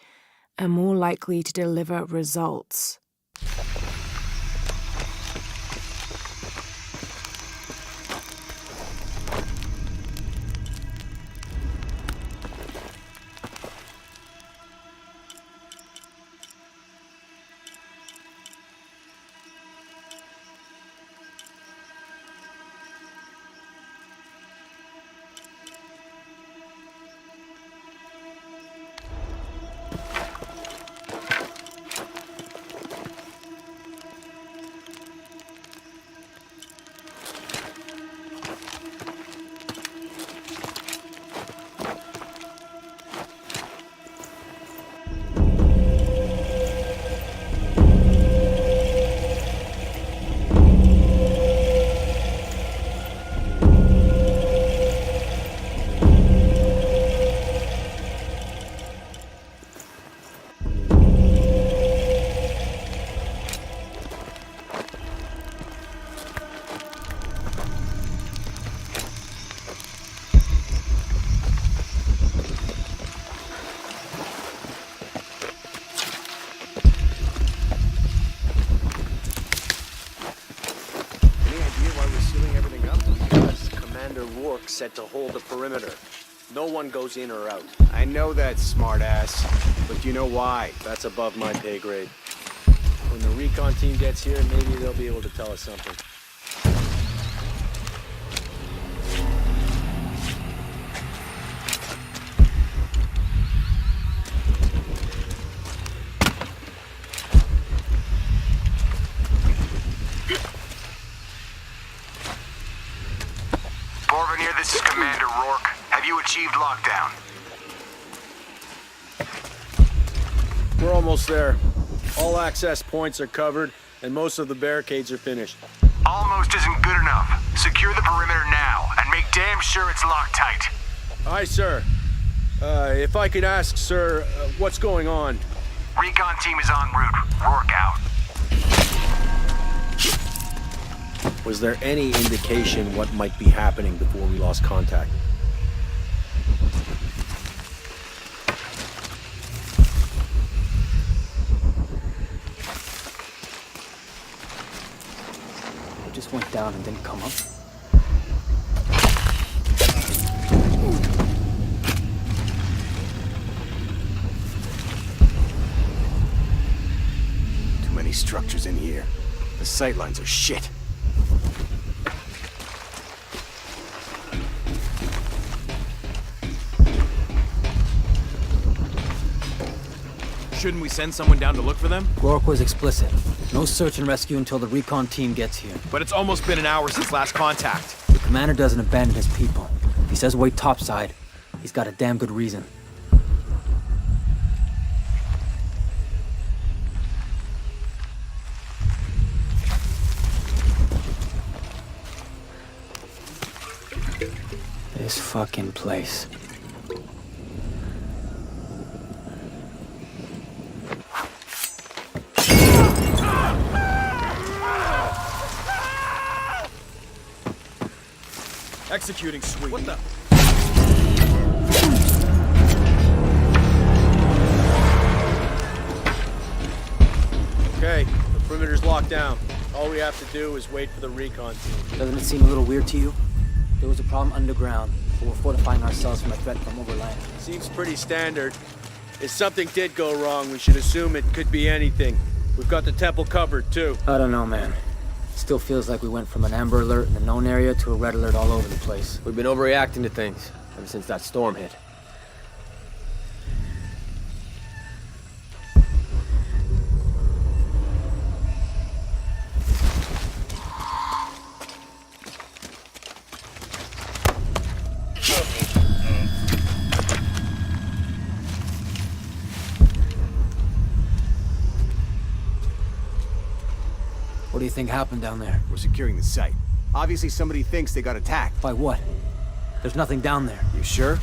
and more likely to deliver results. Set to hold the perimeter. No one goes in or out. I know that, smartass. But do you know why? That's above my pay grade. When the recon team gets here, maybe they'll be able to tell us something. This is Commander Rourke. Have you achieved lockdown? We're almost there. All access points are covered, and most of the barricades are finished. Almost isn't good enough. Secure the perimeter now, and make damn sure it's locked tight. Aye, sir. If I could ask, sir, what's going on? Recon team is en route. Rourke out. Was there any indication what might be happening before we lost contact? It just went down and didn't come up. Too many structures in here. The sightlines are shit. Shouldn't we send someone down to look for them? Rourke was explicit. No search and rescue until the recon team gets here. But it's almost been an hour since last contact. The commander doesn't abandon his people. If he says wait topside, he's got a damn good reason. This fucking place. Executing suite. What the? Okay, the perimeter's locked down. All we have to do is wait for the recon team. Doesn't it seem a little weird to you? There was a problem underground, but we're fortifying ourselves from a threat from overland. Seems pretty standard. If something did go wrong, we should assume it could be anything. We've got the temple covered, too. I don't know, man. Still feels like we went from an amber alert in the known area to a red alert all over the place. We've been overreacting to things ever since that storm hit. you think happened down there? We're securing the site. Obviously somebody thinks they got attacked. By what? There's nothing down there. You sure?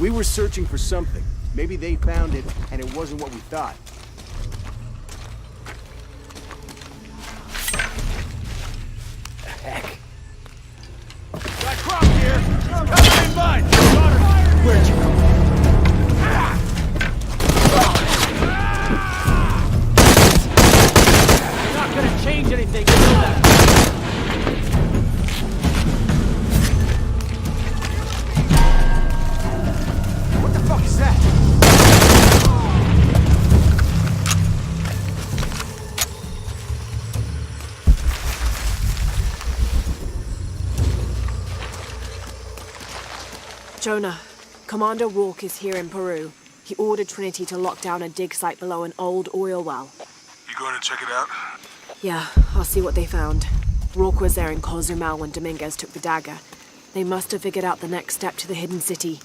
We were searching for something. Maybe they found it, and it wasn't what we thought. Heck. Got Croft here! Cover in mine! Where'd you come from? You're not gonna change anything, you know that. What the fuck is that? Jonah, Commander Rourke is here in Peru. He ordered Trinity to lock down a dig site below an old oil well. You going to check it out? Yeah, I'll see what they found. Rourke was there in Cozumel when Dominguez took the dagger. They must have figured out the next step to the hidden city.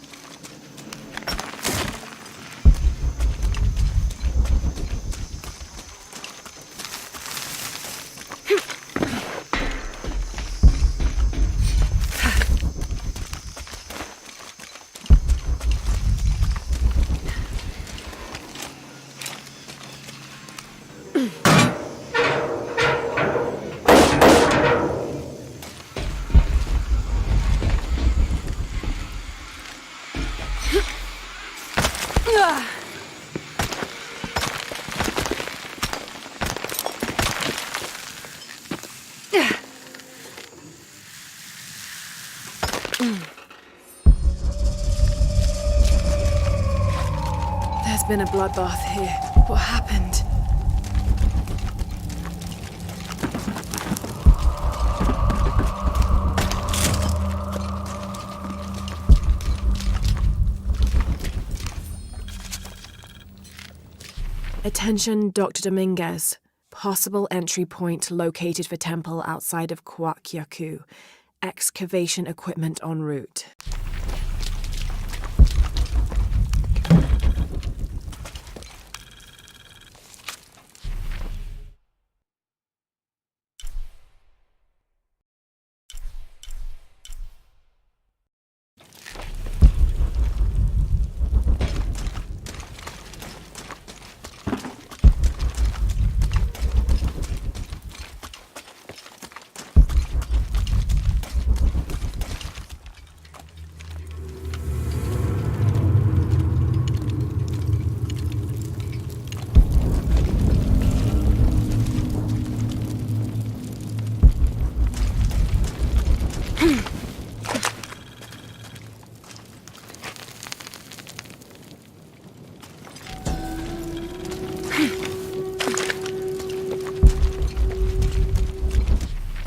There's been a bloodbath here. What happened? Attention, Dr. Dominguez. Possible entry point located for temple outside of Coaquiacu. Excavation equipment en route.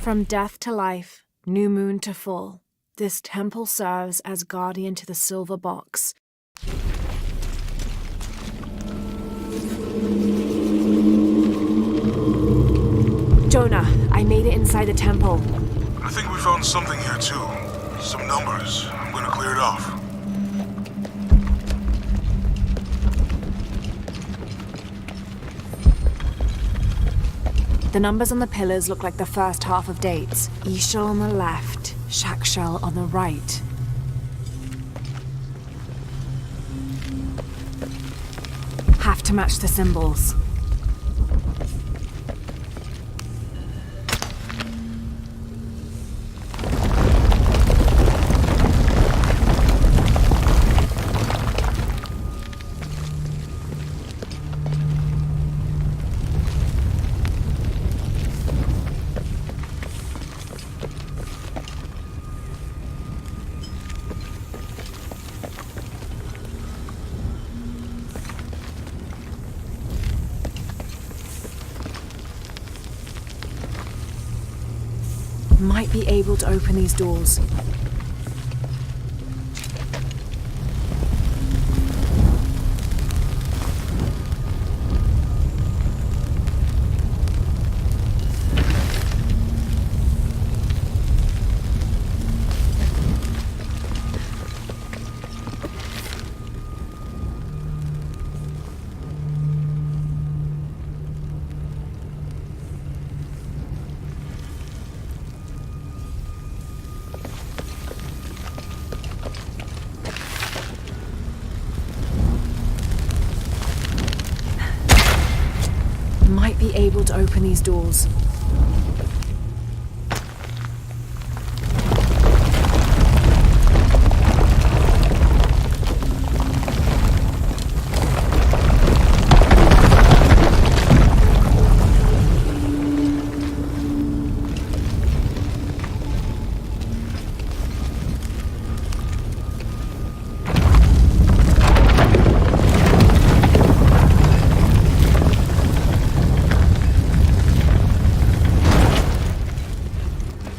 From death to life, new moon to full, this temple serves as guardian to the silver box. Jonah, I made it inside the temple. I think we found something here too. Some numbers. I'm gonna clear it off. The numbers on the pillars look like the first half of dates. Ishal on the left, Shakshal on the right. Have to match the symbols. Might be able to open these doors. Might be able to open these doors.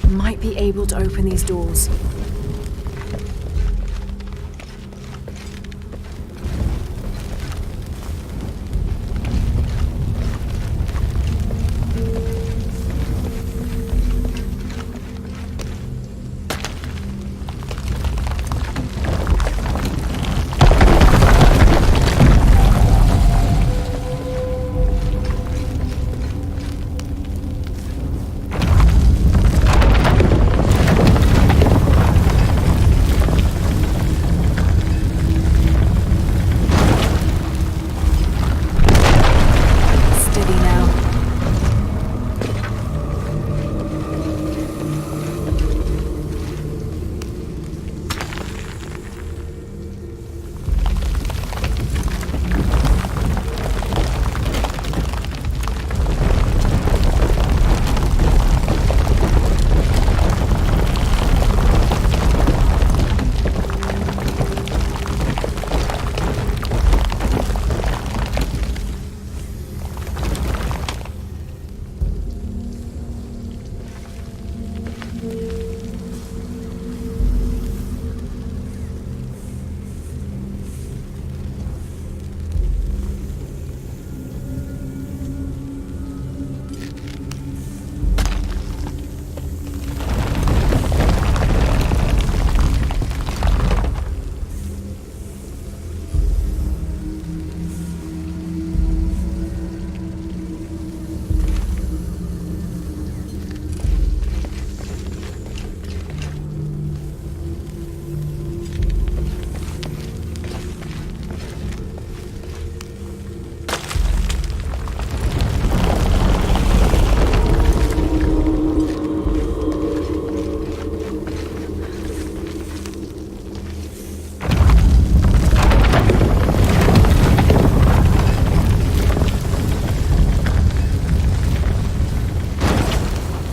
Might be able to open these doors.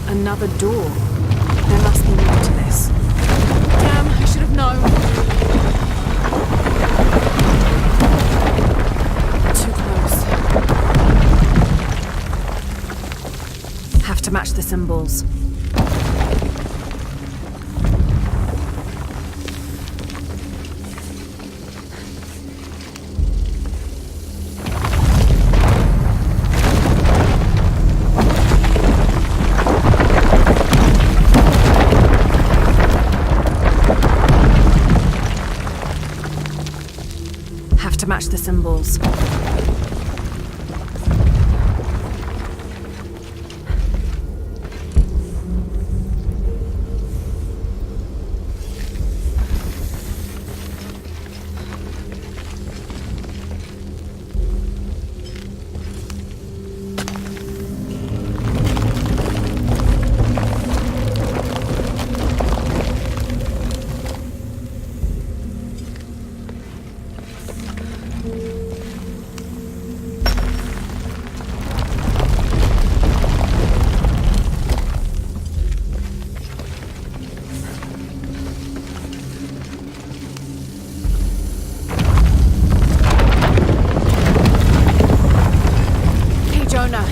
Another door. There must be more to this. Damn, I should have known. Too close. Have to match the symbols. To match the symbols.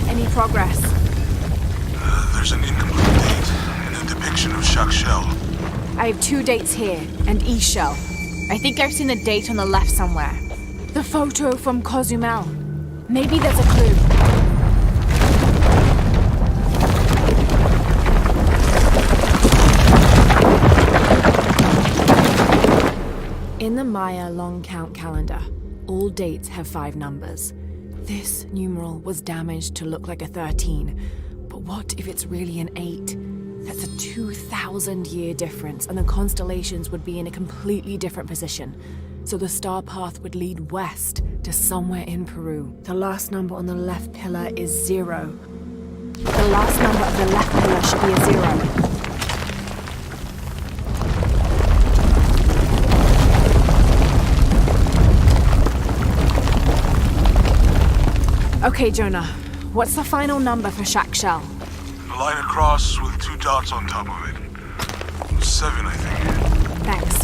Any progress? There's an incomplete date and a depiction of Jacques Shell. I have 2 dates here, and E-Shell. I think I've seen the date on the left somewhere. The photo from Cozumel. Maybe there's a clue. In the Maya long count calendar, all dates have 5 numbers. This numeral was damaged to look like a 13, but what if it's really an 8? That's a 2,000-year difference, and the constellations would be in a completely different position. so the star path would lead west to somewhere in Peru. The last number on the left pillar is 0. The last number of the left pillar should be a 0. Okay, Jonah. What's the final number for Shack Shell? A line across with 2 dots on top of it. 7, I think. Thanks.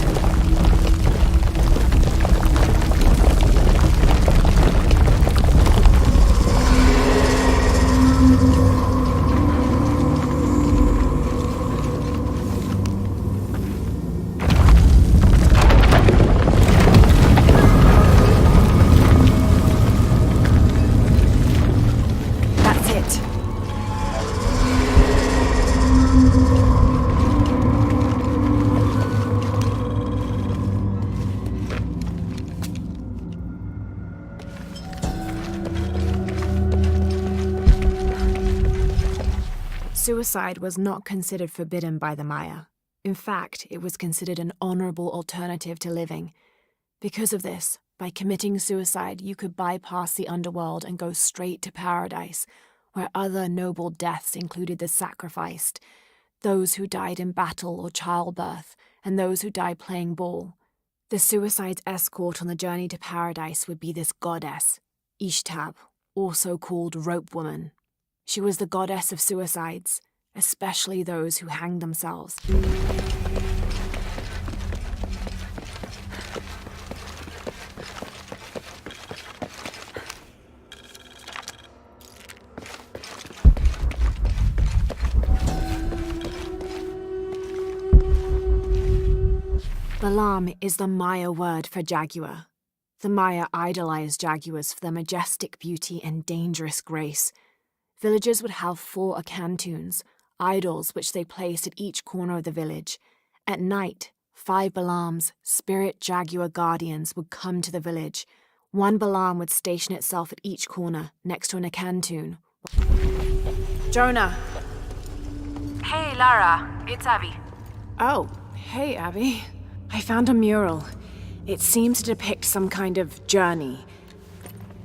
Suicide was not considered forbidden by the Maya. In fact, it was considered an honorable alternative to living. Because of this, by committing suicide, you could bypass the underworld and go straight to paradise, where other noble deaths included the sacrificed, those who died in battle or childbirth, and those who died playing ball. The suicide's escort on the journey to paradise would be this goddess, Ishtab, also called Rope Woman. She was the goddess of suicides, especially those who hanged themselves. Balam is the Maya word for jaguar. The Maya idolized jaguars for their majestic beauty and dangerous grace. Villagers would have 4 akantuns, idols which they placed at each corner of the village. At night, 5 Balams, spirit jaguar guardians, would come to the village. 1 Balam would station itself at each corner, next to an akantun. Jonah! Hey, Lara. It's Abby. Oh, hey, Abby. I found a mural. It seems to depict some kind of journey.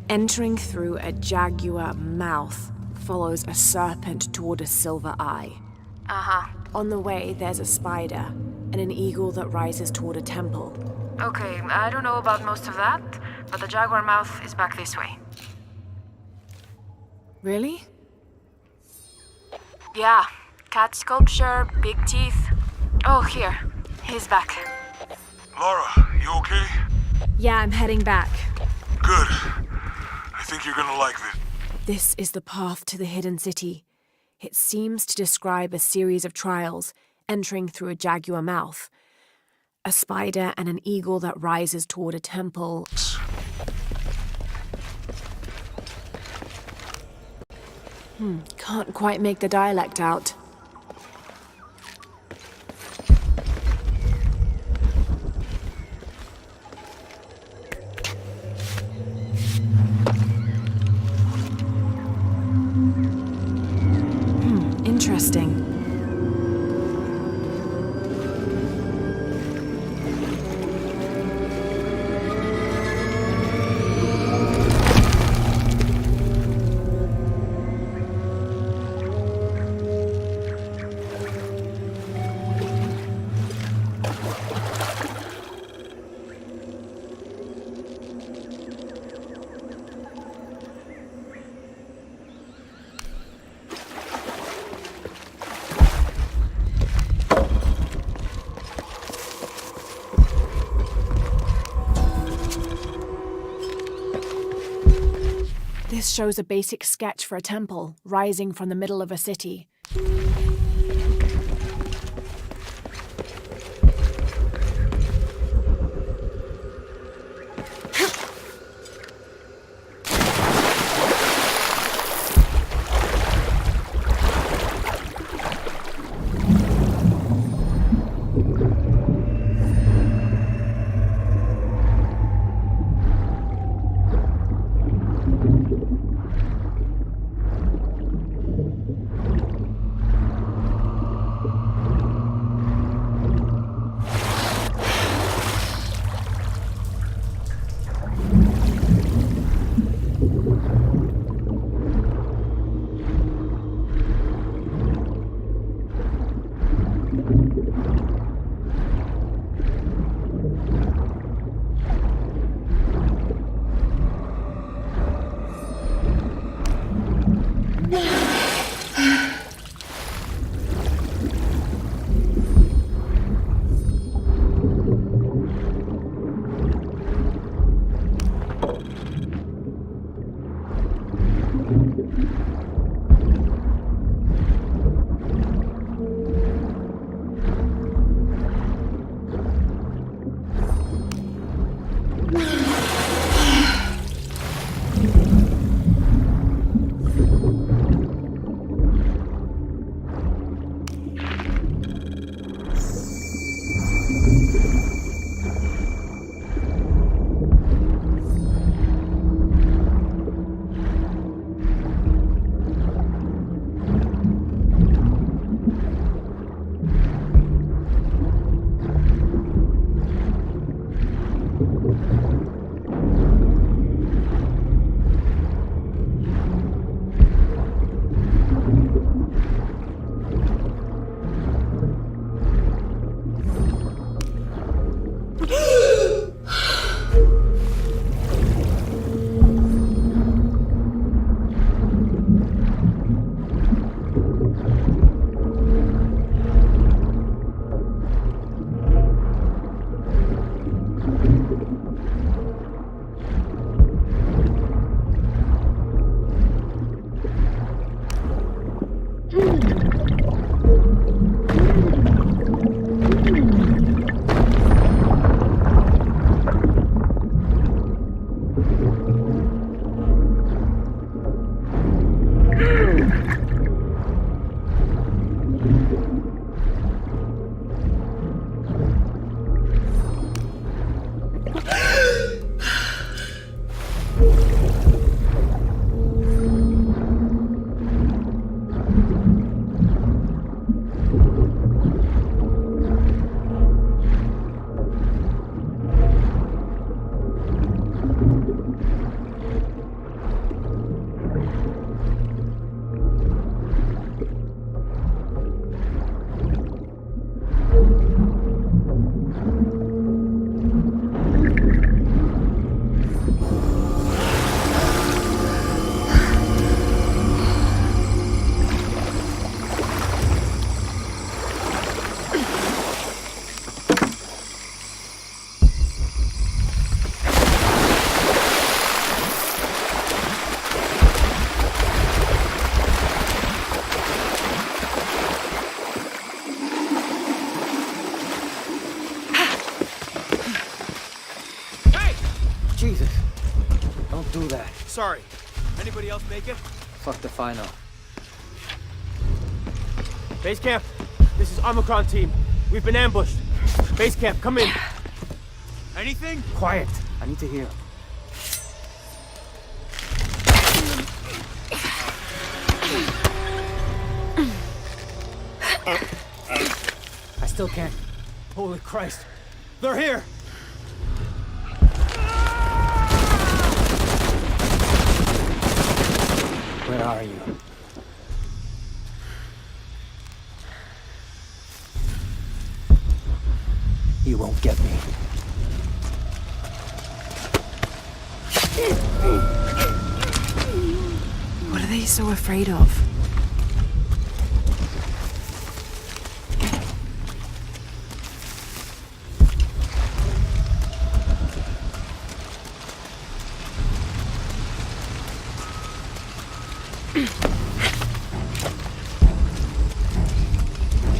Entering through a jaguar mouth follows a serpent toward a silver eye. Uh-huh. On the way, there's a spider and an eagle that rises toward a temple. Okay, I don't know about most of that, but the jaguar mouth is back this way. Really? Yeah. Cat sculpture, big teeth. Oh, here. He's back. Laura, you okay? Yeah, I'm heading back. Good. I think you're gonna like this. This is the path to the hidden city. It seems to describe a series of trials, entering through a jaguar mouth. A spider and an eagle that rises toward a temple. Can't quite make the dialect out. Interesting. This shows a basic sketch for a temple rising from the middle of a city. Jesus. Don't do that. Sorry. Anybody else make it? Fuck the final. Base camp, this is Omicron team. We've been ambushed. Base camp, come in. Anything? Quiet. I need to hear. I still can't. Holy Christ. They're here. Where are you? You won't get me. What are they so afraid of?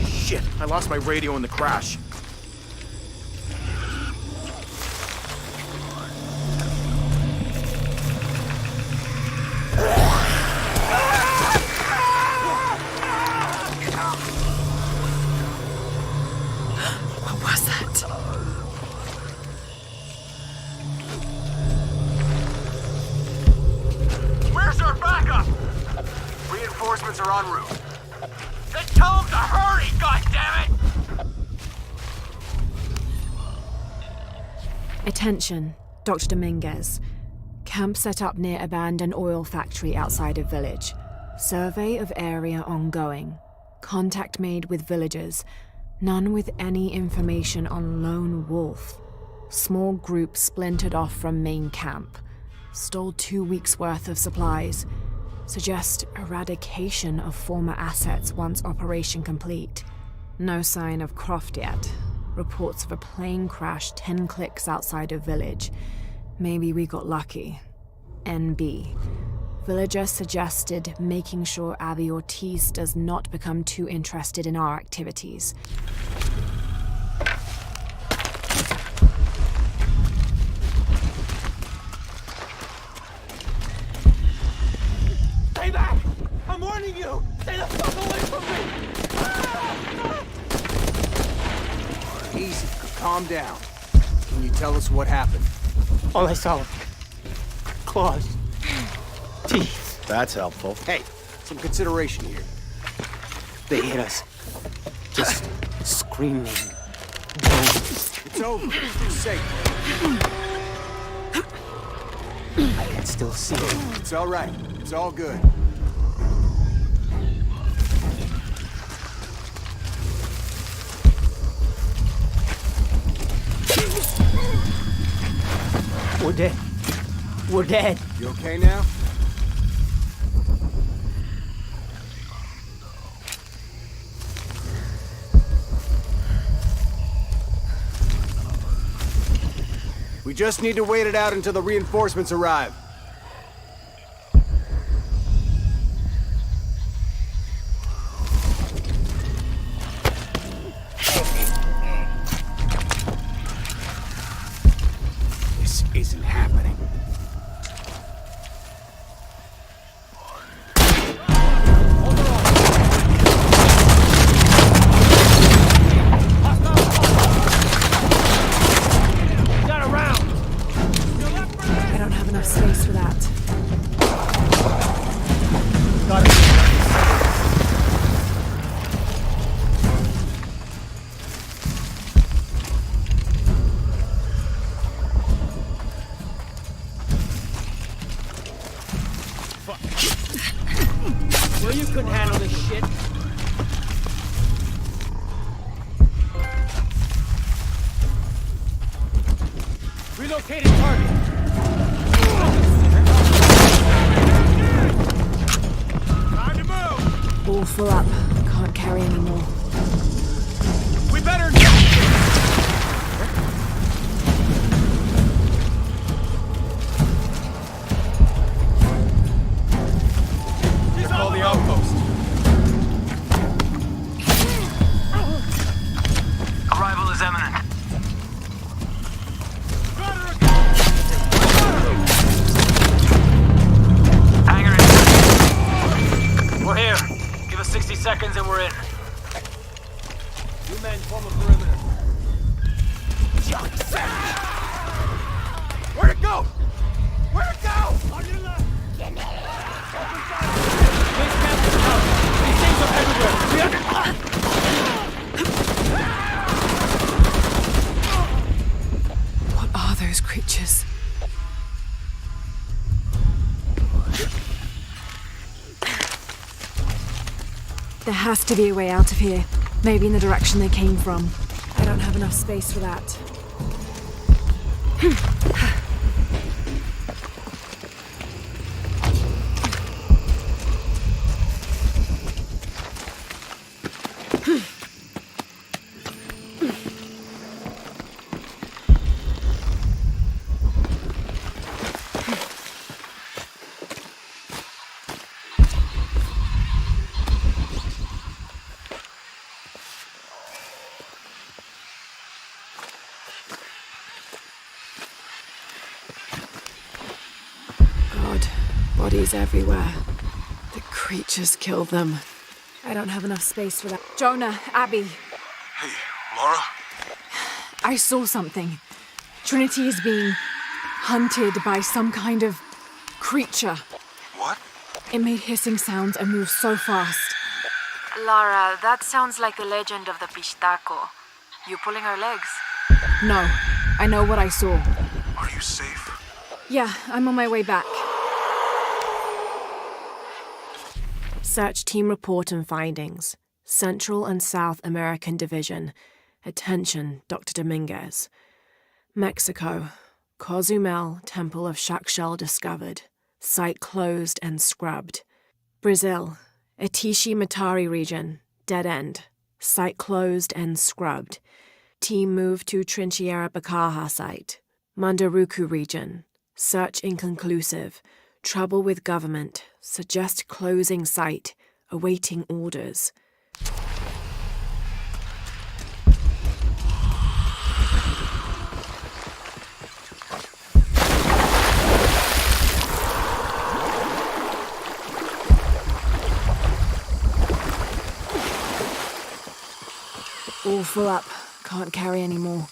Shit, I lost my radio in the crash. What was that? Where's our backup? Reinforcements are en route. Then tell them to hurry, goddammit! Attention, Dr. Dominguez. Camp set up near abandoned oil factory outside of village. Survey of area ongoing. Contact made with villagers. None with any information on lone wolf. Small group splintered off from main camp. Stole 2 weeks' worth of supplies. Suggest eradication of former assets once operation complete. No sign of Croft yet. Reports of a plane crash 10 clicks outside of village. Maybe we got lucky. NB. Villager suggested making sure Abby Ortiz does not become too interested in our activities. Stay back! I'm warning you! Stay the fuck away from me! Easy. Calm down. Can you tell us what happened? All I saw was claws. Teeth. That's helpful. Hey, some consideration here. They hit us. Just screaming. It's over. You're safe. I can still see it. It's all right. It's all good. We're dead. We're dead. You okay now? We just need to wait it out until the reinforcements arrive. This isn't happening. I don't have enough space for that. Well, you couldn't handle this shit. Relocating target. Time to move! All full up. Can't carry anymore. We better... Call the outpost. Arrival is imminent. Hangar in. We're here. Give us 60 seconds and we're in. You men form a perimeter. Where'd it go? Where'd it go? On your left. Base captain's house. These things are everywhere. What are those creatures? There has to be a way out of here. Maybe in the direction they came from. I don't have enough space for that. God, bodies everywhere. The creatures killed them. I don't have enough space for that. Jonah, Abby, Hey, Laura? I saw something. Trinity is being hunted by some kind of creature. What? It made hissing sounds and moved so fast. Lara, that sounds like the legend of the Pistaco. You pulling her legs? No, I know what I saw. Are you safe? Yeah, I'm on my way back. Search team report and findings. Central and South American Division. Attention, Dr. Dominguez. Mexico. Cozumel, Temple of Shakshel discovered. Site closed and scrubbed. Brazil. Atishi Matari region. Dead end. Site closed and scrubbed. Team moved to Trinchera Bacaja site. Mandaruku region. Search inconclusive. Trouble with government. Suggest closing site. Awaiting orders. All full up. Can't carry any more.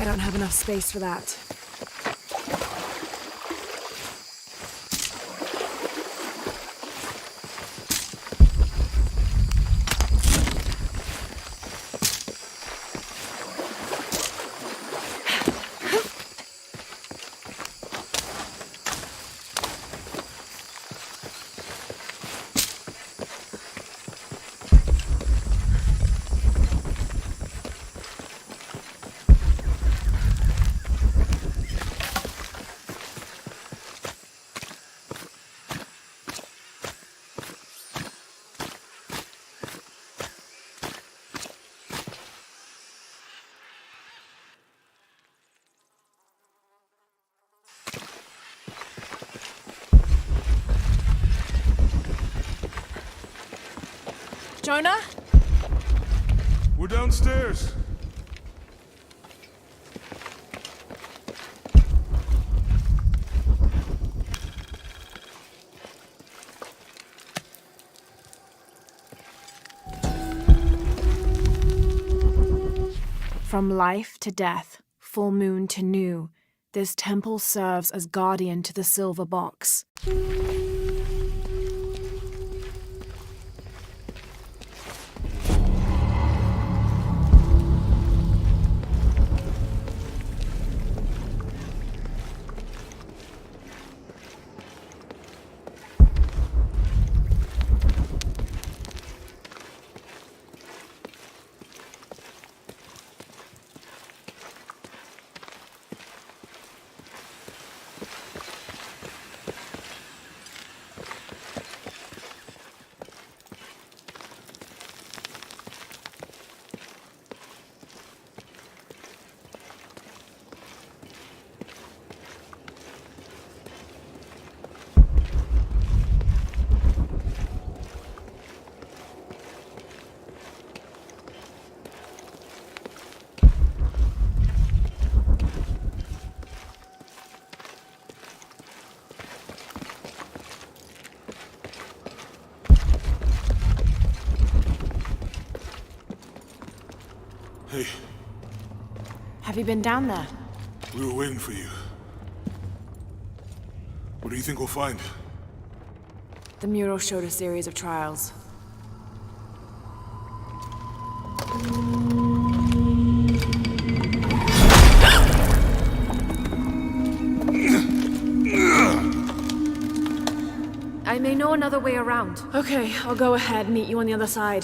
I don't have enough space for that. Jonah? We're downstairs. From life to death, full moon to new, this temple serves as guardian to the silver box. Hey, Have you been down there? we were waiting for you. What do you think we'll find? The mural showed a series of trials. I may know another way around. Okay, I'll go ahead, meet you on the other side.